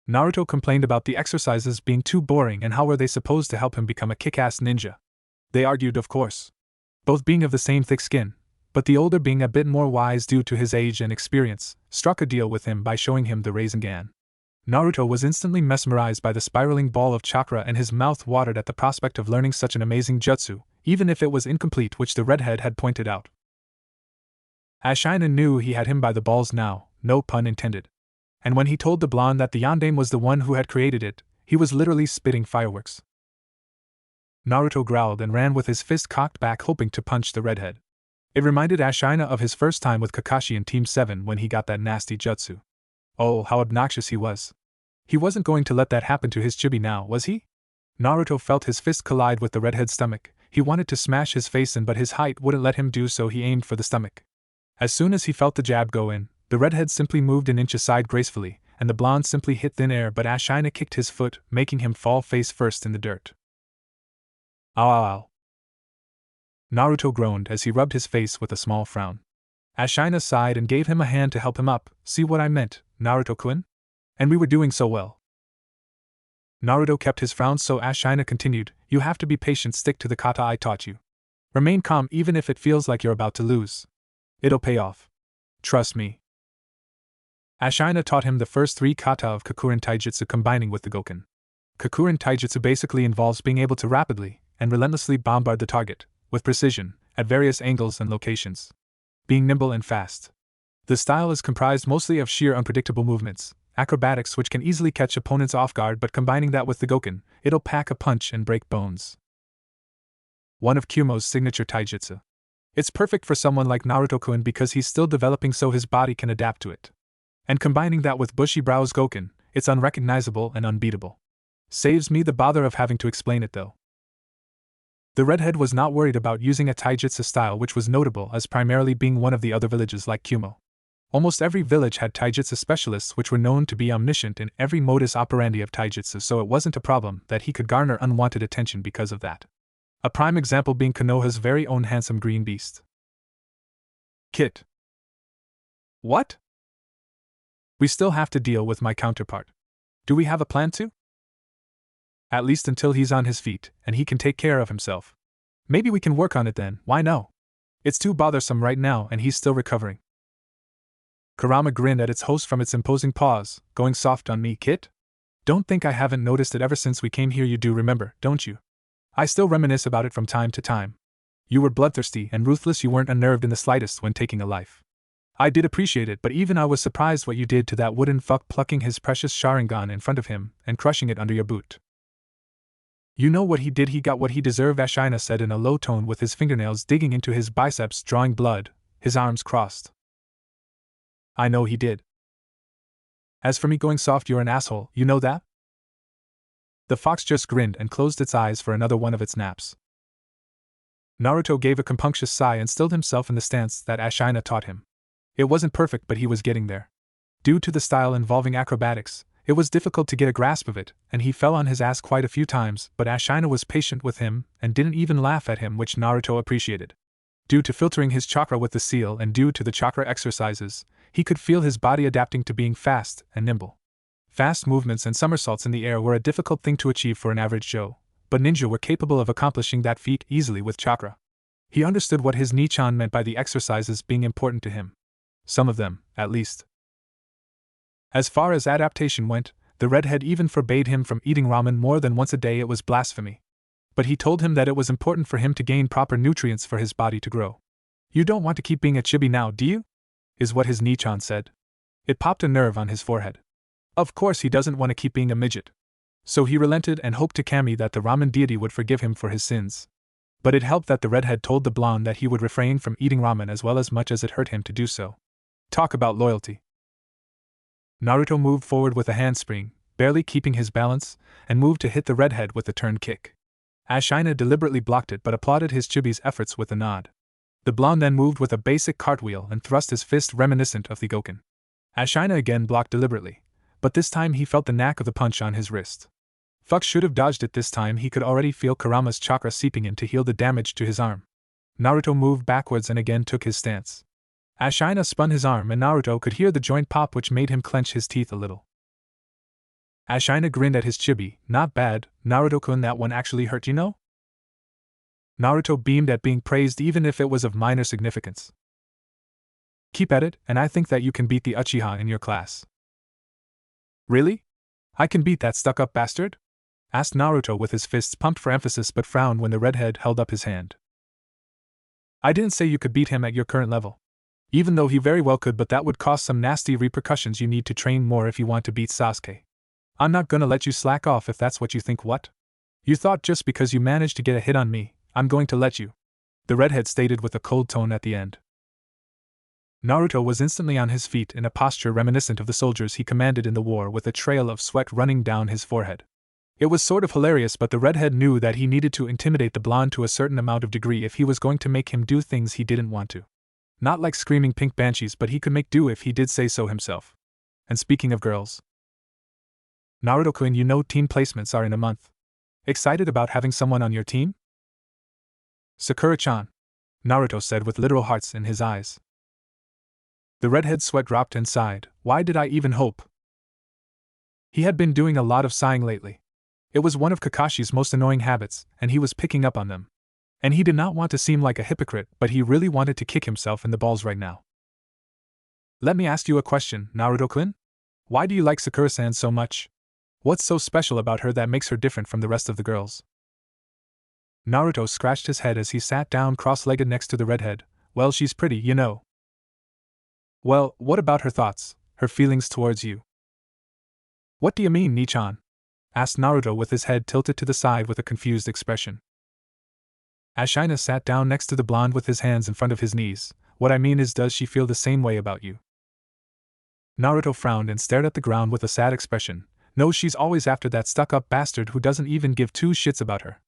Naruto complained about the exercises being too boring and how were they supposed to help him become a kick-ass ninja. They argued, of course. Both being of the same thick skin, but the older being a bit more wise due to his age and experience, struck a deal with him by showing him the Rasengan. Naruto was instantly mesmerized by the spiraling ball of chakra and his mouth watered at the prospect of learning such an amazing jutsu, even if it was incomplete, which the redhead had pointed out. Ashina knew he had him by the balls now, no pun intended. And when he told the blonde that the yandame was the one who had created it, he was literally spitting fireworks. Naruto growled and ran with his fist cocked back, hoping to punch the redhead. It reminded Ashina of his first time with Kakashi in Team 7 when he got that nasty jutsu. Oh, how obnoxious he was. He wasn't going to let that happen to his chibi now, was he? Naruto felt his fist collide with the redhead's stomach. He wanted to smash his face in, but his height wouldn't let him do so. He aimed for the stomach. As soon as he felt the jab go in, the redhead simply moved an inch aside gracefully, and the blonde simply hit thin air, but Ashina kicked his foot, making him fall face first in the dirt. Ow ow ow. Naruto groaned as he rubbed his face with a small frown. Ashina sighed and gave him a hand to help him up. See what I meant, Naruto-kun? And we were doing so well. Naruto kept his frown, so Ashina continued, you have to be patient, stick to the kata I taught you. Remain calm even if it feels like you're about to lose. It'll pay off. Trust me. Ashina taught him the first 3 kata of Kakuren Taijutsu combining with the Goken. Kakuren Taijutsu basically involves being able to rapidly and relentlessly bombard the target, with precision, at various angles and locations. Being nimble and fast. The style is comprised mostly of sheer unpredictable movements, acrobatics which can easily catch opponents off guard, but combining that with the Goken, it'll pack a punch and break bones. One of Kyumo's signature taijutsu. It's perfect for someone like Naruto-kun because he's still developing, so his body can adapt to it. And combining that with Bushy Brow's Goken, it's unrecognizable and unbeatable. Saves me the bother of having to explain it though. The redhead was not worried about using a taijutsu style which was notable as primarily being one of the other villages like Kyumo. Almost every village had taijutsu specialists which were known to be omniscient in every modus operandi of taijutsu, so it wasn't a problem that he could garner unwanted attention because of that. A prime example being Konoha's very own handsome green beast. Kit. What? We still have to deal with my counterpart. Do we have a plan to? At least until he's on his feet, and he can take care of himself. Maybe we can work on it then, why no? It's too bothersome right now and he's still recovering. Kurama grinned at its host from its imposing paws, going soft on me, Kit? Don't think I haven't noticed it ever since we came here. You do remember, don't you? I still reminisce about it from time to time. You were bloodthirsty and ruthless. You weren't unnerved in the slightest when taking a life. I did appreciate it, but even I was surprised what you did to that wooden fuck, plucking his precious Sharingan in front of him and crushing it under your boot. You know what he did? He got what he deserved, Ashina said in a low tone, with his fingernails digging into his biceps, drawing blood, his arms crossed. I know he did. As for me going soft, you're an asshole, you know that? The fox just grinned and closed its eyes for another one of its naps. Naruto gave a compunctious sigh and stilled himself in the stance that Ashina taught him. It wasn't perfect, but he was getting there. Due to the style involving acrobatics, it was difficult to get a grasp of it, and he fell on his ass quite a few times, but Ashina was patient with him and didn't even laugh at him, which Naruto appreciated. Due to filtering his chakra with the seal and due to the chakra exercises, he could feel his body adapting to being fast and nimble. Fast movements and somersaults in the air were a difficult thing to achieve for an average Joe, but ninja were capable of accomplishing that feat easily with chakra. He understood what his Nichan meant by the exercises being important to him. Some of them, at least. As far as adaptation went, the redhead even forbade him from eating ramen more than once a day. It was blasphemy. But he told him that it was important for him to gain proper nutrients for his body to grow. You don't want to keep being a chibi now, do you? Is what his Nichan said. It popped a nerve on his forehead. Of course he doesn't want to keep being a midget. So he relented and hoped to Kami that the ramen deity would forgive him for his sins. But it helped that the redhead told the blonde that he would refrain from eating ramen as well, as much as it hurt him to do so. Talk about loyalty. Naruto moved forward with a handspring, barely keeping his balance, and moved to hit the redhead with a turn kick. Ashina deliberately blocked it but applauded his chibi's efforts with a nod. The blonde then moved with a basic cartwheel and thrust his fist reminiscent of the Goken. Ashina again blocked deliberately, but this time he felt the knack of the punch on his wrist. Fuck should have dodged it this time. He could already feel Kurama's chakra seeping in to heal the damage to his arm. Naruto moved backwards and again took his stance. Ashina spun his arm and Naruto could hear the joint pop, which made him clench his teeth a little. Ashina grinned at his chibi. Not bad, Naruto-kun, that one actually hurt, you know? Naruto beamed at being praised even if it was of minor significance. Keep at it, and I think that you can beat the Uchiha in your class. Really? I can beat that stuck-up bastard? Asked Naruto with his fists pumped for emphasis, but frowned when the redhead held up his hand. I didn't say you could beat him at your current level. Even though he very well could, but that would cause some nasty repercussions. You need to train more if you want to beat Sasuke. I'm not gonna let you slack off if that's what you think. What? You thought just because you managed to get a hit on me, I'm going to let you? The redhead stated with a cold tone at the end. Naruto was instantly on his feet in a posture reminiscent of the soldiers he commanded in the war, with a trail of sweat running down his forehead. It was sort of hilarious, but the redhead knew that he needed to intimidate the blonde to a certain amount of degree if he was going to make him do things he didn't want to. Not like screaming pink banshees, but he could make do if he did say so himself. And speaking of girls, Naruto-kun, you know team placements are in a month. Excited about having someone on your team? Sakura-chan, Naruto said with literal hearts in his eyes. The redhead's sweat dropped and sighed. Why did I even hope? He had been doing a lot of sighing lately. It was one of Kakashi's most annoying habits, and he was picking up on them. And he did not want to seem like a hypocrite, but he really wanted to kick himself in the balls right now. Let me ask you a question, Naruto-kun? Why do you like Sakura-san so much? What's so special about her that makes her different from the rest of the girls? Naruto scratched his head as he sat down cross-legged next to the redhead. Well, she's pretty, you know. Well, what about her thoughts, her feelings towards you? What do you mean, Nichan? Asked Naruto with his head tilted to the side with a confused expression. Ashina sat down next to the blonde with his hands in front of his knees. What I mean is, does she feel the same way about you? Naruto frowned and stared at the ground with a sad expression. No, she's always after that stuck-up bastard who doesn't even give two shits about her.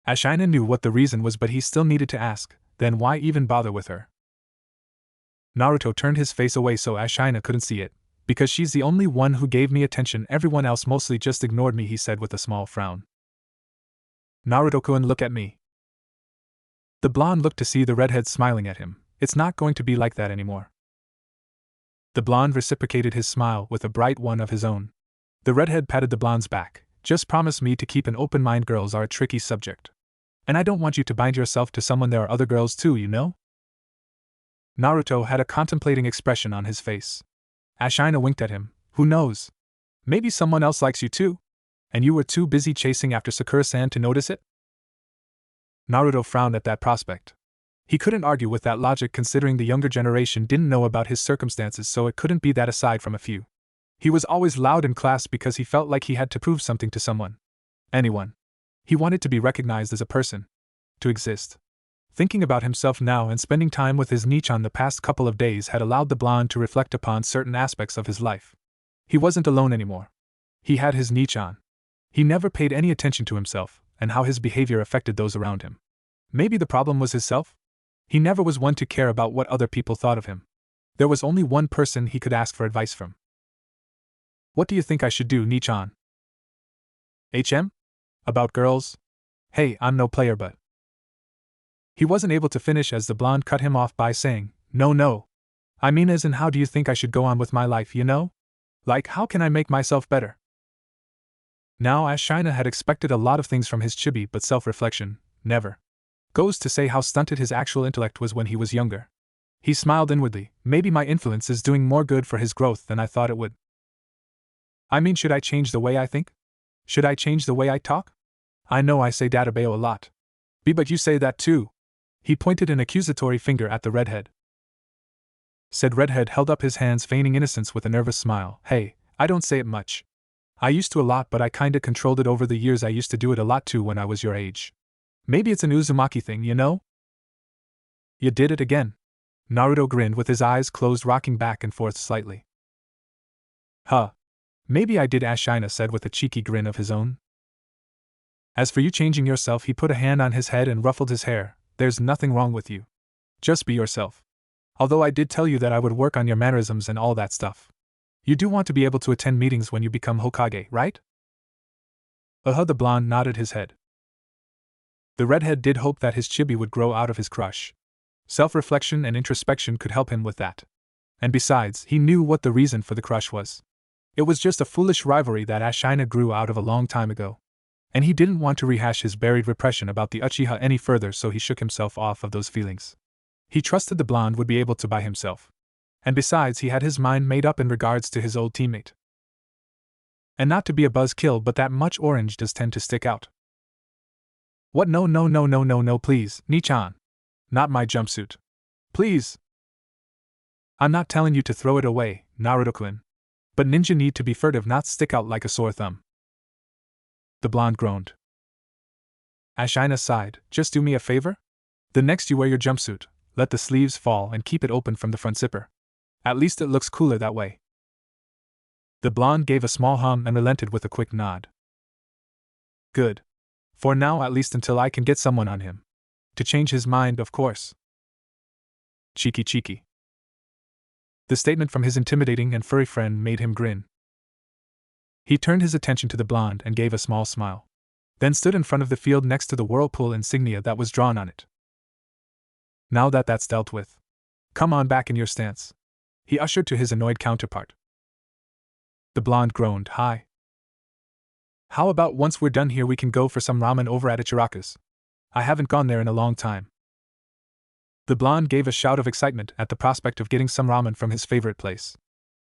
Ashina knew what the reason was, but he still needed to ask, then why even bother with her? Naruto turned his face away so Ashina couldn't see it. Because she's the only one who gave me attention, everyone else mostly just ignored me, he said with a small frown. Naruto-kun, look at me. The blonde looked to see the redhead smiling at him. It's not going to be like that anymore. The blonde reciprocated his smile with a bright one of his own. The redhead patted the blonde's back, Just promise me to keep an open mind. Girls are a tricky subject. And I don't want you to bind yourself to someone. There are other girls too, you know? Naruto had a contemplating expression on his face. Ashina winked at him. Who knows? Maybe someone else likes you too? And you were too busy chasing after Sakura-san to notice it? Naruto frowned at that prospect. He couldn't argue with that logic considering the younger generation didn't know about his circumstances, so it couldn't be that aside from a few. He was always loud in class because he felt like he had to prove something to someone. Anyone. He wanted to be recognized as a person. To exist. Thinking about himself now and spending time with his Nichan the past couple of days had allowed the blonde to reflect upon certain aspects of his life. He wasn't alone anymore. He had his Nichan. He never paid any attention to himself, and how his behavior affected those around him. Maybe the problem was himself? He never was one to care about what other people thought of him. There was only one person he could ask for advice from. What do you think I should do, Nichan? HM? About girls? Hey, I'm no player but. He wasn't able to finish as the blonde cut him off by saying, No. I mean as in how do you think I should go on with my life, you know? Like how can I make myself better? Now Ashina had expected a lot of things from his chibi, but self-reflection, never. Goes to say how stunted his actual intellect was when he was younger. He smiled inwardly. Maybe my influence is doing more good for his growth than I thought it would. I mean, should I change the way I think? Should I change the way I talk? I know I say databeo a lot. But you say that too. He pointed an accusatory finger at the redhead. Said redhead held up his hands feigning innocence with a nervous smile. Hey, I don't say it much. I used to a lot, but I kinda controlled it over the years. I used to do it a lot too when I was your age. Maybe it's an Uzumaki thing, you know? You did it again. Naruto grinned with his eyes closed, rocking back and forth slightly. Huh. Maybe I did, Ashina said with a cheeky grin of his own. As for you changing yourself, he put a hand on his head and ruffled his hair. There's nothing wrong with you. Just be yourself. Although I did tell you that I would work on your mannerisms and all that stuff. You do want to be able to attend meetings when you become Hokage, right? The blonde nodded his head. The redhead did hope that his chibi would grow out of his crush. Self-reflection and introspection could help him with that. And besides, he knew what the reason for the crush was. It was just a foolish rivalry that Ashina grew out of a long time ago. And he didn't want to rehash his buried repression about the Uchiha any further, so he shook himself off of those feelings. He trusted the blonde would be able to by himself. And besides, he had his mind made up in regards to his old teammate. And not to be a buzzkill, but that much orange does tend to stick out. What? No, please, Nichan. Not my jumpsuit. Please. I'm not telling you to throw it away, Naruto-kun. But ninja need to be furtive, not stick out like a sore thumb. The blonde groaned. Ashina sighed. Just do me a favor? The next you wear your jumpsuit, let the sleeves fall and keep it open from the front zipper. At least it looks cooler that way. The blonde gave a small hum and relented with a quick nod. Good. For now, at least until I can get someone on him. To change his mind, of course. Cheeky. The statement from his intimidating and furry friend made him grin. He turned his attention to the blonde and gave a small smile. Then stood in front of the field next to the whirlpool insignia that was drawn on it. Now that that's dealt with, come on back in your stance, he ushered to his annoyed counterpart. The blonde groaned. Hi. How about once we're done here we can go for some ramen over at Ichiraka's? I haven't gone there in a long time. The blonde gave a shout of excitement at the prospect of getting some ramen from his favorite place.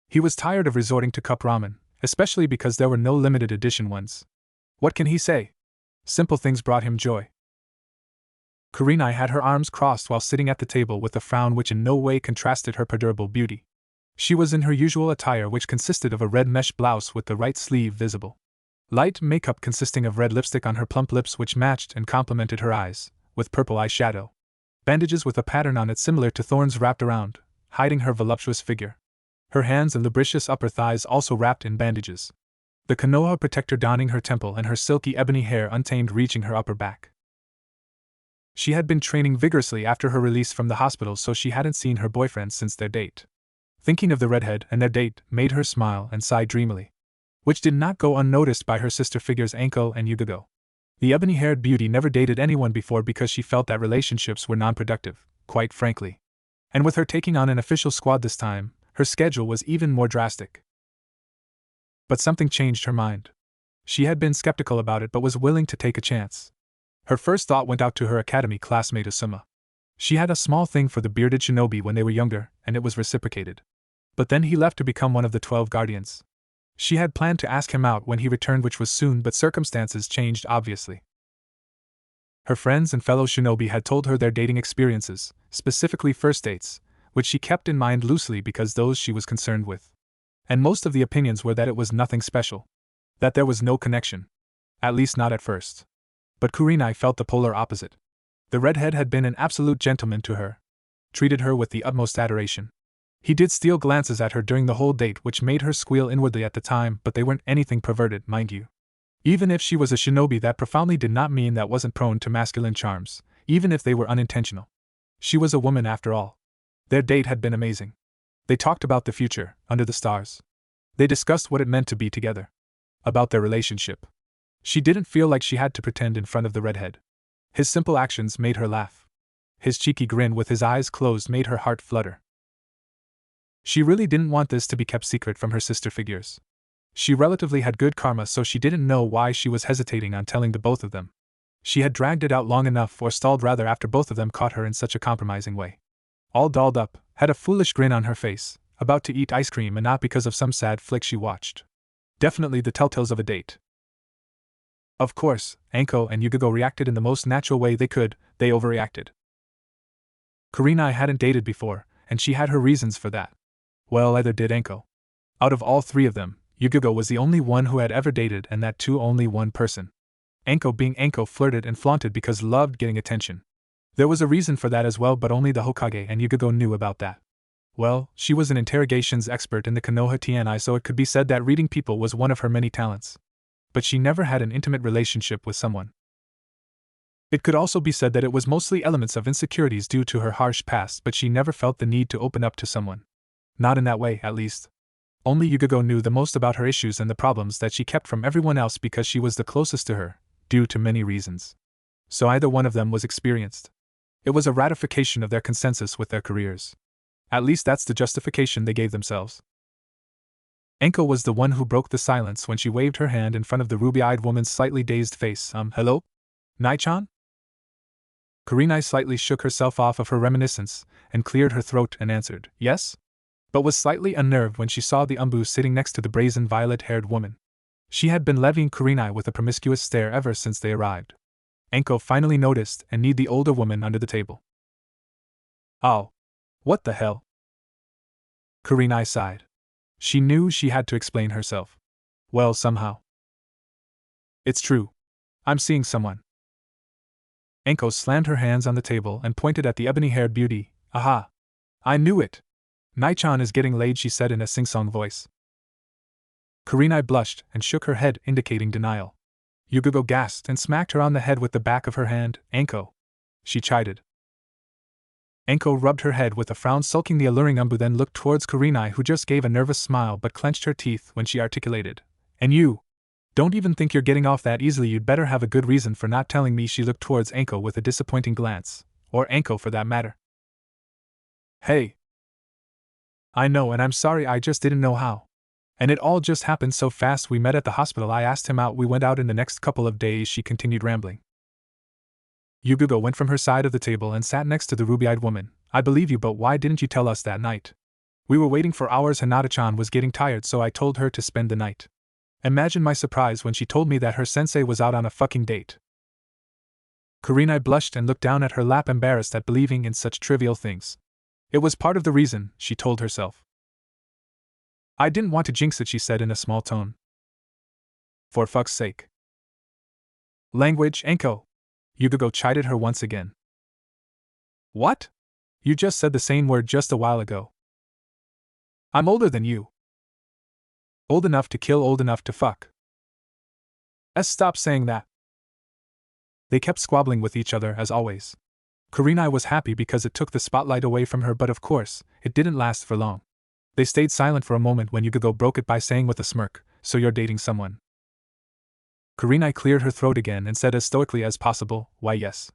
He was tired of resorting to cup ramen, especially because there were no limited edition ones. What can he say? Simple things brought him joy. Kurenai had her arms crossed while sitting at the table with a frown which in no way contrasted her perdurable beauty. She was in her usual attire, which consisted of a red mesh blouse with the right sleeve visible. Light makeup consisting of red lipstick on her plump lips which matched and complemented her eyes, with purple eyeshadow. Bandages with a pattern on it similar to thorns wrapped around, hiding her voluptuous figure. Her hands and lubricious upper thighs also wrapped in bandages. The Konoha protector donning her temple and her silky ebony hair untamed reaching her upper back. She had been training vigorously after her release from the hospital, so she hadn't seen her boyfriend since their date. Thinking of the redhead and their date made her smile and sigh dreamily, which did not go unnoticed by her sister figures Anko and Yugogo. The ebony-haired beauty never dated anyone before because she felt that relationships were non-productive, quite frankly. And with her taking on an official squad this time, her schedule was even more drastic. But something changed her mind. She had been skeptical about it but was willing to take a chance. Her first thought went out to her academy classmate Asuma. She had a small thing for the bearded shinobi when they were younger, and it was reciprocated. But then he left to become one of the 12 guardians. She had planned to ask him out when he returned, which was soon, but circumstances changed obviously. Her friends and fellow shinobi had told her their dating experiences, specifically first dates, which she kept in mind loosely because those she was concerned with. And most of the opinions were that it was nothing special. That there was no connection. At least not at first. But Kurenai felt the polar opposite. The redhead had been an absolute gentleman to her. Treated her with the utmost adoration. He did steal glances at her during the whole date, which made her squeal inwardly at the time, but they weren't anything perverted, mind you. Even if she was a shinobi, that profoundly did not mean that wasn't prone to masculine charms, even if they were unintentional. She was a woman after all. Their date had been amazing. They talked about the future, under the stars. They discussed what it meant to be together. About their relationship. She didn't feel like she had to pretend in front of the redhead. His simple actions made her laugh. His cheeky grin with his eyes closed made her heart flutter. She really didn't want this to be kept secret from her sister figures. She relatively had good karma, so she didn't know why she was hesitating on telling the both of them. She had dragged it out long enough, or stalled rather, after both of them caught her in such a compromising way. All dolled up, had a foolish grin on her face, about to eat ice cream, and not because of some sad flick she watched. Definitely the telltales of a date. Of course, Anko and Yugigo reacted in the most natural way they could. They overreacted. Kurenai hadn't dated before, and she had her reasons for that. Well, either did Anko. Out of all three of them, Yugigo was the only one who had ever dated, and that too only one person. Anko, being Anko, flirted and flaunted because loved getting attention. There was a reason for that as well, but only the Hokage and Yugigo knew about that. Well, she was an interrogations expert in the Konoha Tni, so it could be said that reading people was one of her many talents. But she never had an intimate relationship with someone. It could also be said that it was mostly elements of insecurities due to her harsh past, but she never felt the need to open up to someone. Not in that way, at least. Only Yugigo knew the most about her issues and the problems that she kept from everyone else because she was the closest to her, due to many reasons. So either one of them was experienced. It was a ratification of their consensus with their careers. At least that's the justification they gave themselves. Anko was the one who broke the silence when she waved her hand in front of the ruby-eyed woman's slightly dazed face. Hello? Nai-chan? Kurenai slightly shook herself off of her reminiscence, and cleared her throat and answered, yes? But was slightly unnerved when she saw the Umbu sitting next to the brazen violet-haired woman. She had been levying Kurenai with a promiscuous stare ever since they arrived. Anko finally noticed and kneed the older woman under the table. Oh. What the hell? Kurenai sighed. She knew she had to explain herself. Well, somehow. It's true. I'm seeing someone. Anko slammed her hands on the table and pointed at the ebony-haired beauty. Aha! I knew it! Nai-chan is getting laid, she said in a sing-song voice. Kurenai blushed and shook her head, indicating denial. Yugigo gasped and smacked her on the head with the back of her hand. Anko! She chided. Anko rubbed her head with a frown, sulking the alluring Umbu, then looked towards Kurenai, who just gave a nervous smile but clenched her teeth when she articulated. And you? Don't even think you're getting off that easily. You'd better have a good reason for not telling me. She looked towards Anko with a disappointing glance. Or Anko for that matter. Hey. I know, and I'm sorry, I just didn't know how. And it all just happened so fast. We met at the hospital, I asked him out, we went out in the next couple of days, she continued, rambling. Yugigo went from her side of the table and sat next to the ruby-eyed woman. I believe you, but why didn't you tell us that night? We were waiting for hours. Hinata-chan was getting tired, so I told her to spend the night. Imagine my surprise when she told me that her sensei was out on a fucking date. Kurenai blushed and looked down at her lap, embarrassed at believing in such trivial things. It was part of the reason, she told herself. I didn't want to jinx it, she said in a small tone. For fuck's sake. Language, Anko. Yugigo chided her once again. What? You just said the same word just a while ago. I'm older than you. Old enough to kill, old enough to fuck. Stop saying that. They kept squabbling with each other as always. Kurenai was happy because it took the spotlight away from her, but of course, it didn't last for long. They stayed silent for a moment when Yugigo broke it by saying with a smirk, so you're dating someone. Kurenai cleared her throat again and said as stoically as possible, why yes.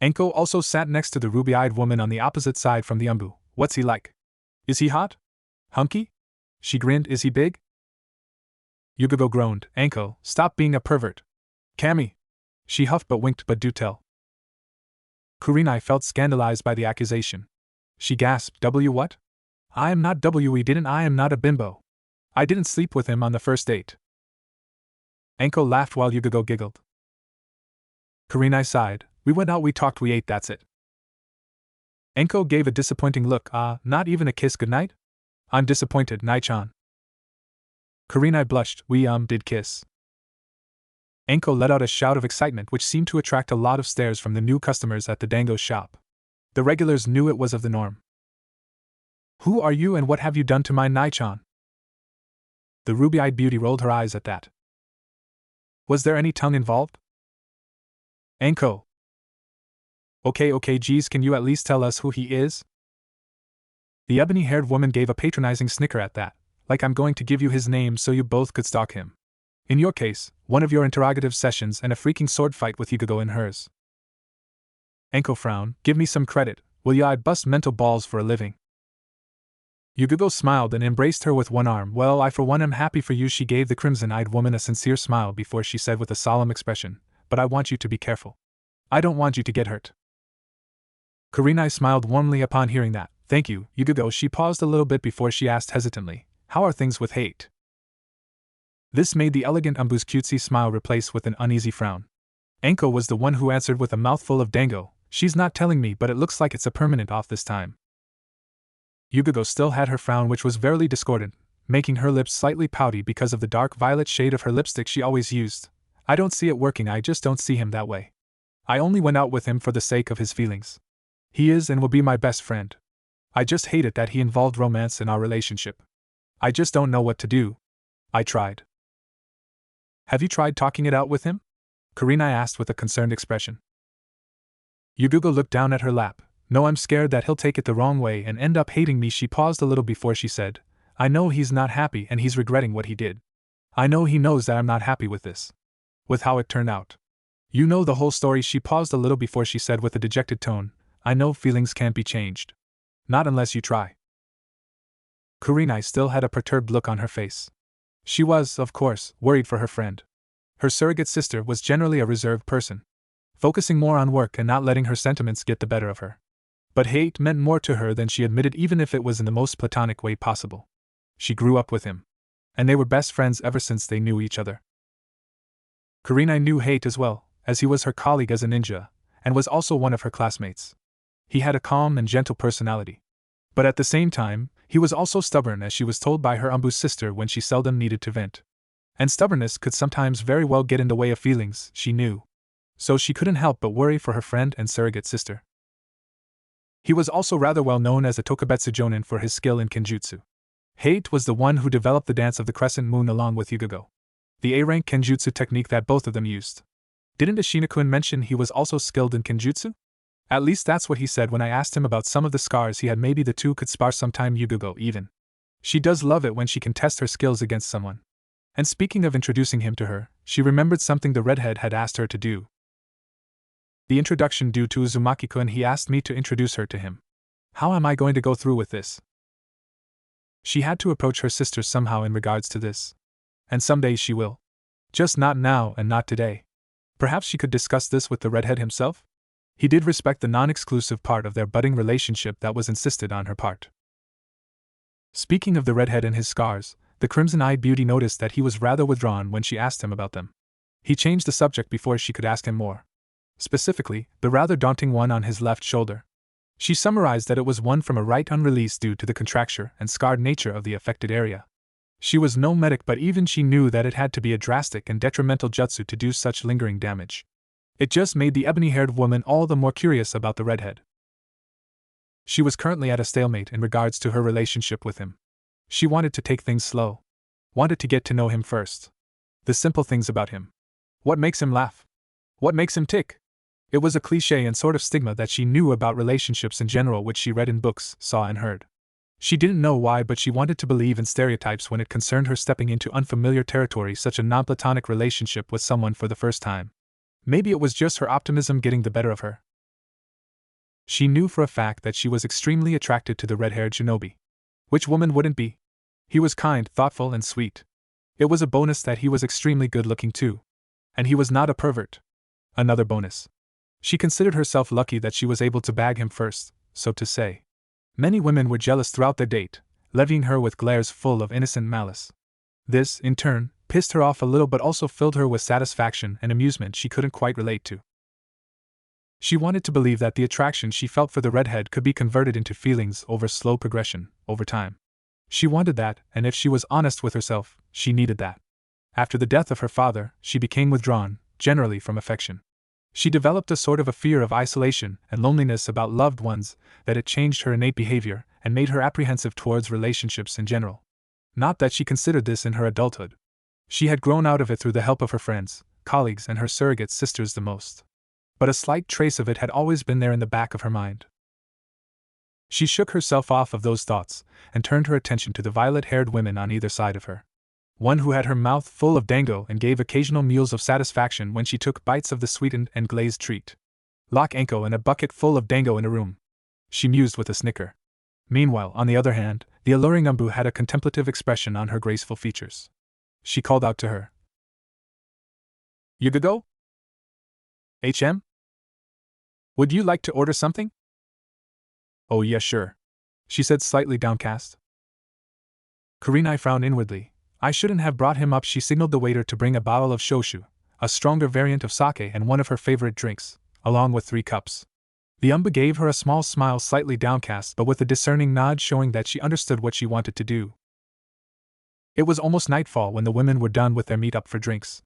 Anko also sat next to the ruby-eyed woman on the opposite side from the Umbu. What's he like? Is he hot? Hunky? She grinned. Is he big? Yugogo groaned. Anko, stop being a pervert. Cammy. She huffed but winked, but do tell. Kurenai felt scandalized by the accusation. She gasped, W what? I am not W. Didn't I am not a bimbo. I didn't sleep with him on the first date. Anko laughed while Yugogo giggled. Kurenai sighed. We went out, we talked, we ate, that's it. Anko gave a disappointing look. Not even a kiss goodnight? I'm disappointed, Nai-chan. Kurenai blushed. We did kiss. Anko let out a shout of excitement which seemed to attract a lot of stares from the new customers at the dango shop. The regulars knew it was of the norm. Who are you and what have you done to my Nai-chan? The ruby-eyed beauty rolled her eyes at that. Was there any tongue involved? Anko. Okay, geez, can you at least tell us who he is? The ebony-haired woman gave a patronizing snicker at that, like I'm going to give you his name so you both could stalk him. In your case, one of your interrogative sessions and a freaking sword fight with Yugogo in hers. Anko frowned. Give me some credit, will ya? I'd bust mental balls for a living. Yugogo smiled and embraced her with one arm. Well, I for one am happy for you. She gave the crimson-eyed woman a sincere smile before she said with a solemn expression, but I want you to be careful. I don't want you to get hurt. Kurenai smiled warmly upon hearing that. Thank you, Yugogo. She paused a little bit before she asked hesitantly, how are things with hate? This made the elegant Umbu's cutesy smile replace with an uneasy frown. Anko was the one who answered with a mouthful of dango. She's not telling me, but it looks like it's a permanent off this time. Yugogo still had her frown, which was very discordant, making her lips slightly pouty because of the dark violet shade of her lipstick she always used. I don't see it working, I just don't see him that way. I only went out with him for the sake of his feelings. He is and will be my best friend. I just hate it that he involved romance in our relationship. I just don't know what to do. I tried. Have you tried talking it out with him? Kurenai asked with a concerned expression. Yugogo looked down at her lap. No, I'm scared that he'll take it the wrong way and end up hating me. She paused a little before she said, I know he's not happy and he's regretting what he did. I know he knows that I'm not happy with this. With how it turned out. You know the whole story. She paused a little before she said with a dejected tone, I know feelings can't be changed. Not unless you try. Kurenai still had a perturbed look on her face. She was, of course, worried for her friend. Her surrogate sister was generally a reserved person, focusing more on work and not letting her sentiments get the better of her. But hate meant more to her than she admitted, even if it was in the most platonic way possible. She grew up with him, and they were best friends ever since they knew each other. Kurenai knew hate as well, as he was her colleague as a ninja, and was also one of her classmates. He had a calm and gentle personality. But at the same time, he was also stubborn, as she was told by her Umbu's sister when she seldom needed to vent. And stubbornness could sometimes very well get in the way of feelings, she knew. So she couldn't help but worry for her friend and surrogate sister. He was also rather well known as a Tokubetsu Jonin for his skill in kenjutsu. Hate was the one who developed the dance of the crescent moon along with Yugogo, the A-rank kenjutsu technique that both of them used. Didn't Ashina-kun mention he was also skilled in kenjutsu? At least that's what he said when I asked him about some of the scars he had. Maybe the two could spar sometime. Yugogo even. She does love it when she can test her skills against someone. And speaking of introducing him to her, she remembered something the redhead had asked her to do. The introduction due to Uzumaki-kun. He asked me to introduce her to him. How am I going to go through with this? She had to approach her sister somehow in regards to this. And someday she will. Just not now and not today. Perhaps she could discuss this with the redhead himself? He did respect the non-exclusive part of their budding relationship that was insisted on her part. Speaking of the redhead and his scars, the crimson-eyed beauty noticed that he was rather withdrawn when she asked him about them. He changed the subject before she could ask him more. Specifically, the rather daunting one on his left shoulder. She summarized that it was one from a right unreleased due to the contracture and scarred nature of the affected area. She was no medic, but even she knew that it had to be a drastic and detrimental jutsu to do such lingering damage. It just made the ebony-haired woman all the more curious about the redhead. She was currently at a stalemate in regards to her relationship with him. She wanted to take things slow. Wanted to get to know him first. The simple things about him. What makes him laugh? What makes him tick? It was a cliché and sort of stigma that she knew about relationships in general, which she read in books, saw and heard. She didn't know why, but she wanted to believe in stereotypes when it concerned her stepping into unfamiliar territory, such a non-platonic relationship with someone for the first time. Maybe it was just her optimism getting the better of her. She knew for a fact that she was extremely attracted to the red-haired shinobi. Which woman wouldn't be? He was kind, thoughtful, and sweet. It was a bonus that he was extremely good looking too. And he was not a pervert. Another bonus. She considered herself lucky that she was able to bag him first, so to say. Many women were jealous throughout their date, levying her with glares full of innocent malice. This, in turn, pissed her off a little but also filled her with satisfaction and amusement she couldn't quite relate to. She wanted to believe that the attraction she felt for the redhead could be converted into feelings over slow progression, over time. She wanted that, and if she was honest with herself, she needed that. After the death of her father, she became withdrawn, generally from affection. She developed a sort of a fear of isolation and loneliness about loved ones, that it changed her innate behavior and made her apprehensive towards relationships in general. Not that she considered this in her adulthood. She had grown out of it through the help of her friends, colleagues, and her surrogate sisters the most. But a slight trace of it had always been there in the back of her mind. She shook herself off of those thoughts and turned her attention to the violet-haired women on either side of her. One who had her mouth full of dango and gave occasional meals of satisfaction when she took bites of the sweetened and glazed treat. Lock Anko and a bucket full of dango in a room. She mused with a snicker. Meanwhile, on the other hand, the alluring Umbu had a contemplative expression on her graceful features. She called out to her. Yugago? HM? Would you like to order something? Oh yeah, sure, she said, slightly downcast. Kurenai frowned inwardly. I shouldn't have brought him up. She signaled the waiter to bring a bottle of shoshu, a stronger variant of sake, and one of her favorite drinks, along with 3 cups. The Umbu gave her a small smile, slightly downcast but with a discerning nod showing that she understood what she wanted to do. It was almost nightfall when the women were done with their meet-up for drinks.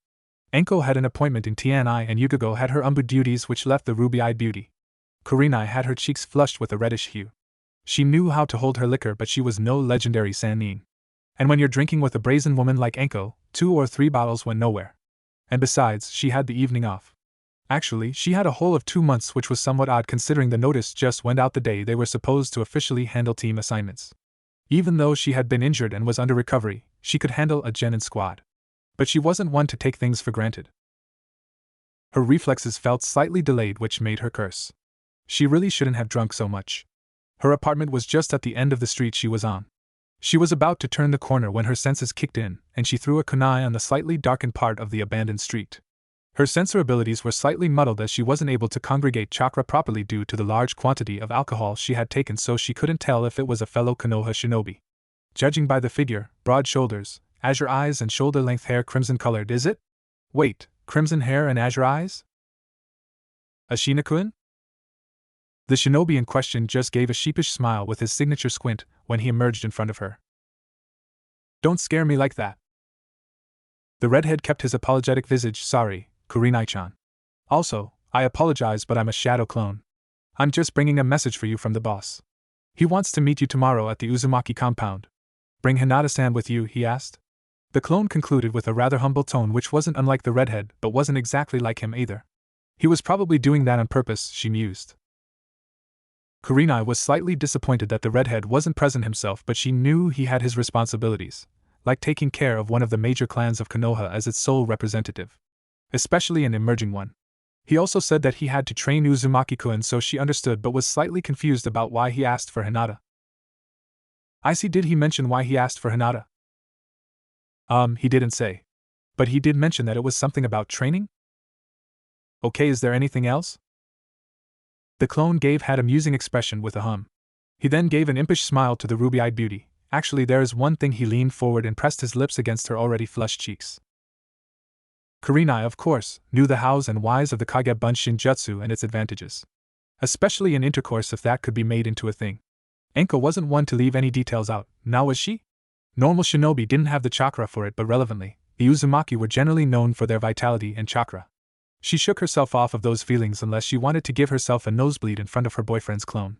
Enko had an appointment in Tianai and Yugago had her Umbu duties, which left the ruby-eyed beauty. Kurenai had her cheeks flushed with a reddish hue. She knew how to hold her liquor, but she was no legendary Sannin. And when you're drinking with a brazen woman like Enko, 2 or 3 bottles went nowhere. And besides, she had the evening off. Actually, she had a whole of 2 months, which was somewhat odd considering the notice just went out the day they were supposed to officially handle team assignments. Even though she had been injured and was under recovery, she could handle a genin squad. But she wasn't one to take things for granted. Her reflexes felt slightly delayed, which made her curse. She really shouldn't have drunk so much. Her apartment was just at the end of the street she was on. She was about to turn the corner when her senses kicked in, and she threw a kunai on the slightly darkened part of the abandoned street. Her sensor abilities were slightly muddled as she wasn't able to congregate chakra properly due to the large quantity of alcohol she had taken, so she couldn't tell if it was a fellow Konoha shinobi. Judging by the figure, broad shoulders, azure eyes and shoulder-length hair, crimson-colored, is it? Wait, crimson hair and azure eyes? Ashina-kun? The shinobi in question just gave a sheepish smile with his signature squint when he emerged in front of her. Don't scare me like that. The redhead kept his apologetic visage. Sorry, Kurenai-chan. Also, I apologize, but I'm a shadow clone. I'm just bringing a message for you from the boss. He wants to meet you tomorrow at the Uzumaki compound. Bring Hinata-san with you, he asked. The clone concluded with a rather humble tone, which wasn't unlike the redhead, but wasn't exactly like him either. He was probably doing that on purpose, she mused. Kurenai was slightly disappointed that the redhead wasn't present himself, but she knew he had his responsibilities, like taking care of one of the major clans of Konoha as its sole representative. Especially an emerging one. He also said that he had to train Uzumaki-kun, so she understood but was slightly confused about why he asked for Hinata. I see. Did he mention why he asked for Hinata? He didn't say. But he did mention that it was something about training? Okay, is there anything else? The clone had an amusing expression with a hum. He then gave an impish smile to the ruby-eyed beauty. Actually, there is one thing. He leaned forward and pressed his lips against her already flushed cheeks. Kurenai, of course, knew the hows and whys of the Kage Bunshin Jutsu and its advantages. Especially in intercourse, if that could be made into a thing. Enko wasn't one to leave any details out, now was she? Normal shinobi didn't have the chakra for it, but relevantly, the Uzumaki were generally known for their vitality and chakra. She shook herself off of those feelings unless she wanted to give herself a nosebleed in front of her boyfriend's clone.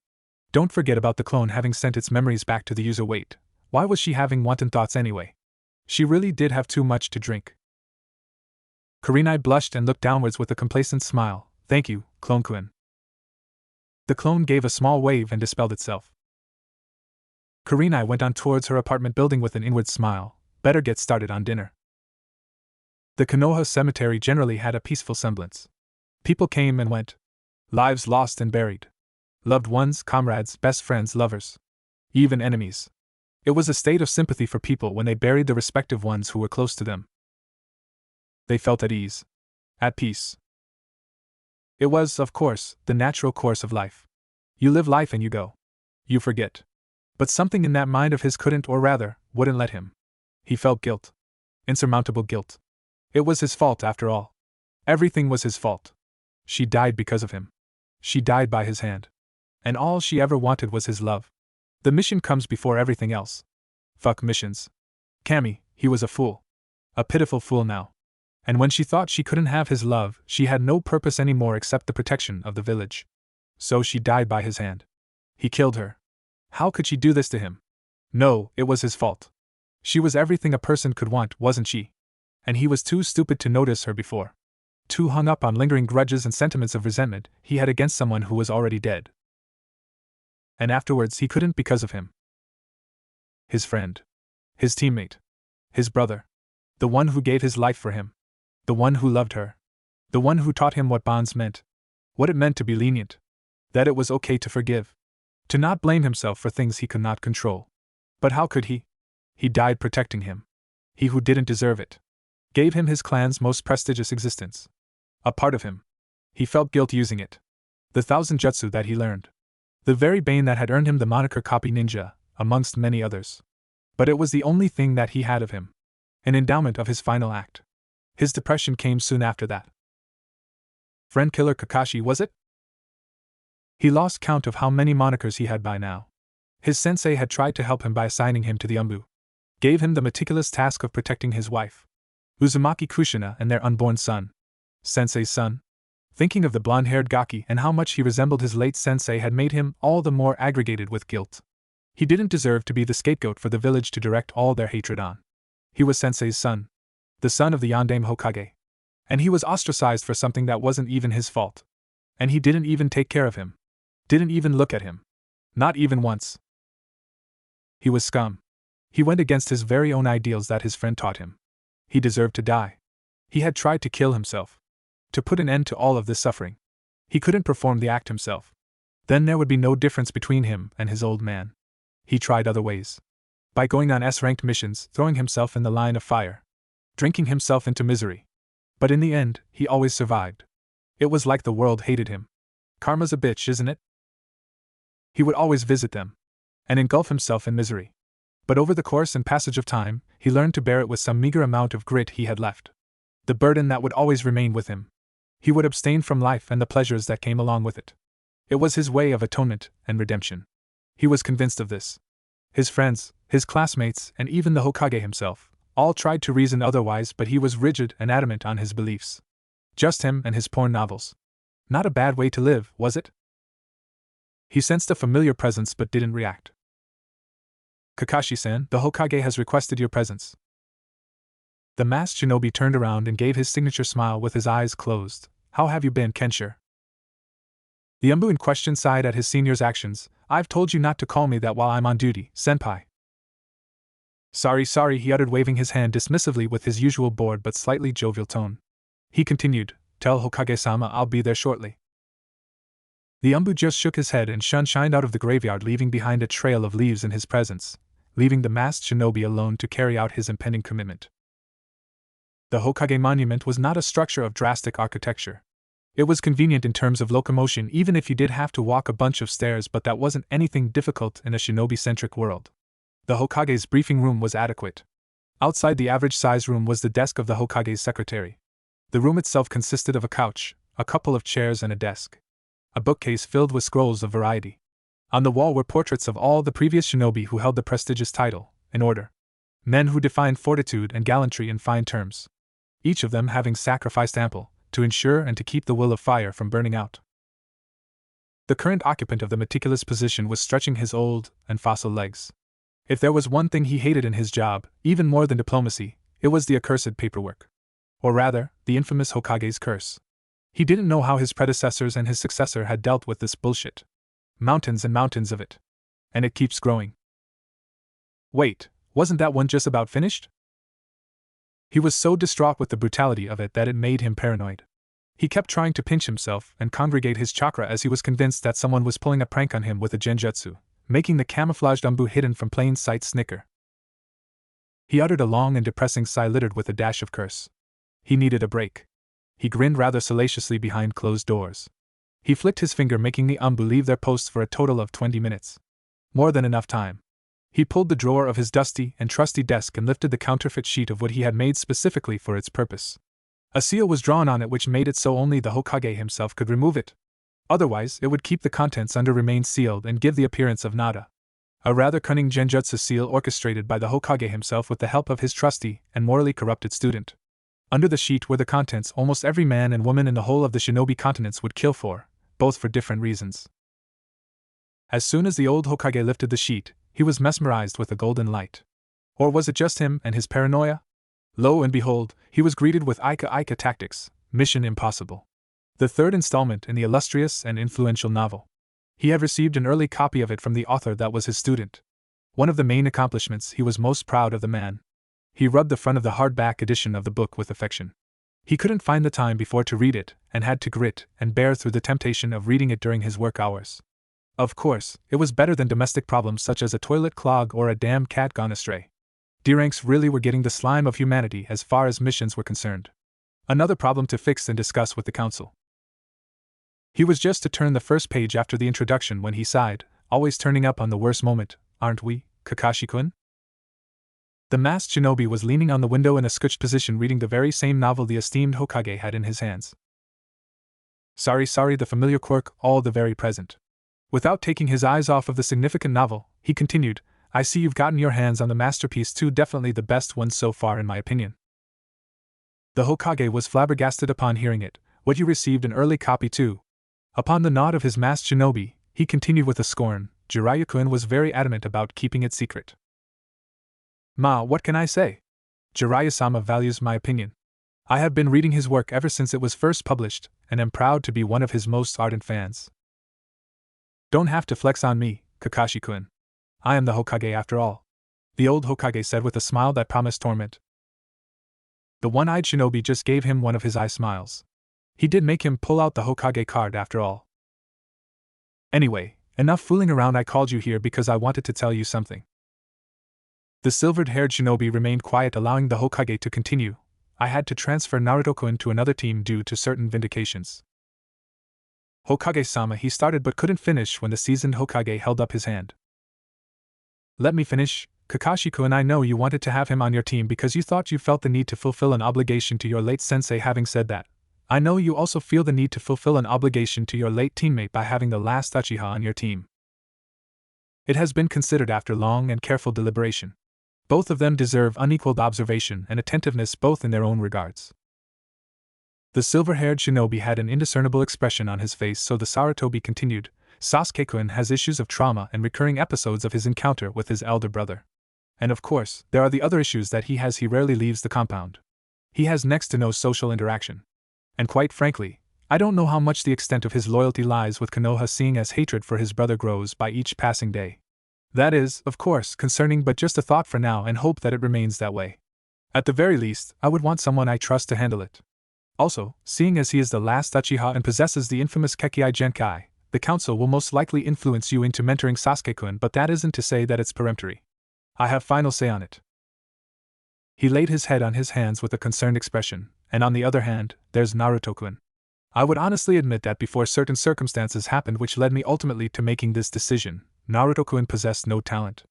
Don't forget about the clone having sent its memories back to the user. Wait, why was she having wanton thoughts anyway? She really did have too much to drink. Kurenai blushed and looked downwards with a complacent smile. Thank you, Clone-kun. The clone gave a small wave and dispelled itself. Kurenai went on towards her apartment building with an inward smile. Better get started on dinner. The Konoha cemetery generally had a peaceful semblance. People came and went. Lives lost and buried. Loved ones, comrades, best friends, lovers. Even enemies. It was a state of sympathy for people when they buried the respective ones who were close to them. They felt at ease. At peace. It was, of course, the natural course of life. You live life and you go. You forget. But something in that mind of his couldn't, or rather, wouldn't let him. He felt guilt. Insurmountable guilt. It was his fault after all. Everything was his fault. She died because of him. She died by his hand. And all she ever wanted was his love. The mission comes before everything else. Fuck missions. Cammy, he was a fool. A pitiful fool now. And when she thought she couldn't have his love, she had no purpose anymore except the protection of the village. So she died by his hand. He killed her. How could she do this to him? No, it was his fault. She was everything a person could want, wasn't she? And he was too stupid to notice her before. Too hung up on lingering grudges and sentiments of resentment he had against someone who was already dead. And afterwards he couldn't because of him. His friend. His teammate. His brother. The one who gave his life for him. The one who loved her. The one who taught him what bonds meant. What it meant to be lenient. That it was okay to forgive. To not blame himself for things he could not control. But how could he? He died protecting him. He who didn't deserve it. Gave him his clan's most prestigious existence. A part of him. He felt guilt using it. The 1,000 jutsu that he learned. The very bane that had earned him the moniker Copy Ninja, amongst many others. But it was the only thing that he had of him. An endowment of his final act. His depression came soon after that. Friend killer Kakashi, was it? He lost count of how many monikers he had by now. His sensei had tried to help him by assigning him to the Umbu. Gave him the meticulous task of protecting his wife, Uzumaki Kushina, and their unborn son. Sensei's son? Thinking of the blonde-haired Gaki and how much he resembled his late sensei had made him all the more aggregated with guilt. He didn't deserve to be the scapegoat for the village to direct all their hatred on. He was sensei's son. The son of the Yondaime Hokage. And he was ostracized for something that wasn't even his fault. And he didn't even take care of him. Didn't even look at him. Not even once. He was scum. He went against his very own ideals that his friend taught him. He deserved to die. He had tried to kill himself. To put an end to all of this suffering. He couldn't perform the act himself. Then there would be no difference between him and his old man. He tried other ways. By going on S-ranked missions, throwing himself in the line of fire. Drinking himself into misery. But in the end, he always survived. It was like the world hated him. Karma's a bitch, isn't it? He would always visit them. And engulf himself in misery. But over the course and passage of time, he learned to bear it with some meager amount of grit he had left. The burden that would always remain with him. He would abstain from life and the pleasures that came along with it. It was his way of atonement and redemption. He was convinced of this. His friends, his classmates, and even the Hokage himself, all tried to reason otherwise, but he was rigid and adamant on his beliefs. Just him and his porn novels. Not a bad way to live, was it? He sensed a familiar presence but didn't react. Kakashi-san, the Hokage has requested your presence. The masked shinobi turned around and gave his signature smile with his eyes closed. How have you been, Kenshiro? The Umbu in question sighed at his senior's actions. I've told you not to call me that while I'm on duty, senpai. Sorry, he uttered, waving his hand dismissively with his usual bored but slightly jovial tone. He continued, tell Hokage-sama I'll be there shortly. The Umbu just shook his head and shined out of the graveyard, leaving behind a trail of leaves in his presence, leaving the masked shinobi alone to carry out his impending commitment. The Hokage monument was not a structure of drastic architecture. It was convenient in terms of locomotion even if you did have to walk a bunch of stairs, but that wasn't anything difficult in a shinobi-centric world. The Hokage's briefing room was adequate. Outside the average-size room was the desk of the Hokage's secretary. The room itself consisted of a couch, a couple of chairs and a desk. A bookcase filled with scrolls of variety. On the wall were portraits of all the previous shinobi who held the prestigious title, in order. Men who defined fortitude and gallantry in fine terms. Each of them having sacrificed ample, to ensure and to keep the will of fire from burning out. The current occupant of the meticulous position was stretching his old and fossil legs. If there was one thing he hated in his job, even more than diplomacy, it was the accursed paperwork. Or rather, the infamous Hokage's curse. He didn't know how his predecessors and his successor had dealt with this bullshit. Mountains and mountains of it. And it keeps growing. Wait, wasn't that one just about finished? He was so distraught with the brutality of it that it made him paranoid. He kept trying to pinch himself and congregate his chakra as he was convinced that someone was pulling a prank on him with a genjutsu, making the camouflaged umbu hidden from plain sight snicker. He uttered a long and depressing sigh littered with a dash of curse. He needed a break. He grinned rather salaciously behind closed doors. He flicked his finger, making the umbu leave their posts for a total of 20 minutes. More than enough time. He pulled the drawer of his dusty and trusty desk and lifted the counterfeit sheet of wood he had made specifically for its purpose. A seal was drawn on it which made it so only the Hokage himself could remove it. Otherwise, it would keep the contents under remain sealed and give the appearance of nada. A rather cunning genjutsu seal orchestrated by the Hokage himself with the help of his trusty and morally corrupted student. Under the sheet were the contents almost every man and woman in the whole of the shinobi continents would kill for, both for different reasons. As soon as the old Hokage lifted the sheet, he was mesmerized with a golden light. Or was it just him and his paranoia? Lo and behold, he was greeted with Ika Ika Tactics, Mission Impossible. The third installment in the illustrious and influential novel. He had received an early copy of it from the author that was his student. One of the main accomplishments, he was most proud of the man. He rubbed the front of the hardback edition of the book with affection. He couldn't find the time before to read it, and had to grit and bear through the temptation of reading it during his work hours. Of course, it was better than domestic problems such as a toilet clog or a damn cat gone astray. D-ranks really were getting the slime of humanity as far as missions were concerned. Another problem to fix and discuss with the council. He was just to turn the first page after the introduction when he sighed, always turning up on the worst moment, aren't we, Kakashi-kun? The masked shinobi was leaning on the window in a scooched position reading the very same novel the esteemed Hokage had in his hands. Sorry, the familiar quirk, all the very present. Without taking his eyes off of the significant novel, he continued, I see you've gotten your hands on the masterpiece too, definitely the best one so far in my opinion. The Hokage was flabbergasted upon hearing it. What, you received an early copy too? Upon the nod of his masked shinobi, he continued with a scorn, Jiraiya-kun was very adamant about keeping it secret. What can I say? Jiraiya-sama values my opinion. I have been reading his work ever since it was first published, and am proud to be one of his most ardent fans. Don't have to flex on me, Kakashi-kun. I am the Hokage after all. The old Hokage said with a smile that promised torment. The one-eyed shinobi just gave him one of his eye smiles. He did make him pull out the Hokage card after all. Anyway, enough fooling around, I called you here because I wanted to tell you something. The silvered-haired shinobi remained quiet, allowing the Hokage to continue. I had to transfer Naruto-kun to another team due to certain vindications. Hokage-sama, he started but couldn't finish when the seasoned Hokage held up his hand. Let me finish, Kakashi-kun. I know you wanted to have him on your team because you thought you felt the need to fulfill an obligation to your late sensei. Having said that, I know you also feel the need to fulfill an obligation to your late teammate by having the last Uchiha on your team. It has been considered after long and careful deliberation. Both of them deserve unequaled observation and attentiveness both in their own regards. The silver-haired shinobi had an indiscernible expression on his face, so the Sarutobi continued, Sasuke-kun has issues of trauma and recurring episodes of his encounter with his elder brother. And of course, there are the other issues that he has. He rarely leaves the compound. He has next to no social interaction. And quite frankly, I don't know how much the extent of his loyalty lies with Konoha, seeing as hatred for his brother grows by each passing day. That is, of course, concerning, but just a thought for now, and hope that it remains that way. At the very least, I would want someone I trust to handle it. Also, seeing as he is the last Uchiha and possesses the infamous Kekkai Genkai, the council will most likely influence you into mentoring Sasuke-kun, but that isn't to say that it's peremptory. I have final say on it. He laid his head on his hands with a concerned expression, and on the other hand, there's Naruto-kun. I would honestly admit that before certain circumstances happened which led me ultimately to making this decision, Naruto-kun possessed no talent.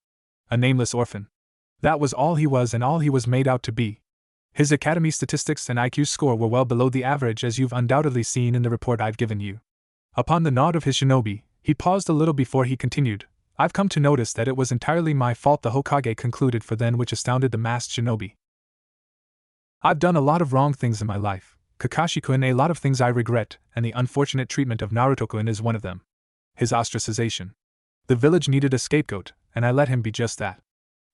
A nameless orphan. That was all he was and all he was made out to be. His academy statistics and IQ score were well below the average, as you've undoubtedly seen in the report I've given you. Upon the nod of his shinobi, he paused a little before he continued, I've come to notice that it was entirely my fault, the Hokage concluded, for then, which astounded the masked shinobi. I've done a lot of wrong things in my life, Kakashi-kun, a lot of things I regret, and the unfortunate treatment of Naruto-kun is one of them. His ostracization. The village needed a scapegoat, and I let him be just that.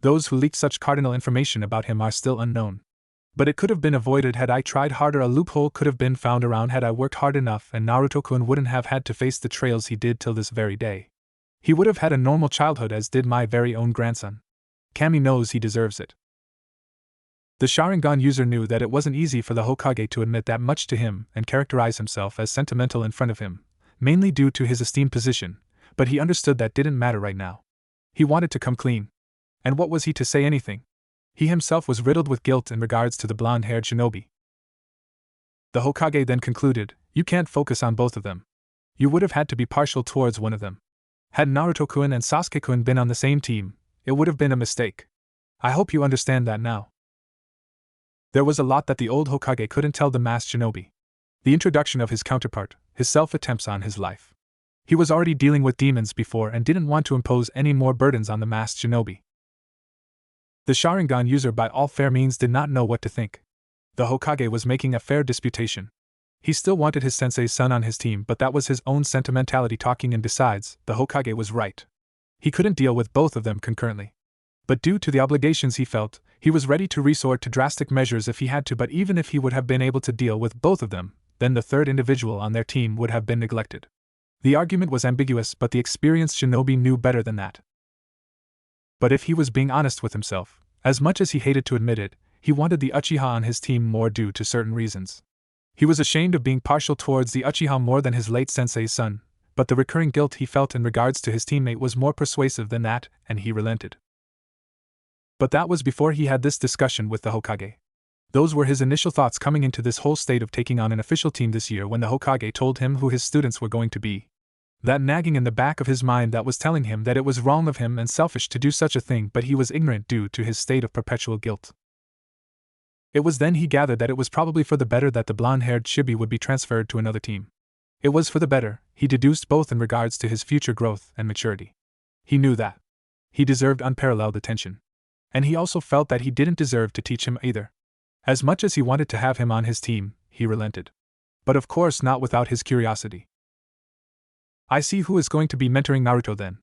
Those who leaked such cardinal information about him are still unknown. But it could have been avoided had I tried harder. A loophole could have been found around had I worked hard enough, and Naruto-kun wouldn't have had to face the trails he did till this very day. He would have had a normal childhood, as did my very own grandson. Kami knows he deserves it. The Sharingan user knew that it wasn't easy for the Hokage to admit that much to him and characterize himself as sentimental in front of him, mainly due to his esteemed position, but he understood that didn't matter right now. He wanted to come clean. And what was he to say anything? He himself was riddled with guilt in regards to the blonde-haired shinobi. The Hokage then concluded, "You can't focus on both of them. You would have had to be partial towards one of them. Had Naruto-kun and Sasuke-kun been on the same team, it would have been a mistake. I hope you understand that now." There was a lot that the old Hokage couldn't tell the masked shinobi. The introduction of his counterpart, his self-attempts on his life. He was already dealing with demons before and didn't want to impose any more burdens on the masked shinobi. The Sharingan user by all fair means did not know what to think. The Hokage was making a fair disputation. He still wanted his sensei's son on his team, but that was his own sentimentality talking, and besides, the Hokage was right. He couldn't deal with both of them concurrently. But due to the obligations he felt, he was ready to resort to drastic measures if he had to, but even if he would have been able to deal with both of them, then the third individual on their team would have been neglected. The argument was ambiguous, but the experienced shinobi knew better than that. But if he was being honest with himself, as much as he hated to admit it, he wanted the Uchiha on his team more due to certain reasons. He was ashamed of being partial towards the Uchiha more than his late sensei's son, but the recurring guilt he felt in regards to his teammate was more persuasive than that, and he relented. But that was before he had this discussion with the Hokage. Those were his initial thoughts coming into this whole state of taking on an official team this year when the Hokage told him who his students were going to be. That nagging in the back of his mind that was telling him that it was wrong of him and selfish to do such a thing, but he was ignorant due to his state of perpetual guilt. It was then he gathered that it was probably for the better that the blonde-haired chibi would be transferred to another team. It was for the better, he deduced, both in regards to his future growth and maturity. He knew that he deserved unparalleled attention. And he also felt that he didn't deserve to teach him either. As much as he wanted to have him on his team, he relented. But of course not without his curiosity. "I see who is going to be mentoring Naruto then."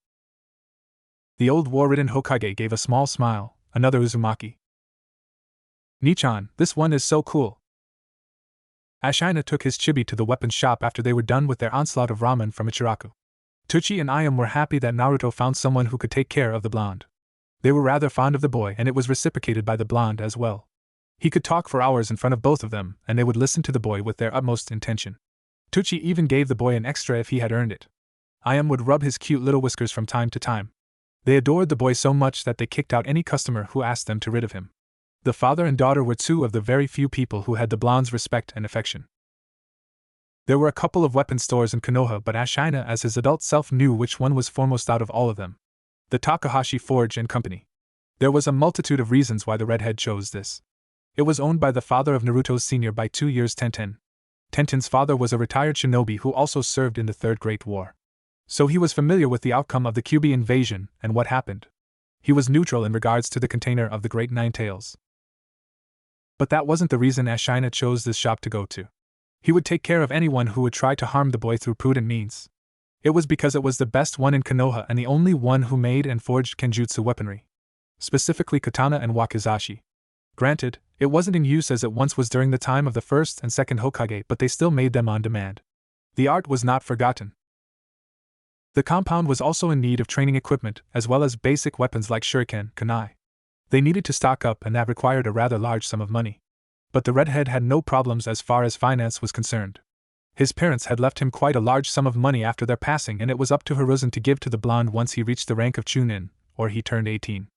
The old war-ridden Hokage gave a small smile. "Another Uzumaki. Nichan, this one is so cool." Ashina took his chibi to the weapons shop after they were done with their onslaught of ramen from Ichiraku. Tucci and Ayam were happy that Naruto found someone who could take care of the blonde. They were rather fond of the boy, and it was reciprocated by the blonde as well. He could talk for hours in front of both of them, and they would listen to the boy with their utmost intention. Tucci even gave the boy an extra if he had earned it. Ayam would rub his cute little whiskers from time to time. They adored the boy so much that they kicked out any customer who asked them to rid of him. The father and daughter were two of the very few people who had the blonde's respect and affection. There were a couple of weapon stores in Konoha, but Ashina as his adult self knew which one was foremost out of all of them. The Takahashi Forge and Company. There was a multitude of reasons why the redhead chose this. It was owned by the father of Naruto's senior by 2 years, Tenten. Tenten's father was a retired shinobi who also served in the Third Great War. So he was familiar with the outcome of the Kyuubi invasion and what happened. He was neutral in regards to the container of the Great Nine Tails. But that wasn't the reason Ashina chose this shop to go to. He would take care of anyone who would try to harm the boy through prudent means. It was because it was the best one in Konoha and the only one who made and forged kenjutsu weaponry. Specifically katana and wakizashi. Granted, it wasn't in use as it once was during the time of the first and second Hokage, but they still made them on demand. The art was not forgotten. The compound was also in need of training equipment, as well as basic weapons like shuriken, kunai. They needed to stock up, and that required a rather large sum of money. But the redhead had no problems as far as finance was concerned. His parents had left him quite a large sum of money after their passing, and it was up to Hiruzen to give to the blonde once he reached the rank of Chunin, or he turned 18.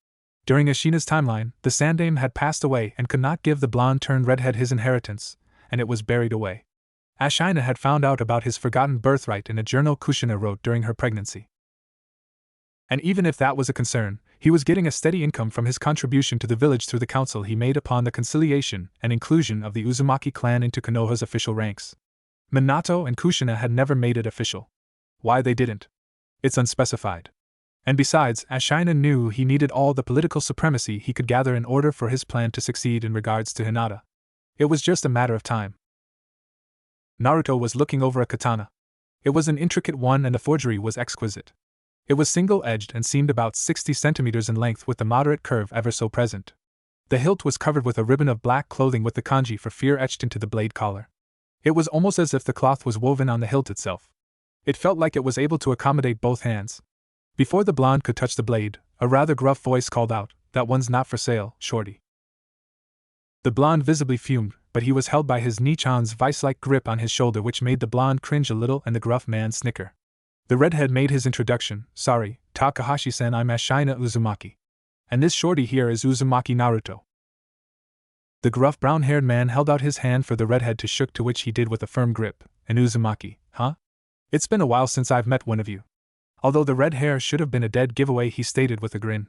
During Ashina's timeline, the Sandaime had passed away and could not give the blonde-turned-redhead his inheritance, and it was buried away. Ashina had found out about his forgotten birthright in a journal Kushina wrote during her pregnancy. And even if that was a concern, he was getting a steady income from his contribution to the village through the council he made upon the conciliation and inclusion of the Uzumaki clan into Konoha's official ranks. Minato and Kushina had never made it official. Why they didn't? It's unspecified. And besides, Ashina knew he needed all the political supremacy he could gather in order for his plan to succeed in regards to Hinata. It was just a matter of time. Naruto was looking over a katana. It was an intricate one and the forgery was exquisite. It was single-edged and seemed about 60 centimeters in length with the moderate curve ever so present. The hilt was covered with a ribbon of black clothing with the kanji for fear etched into the blade collar. It was almost as if the cloth was woven on the hilt itself. It felt like it was able to accommodate both hands. Before the blonde could touch the blade, a rather gruff voice called out, "That one's not for sale, shorty." The blonde visibly fumed, but he was held by his Nichan's vice-like grip on his shoulder, which made the blonde cringe a little and the gruff man snicker. The redhead made his introduction. "Sorry, Takahashi-san, I'm Ashina Uzumaki. And this shorty here is Uzumaki Naruto. The gruff brown-haired man held out his hand for the redhead to shake, to which he did with a firm grip. And Uzumaki, huh? It's been a while since I've met one of you. Although the red hair should have been a dead giveaway, he stated with a grin.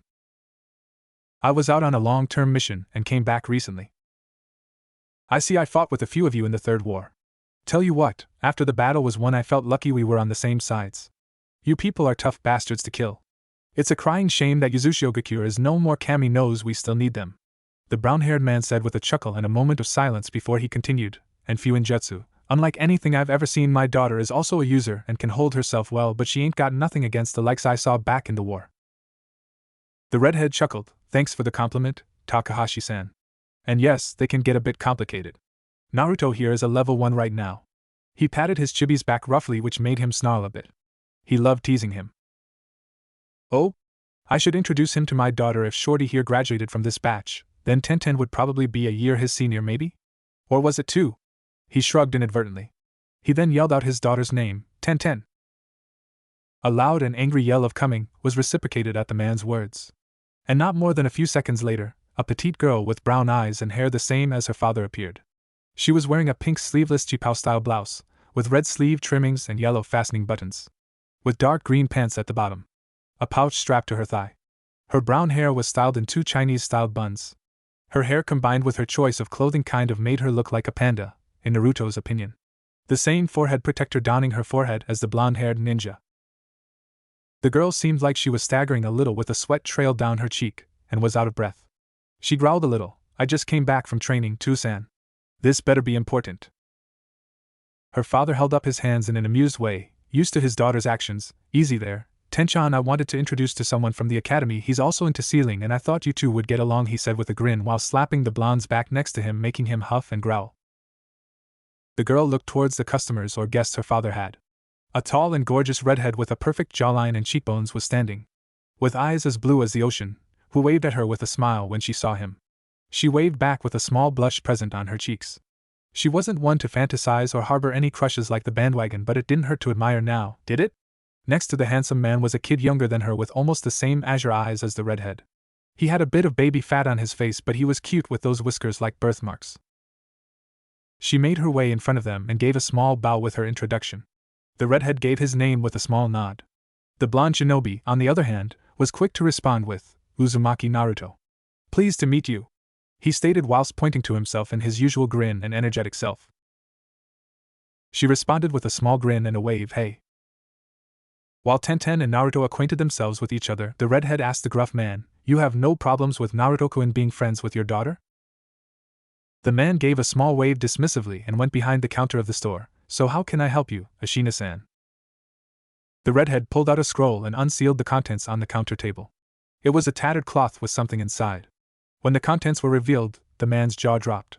I was out on a long-term mission and came back recently. I see I fought with a few of you in the Third War. Tell you what, after the battle was won I felt lucky we were on the same sides. You people are tough bastards to kill. It's a crying shame that Yuzushiogakure is no more. Kami knows we still need them. The brown-haired man said with a chuckle and a moment of silence before he continued, and Fuinjutsu, unlike anything I've ever seen, my daughter is also a user and can hold herself well, but she ain't got nothing against the likes I saw back in the war. The redhead chuckled. Thanks for the compliment, Takahashi-san. And yes, they can get a bit complicated. Naruto here is a level 1 right now. He patted his chibi's back roughly, which made him snarl a bit. He loved teasing him. Oh? I should introduce him to my daughter. If Shorty here graduated from this batch, then Tenten would probably be a year his senior, maybe? Or was it 2? He shrugged inadvertently. He then yelled out his daughter's name, Tenten. A loud and angry yell of coming was reciprocated at the man's words. And not more than a few seconds later, a petite girl with brown eyes and hair the same as her father appeared. She was wearing a pink sleeveless chipao-style blouse, with red sleeve trimmings and yellow fastening buttons, with dark green pants at the bottom. A pouch strapped to her thigh. Her brown hair was styled in 2 Chinese-styled buns. Her hair combined with her choice of clothing kind of made her look like a panda, in Naruto's opinion. The same forehead protector donning her forehead as the blonde-haired ninja. The girl seemed like she was staggering a little, with a sweat trailed down her cheek, and was out of breath. She growled a little. I just came back from training, Tusan. This better be important. Her father held up his hands in an amused way, used to his daughter's actions. Easy there, Tenchan, I wanted to introduce to someone from the academy. He's also into sealing and I thought you two would get along, he said with a grin while slapping the blonde's back next to him, making him huff and growl. The girl looked towards the customers or guests her father had. A tall and gorgeous redhead with a perfect jawline and cheekbones was standing, with eyes as blue as the ocean, who waved at her with a smile when she saw him. She waved back with a small blush present on her cheeks. She wasn't one to fantasize or harbor any crushes like the bandwagon, but it didn't hurt to admire now, did it? Next to the handsome man was a kid younger than her with almost the same azure eyes as the redhead. He had a bit of baby fat on his face, but he was cute with those whiskers like birthmarks. She made her way in front of them and gave a small bow with her introduction. The redhead gave his name with a small nod. The blonde shinobi, on the other hand, was quick to respond with, Uzumaki Naruto. Pleased to meet you, he stated whilst pointing to himself in his usual grin and energetic self. She responded with a small grin and a wave, hey. While Tenten and Naruto acquainted themselves with each other, the redhead asked the gruff man, you have no problems with Naruto-kun being friends with your daughter? The man gave a small wave dismissively and went behind the counter of the store. So how can I help you, Ashina-san? The redhead pulled out a scroll and unsealed the contents on the counter table. It was a tattered cloth with something inside. When the contents were revealed, the man's jaw dropped.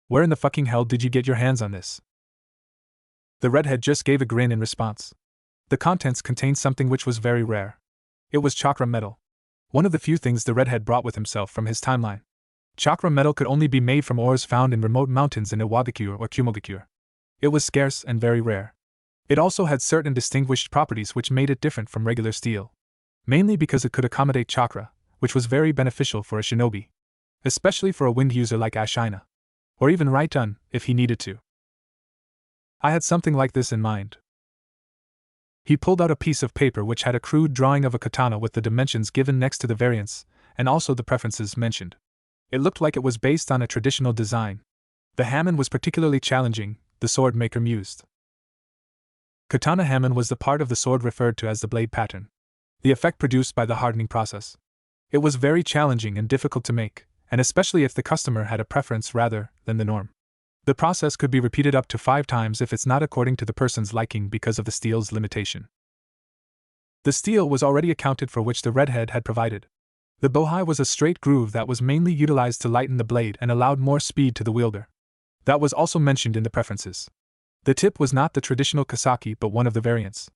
Where in the fucking hell did you get your hands on this? The redhead just gave a grin in response. The contents contained something which was very rare. It was chakra metal. One of the few things the redhead brought with himself from his timeline. Chakra metal could only be made from ores found in remote mountains in Iwagakure or Kumogakure. It was scarce and very rare. It also had certain distinguished properties which made it different from regular steel. Mainly because it could accommodate chakra, which was very beneficial for a shinobi. Especially for a wind user like Ashina. Or even Raitun, if he needed to. I had something like this in mind. He pulled out a piece of paper which had a crude drawing of a katana with the dimensions given next to the variants, and also the preferences mentioned. It looked like it was based on a traditional design. The hamon was particularly challenging, the sword maker mused. Katana hamon was the part of the sword referred to as the blade pattern. The effect produced by the hardening process. It was very challenging and difficult to make, and especially if the customer had a preference rather than the norm. The process could be repeated up to 5 times if it's not according to the person's liking because of the steel's limitation. The steel was already accounted for, which the redhead had provided. The bohai was a straight groove that was mainly utilized to lighten the blade and allowed more speed to the wielder. That was also mentioned in the preferences. The tip was not the traditional kasaki but one of the variants.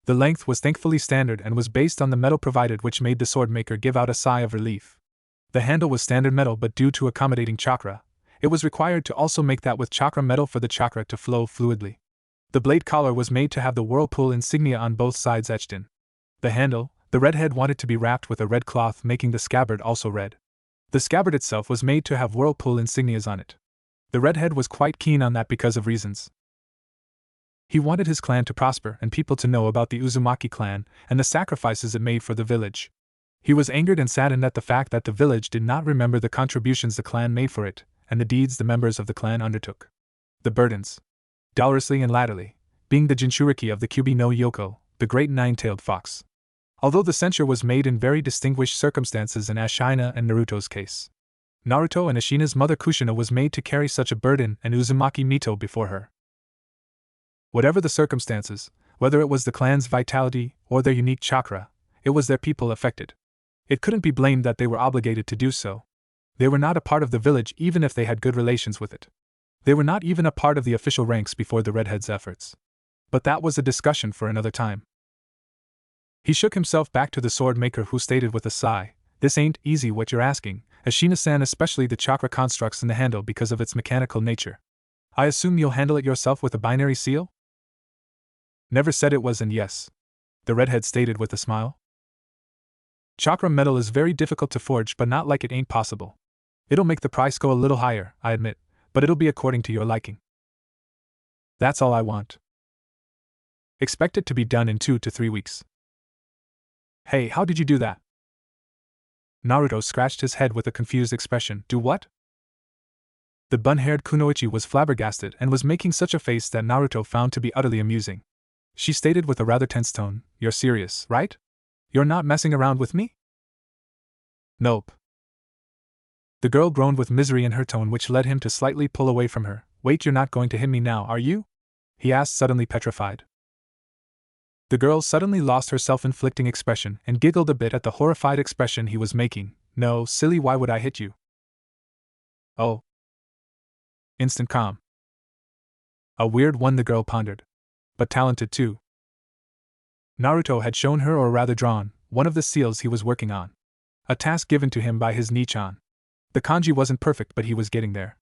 The length was thankfully standard and was based on the metal provided, which made the sword maker give out a sigh of relief. The handle was standard metal, but due to accommodating chakra, it was required to also make that with chakra metal for the chakra to flow fluidly. The blade collar was made to have the whirlpool insignia on both sides etched in. The handle, the redhead wanted to be wrapped with a red cloth, making the scabbard also red. The scabbard itself was made to have whirlpool insignias on it. The redhead was quite keen on that because of reasons. He wanted his clan to prosper and people to know about the Uzumaki clan and the sacrifices it made for the village. He was angered and saddened at the fact that the village did not remember the contributions the clan made for it, and the deeds the members of the clan undertook. The burdens. Dolorously and latterly, being the Jinchuriki of the Kyubi no Yoko, the great nine-tailed fox. Although the censure was made in very distinguished circumstances in Ashina and Naruto's case. Naruto and Ashina's mother Kushina was made to carry such a burden and Uzumaki Mito before her. Whatever the circumstances, whether it was the clan's vitality or their unique chakra, it was their people affected. It couldn't be blamed that they were obligated to do so. They were not a part of the village even if they had good relations with it. They were not even a part of the official ranks before the redhead's efforts. But that was a discussion for another time. He shook himself back to the sword maker, who stated with a sigh, "This ain't easy what you're asking, Ashina-san, especially the chakra constructs in the handle because of its mechanical nature. I assume you'll handle it yourself with a binary seal?" "Never said it was, and yes," the redhead stated with a smile. "Chakra metal is very difficult to forge, but not like it ain't possible. It'll make the price go a little higher, I admit, but it'll be according to your liking. That's all I want. Expect it to be done in 2 to 3 weeks. Hey, how did you do that?" Naruto scratched his head with a confused expression. "Do what?" The bun-haired kunoichi was flabbergasted and was making such a face that Naruto found to be utterly amusing. She stated with a rather tense tone, "You're serious, right? You're not messing around with me?" "Nope." The girl groaned with misery in her tone, which led him to slightly pull away from her. "Wait, you're not going to hit me now, are you?" he asked, suddenly petrified. The girl suddenly lost her self-inflicting expression and giggled a bit at the horrified expression he was making. "No, silly, why would I hit you?" "Oh." Instant calm. A weird one, the girl pondered. But talented too. Naruto had shown her, or rather drawn, one of the seals he was working on. A task given to him by his Nichan. The kanji wasn't perfect, but he was getting there.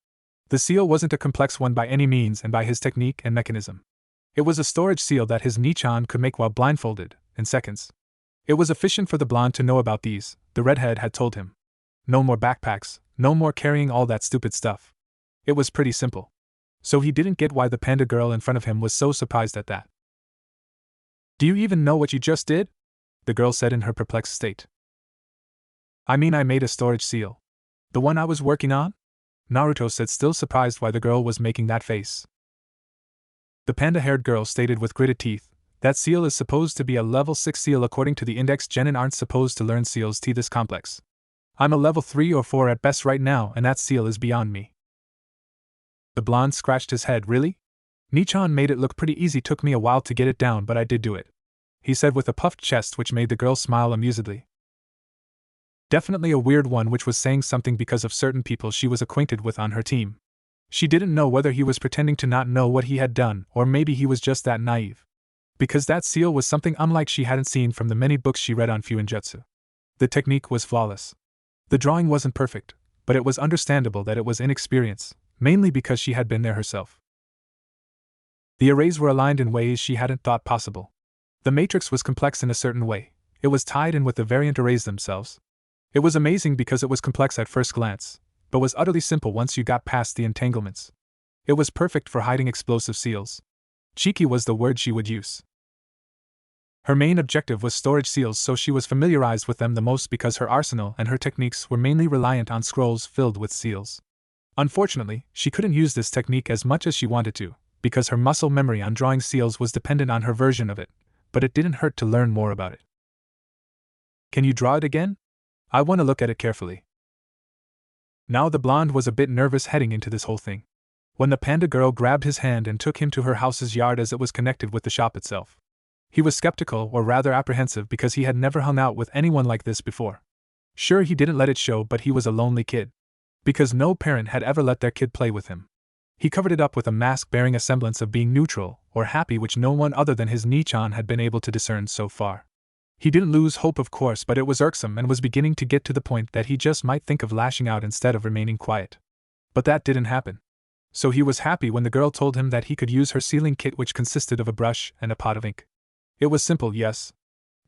The seal wasn't a complex one by any means, and by his technique and mechanism. It was a storage seal that his Nichan could make while blindfolded, in seconds. It was efficient for the blonde to know about these, the redhead had told him. No more backpacks, no more carrying all that stupid stuff. It was pretty simple. So he didn't get why the panda girl in front of him was so surprised at that. "Do you even know what you just did?" the girl said in her perplexed state. "I mean, I made a storage seal. The one I was working on?" Naruto said, still surprised why the girl was making that face. The panda-haired girl stated with gritted teeth, "That seal is supposed to be a level 6 seal according to the index. Genin aren't supposed to learn seals this complex. I'm a level 3 or 4 at best right now, and that seal is beyond me." The blonde scratched his head. "Really? Nichan made it look pretty easy. Took me a while to get it down, but I did do it," he said with a puffed chest, which made the girl smile amusedly. Definitely a weird one, which was saying something because of certain people she was acquainted with on her team. She didn't know whether he was pretending to not know what he had done, or maybe he was just that naive. Because that seal was something unlike she hadn't seen from the many books she read on Fuinjutsu. The technique was flawless. The drawing wasn't perfect, but it was understandable that it was inexperience, mainly because she had been there herself. The arrays were aligned in ways she hadn't thought possible. The matrix was complex in a certain way. It was tied in with the variant arrays themselves. It was amazing because it was complex at first glance, but was utterly simple once you got past the entanglements. It was perfect for hiding explosive seals. Cheeky was the word she would use. Her main objective was storage seals, so she was familiarized with them the most because her arsenal and her techniques were mainly reliant on scrolls filled with seals. Unfortunately, she couldn't use this technique as much as she wanted to, because her muscle memory on drawing seals was dependent on her version of it, but it didn't hurt to learn more about it. "Can you draw it again? I want to look at it carefully." Now the blonde was a bit nervous heading into this whole thing. When the panda girl grabbed his hand and took him to her house's yard as it was connected with the shop itself. He was skeptical, or rather apprehensive, because he had never hung out with anyone like this before. Sure, he didn't let it show, but he was a lonely kid. Because no parent had ever let their kid play with him. He covered it up with a mask bearing a semblance of being neutral, or happy, which no one other than his Nichan had been able to discern so far. He didn't lose hope, of course, but it was irksome and was beginning to get to the point that he just might think of lashing out instead of remaining quiet. But that didn't happen. So he was happy when the girl told him that he could use her sealing kit, which consisted of a brush and a pot of ink. It was simple, yes.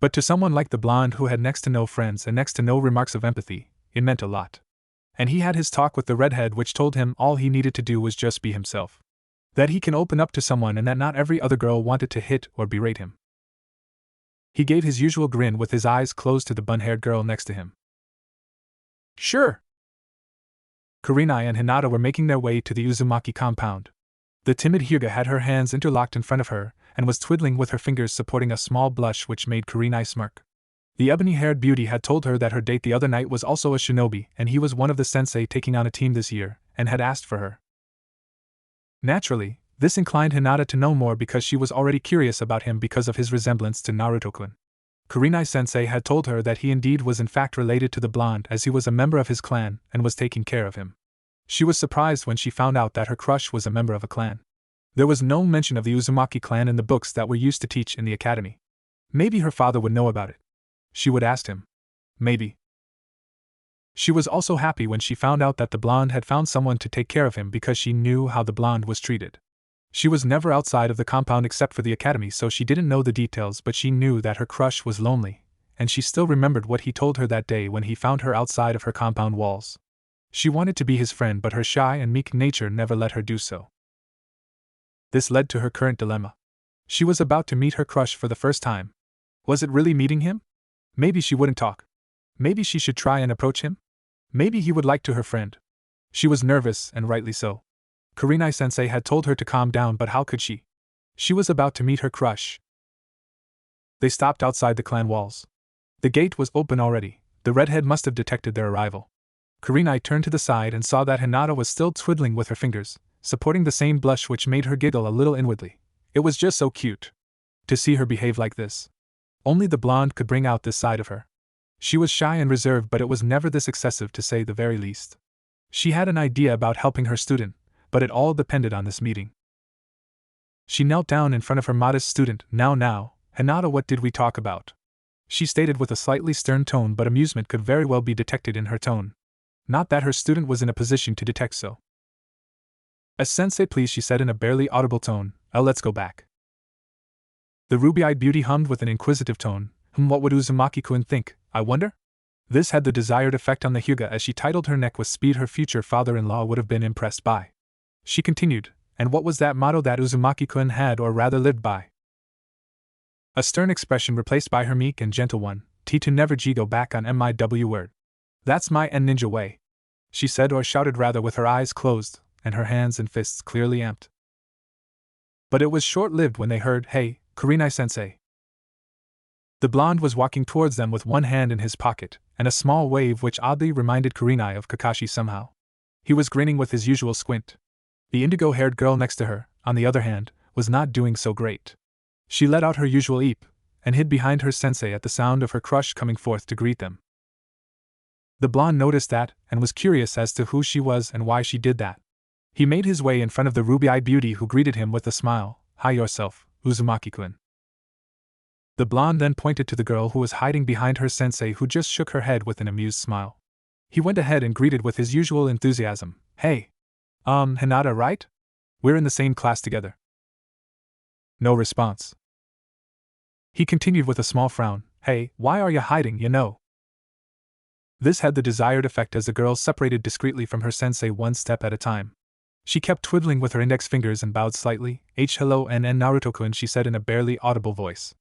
But to someone like the blonde who had next to no friends and next to no remarks of empathy, it meant a lot. And he had his talk with the redhead which told him all he needed to do was just be himself. That he can open up to someone and that not every other girl wanted to hit or berate him. He gave his usual grin with his eyes closed to the bun-haired girl next to him. Sure. Kurenai and Hinata were making their way to the Uzumaki compound. The timid Hyuga had her hands interlocked in front of her, and was twiddling with her fingers supporting a small blush which made Kurenai smirk. The ebony-haired beauty had told her that her date the other night was also a shinobi, and he was one of the sensei taking on a team this year, and had asked for her. Naturally, this inclined Hinata to know more because she was already curious about him because of his resemblance to Naruto-kun. Kurenai-sensei had told her that he indeed was in fact related to the blonde as he was a member of his clan and was taking care of him. She was surprised when she found out that her crush was a member of a clan. There was no mention of the Uzumaki clan in the books that were used to teach in the academy. Maybe her father would know about it. She would ask him. Maybe. She was also happy when she found out that the blonde had found someone to take care of him because she knew how the blonde was treated. She was never outside of the compound except for the academy, so she didn't know the details, but she knew that her crush was lonely, and she still remembered what he told her that day when he found her outside of her compound walls. She wanted to be his friend, but her shy and meek nature never let her do so. This led to her current dilemma. She was about to meet her crush for the first time. Was it really meeting him? Maybe she wouldn't talk. Maybe she should try and approach him? Maybe he would like to her friend. She was nervous, and rightly so. Kurenai-sensei had told her to calm down, but how could she? She was about to meet her crush. They stopped outside the clan walls. The gate was open already. The redhead must have detected their arrival. Kurenai turned to the side and saw that Hinata was still twiddling with her fingers, supporting the same blush which made her giggle a little inwardly. It was just so cute to see her behave like this. Only the blonde could bring out this side of her. She was shy and reserved, but it was never this excessive, to say the very least. She had an idea about helping her student, but it all depended on this meeting. She knelt down in front of her modest student. Now, Hinata, what did we talk about? She stated with a slightly stern tone, but amusement could very well be detected in her tone. Not that her student was in a position to detect so. As sensei, please, she said in a barely audible tone. Let's go back. The ruby-eyed beauty hummed with an inquisitive tone. What would Uzumaki-kun think, I wonder? This had the desired effect on the Hyuga as she titled her neck with speed. Her future father-in-law would have been impressed by. She continued, and what was that motto that Uzumaki-kun had, or rather lived by? A stern expression replaced by her meek and gentle one. To never go back on MIW word. That's my ninja way, she said, or shouted rather, with her eyes closed and her hands and fists clearly amped. But it was short-lived when they heard, "Hey, Kurenai-sensei." The blonde was walking towards them with one hand in his pocket, and a small wave which oddly reminded Kurenai of Kakashi somehow. He was grinning with his usual squint. The indigo-haired girl next to her, on the other hand, was not doing so great. She let out her usual eep, and hid behind her sensei at the sound of her crush coming forth to greet them. The blonde noticed that, and was curious as to who she was and why she did that. He made his way in front of the ruby-eyed beauty, who greeted him with a smile. Hi yourself, Uzumaki-kun. The blonde then pointed to the girl who was hiding behind her sensei, who just shook her head with an amused smile. He went ahead and greeted with his usual enthusiasm. Hey. Hinata, right? We're in the same class together. No response. He continued with a small frown. Hey, why are you hiding, you know? This had the desired effect as the girl separated discreetly from her sensei one step at a time. She kept twiddling with her index fingers and bowed slightly. Hello and Naruto-kun, she said in a barely audible voice.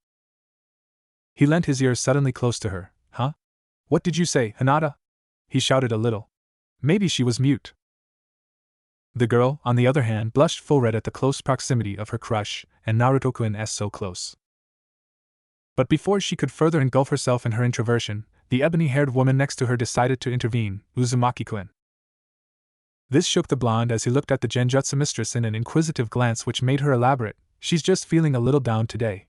He leant his ear suddenly close to her. Huh? What did you say, Hinata? He shouted a little. Maybe she was mute. The girl, on the other hand, blushed full red at the close proximity of her crush, and Naruto-kun so close. But before she could further engulf herself in her introversion, the ebony-haired woman next to her decided to intervene. Uzumaki-kun. This shook the blonde as he looked at the genjutsu mistress in an inquisitive glance which made her elaborate. She's just feeling a little down today.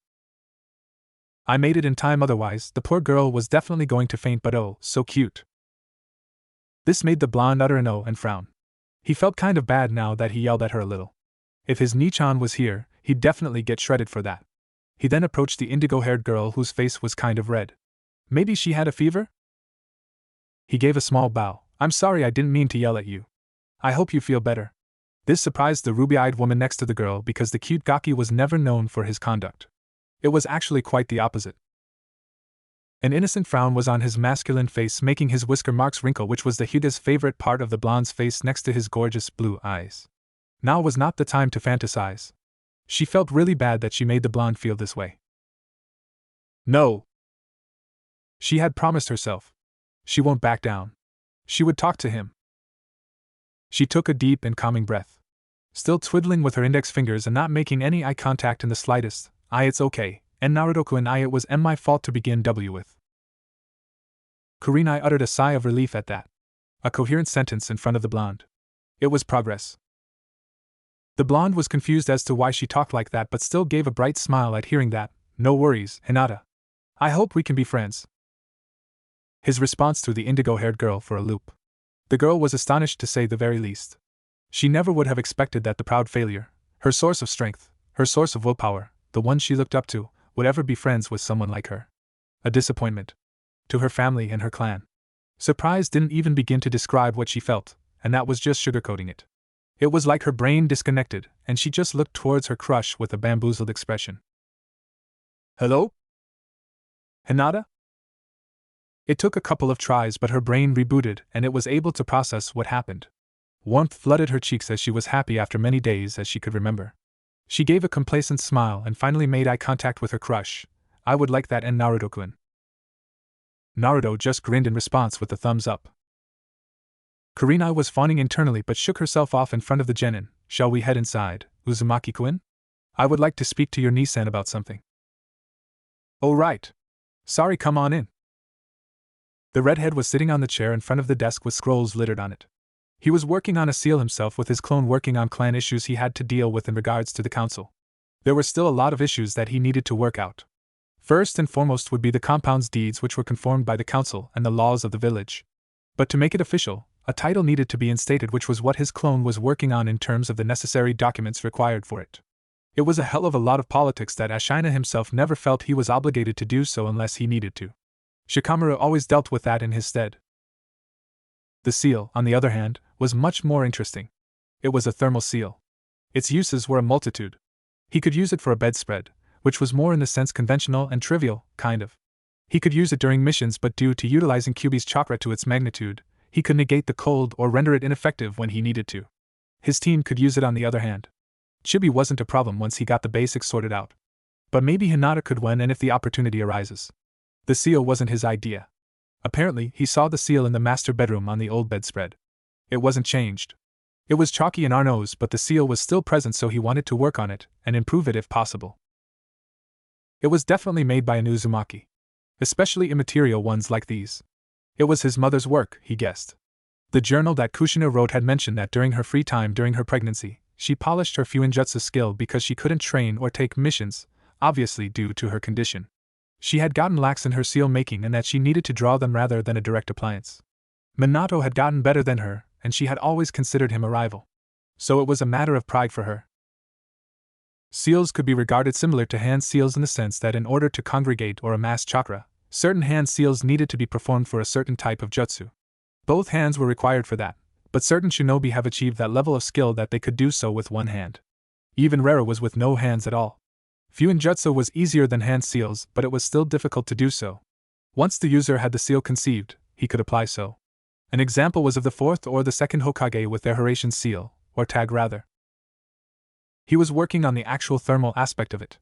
I made it in time, otherwise the poor girl was definitely going to faint, but oh, so cute. This made the blonde utter an oh and frown. He felt kind of bad now that he yelled at her a little. If his Nichan was here, he'd definitely get shredded for that. He then approached the indigo-haired girl whose face was kind of red. Maybe she had a fever? He gave a small bow. I'm sorry, I didn't mean to yell at you. I hope you feel better. This surprised the ruby-eyed woman next to the girl because the cute Gaki was never known for his conduct. It was actually quite the opposite. An innocent frown was on his masculine face, making his whisker marks wrinkle, which was the Hyuga's favorite part of the blonde's face next to his gorgeous blue eyes. Now was not the time to fantasize. She felt really bad that she made the blonde feel this way. No! She had promised herself. She won't back down. She would talk to him. She took a deep and calming breath. Still twiddling with her index fingers and not making any eye contact in the slightest. It's okay, and Naruto-kun, it was my fault to begin with. Kurenai uttered a sigh of relief at that. A coherent sentence in front of the blonde. It was progress. The blonde was confused as to why she talked like that, but still gave a bright smile at hearing that. No worries, Hinata. I hope we can be friends. His response threw the indigo-haired girl for a loop. The girl was astonished, to say the very least. She never would have expected that the proud failure, her source of strength, her source of willpower, the one she looked up to, would ever be friends with someone like her. A disappointment. To her family and her clan. Surprise didn't even begin to describe what she felt, and that was just sugarcoating it. It was like her brain disconnected, and she just looked towards her crush with a bamboozled expression. Hello? Hinata? It took a couple of tries, but her brain rebooted and it was able to process what happened. Warmth flooded her cheeks as she was happy after many days as she could remember. She gave a complacent smile and finally made eye contact with her crush. I would like that, and Naruto-kun. Naruto just grinned in response with a thumbs up. Kurenai was fawning internally but shook herself off in front of the genin. Shall we head inside, Uzumaki-kun? I would like to speak to your Nisan about something. Oh right. Sorry, come on in. The redhead was sitting on the chair in front of the desk with scrolls littered on it. He was working on a seal himself, with his clone working on clan issues he had to deal with in regards to the council. There were still a lot of issues that he needed to work out. First and foremost would be the compound's deeds, which were conformed by the council and the laws of the village. But to make it official, a title needed to be instated, which was what his clone was working on in terms of the necessary documents required for it. It was a hell of a lot of politics that Ashina himself never felt he was obligated to do so unless he needed to. Shikamaru always dealt with that in his stead. The seal, on the other hand, was much more interesting. It was a thermal seal. Its uses were a multitude. He could use it for a bedspread, which was more in the sense conventional and trivial, kind of. He could use it during missions, but due to utilizing Kyuubi's chakra to its magnitude, he could negate the cold or render it ineffective when he needed to. His team could use it on the other hand. Chibi wasn't a problem once he got the basics sorted out. But maybe Hinata could when and if the opportunity arises. The seal wasn't his idea. Apparently, he saw the seal in the master bedroom on the old bedspread. It wasn't changed. It was chalky in Arno's, but the seal was still present, so he wanted to work on it and improve it if possible. It was definitely made by an Uzumaki. Especially immaterial ones like these. It was his mother's work, he guessed. The journal that Kushina wrote had mentioned that during her free time during her pregnancy, she polished her Fuinjutsu skill because she couldn't train or take missions, obviously due to her condition. She had gotten lax in her seal making and that she needed to draw them rather than a direct appliance. Minato had gotten better than her, and she had always considered him a rival. So it was a matter of pride for her. Seals could be regarded similar to hand seals in the sense that in order to congregate or amass chakra, certain hand seals needed to be performed for a certain type of jutsu. Both hands were required for that, but certain shinobi have achieved that level of skill that they could do so with one hand. Even rarer was with no hands at all. Fuinjutsu was easier than hand seals, but it was still difficult to do so. Once the user had the seal conceived, he could apply so. An example was of the fourth or the second Hokage with their Horatian seal, or tag rather. He was working on the actual thermal aspect of it.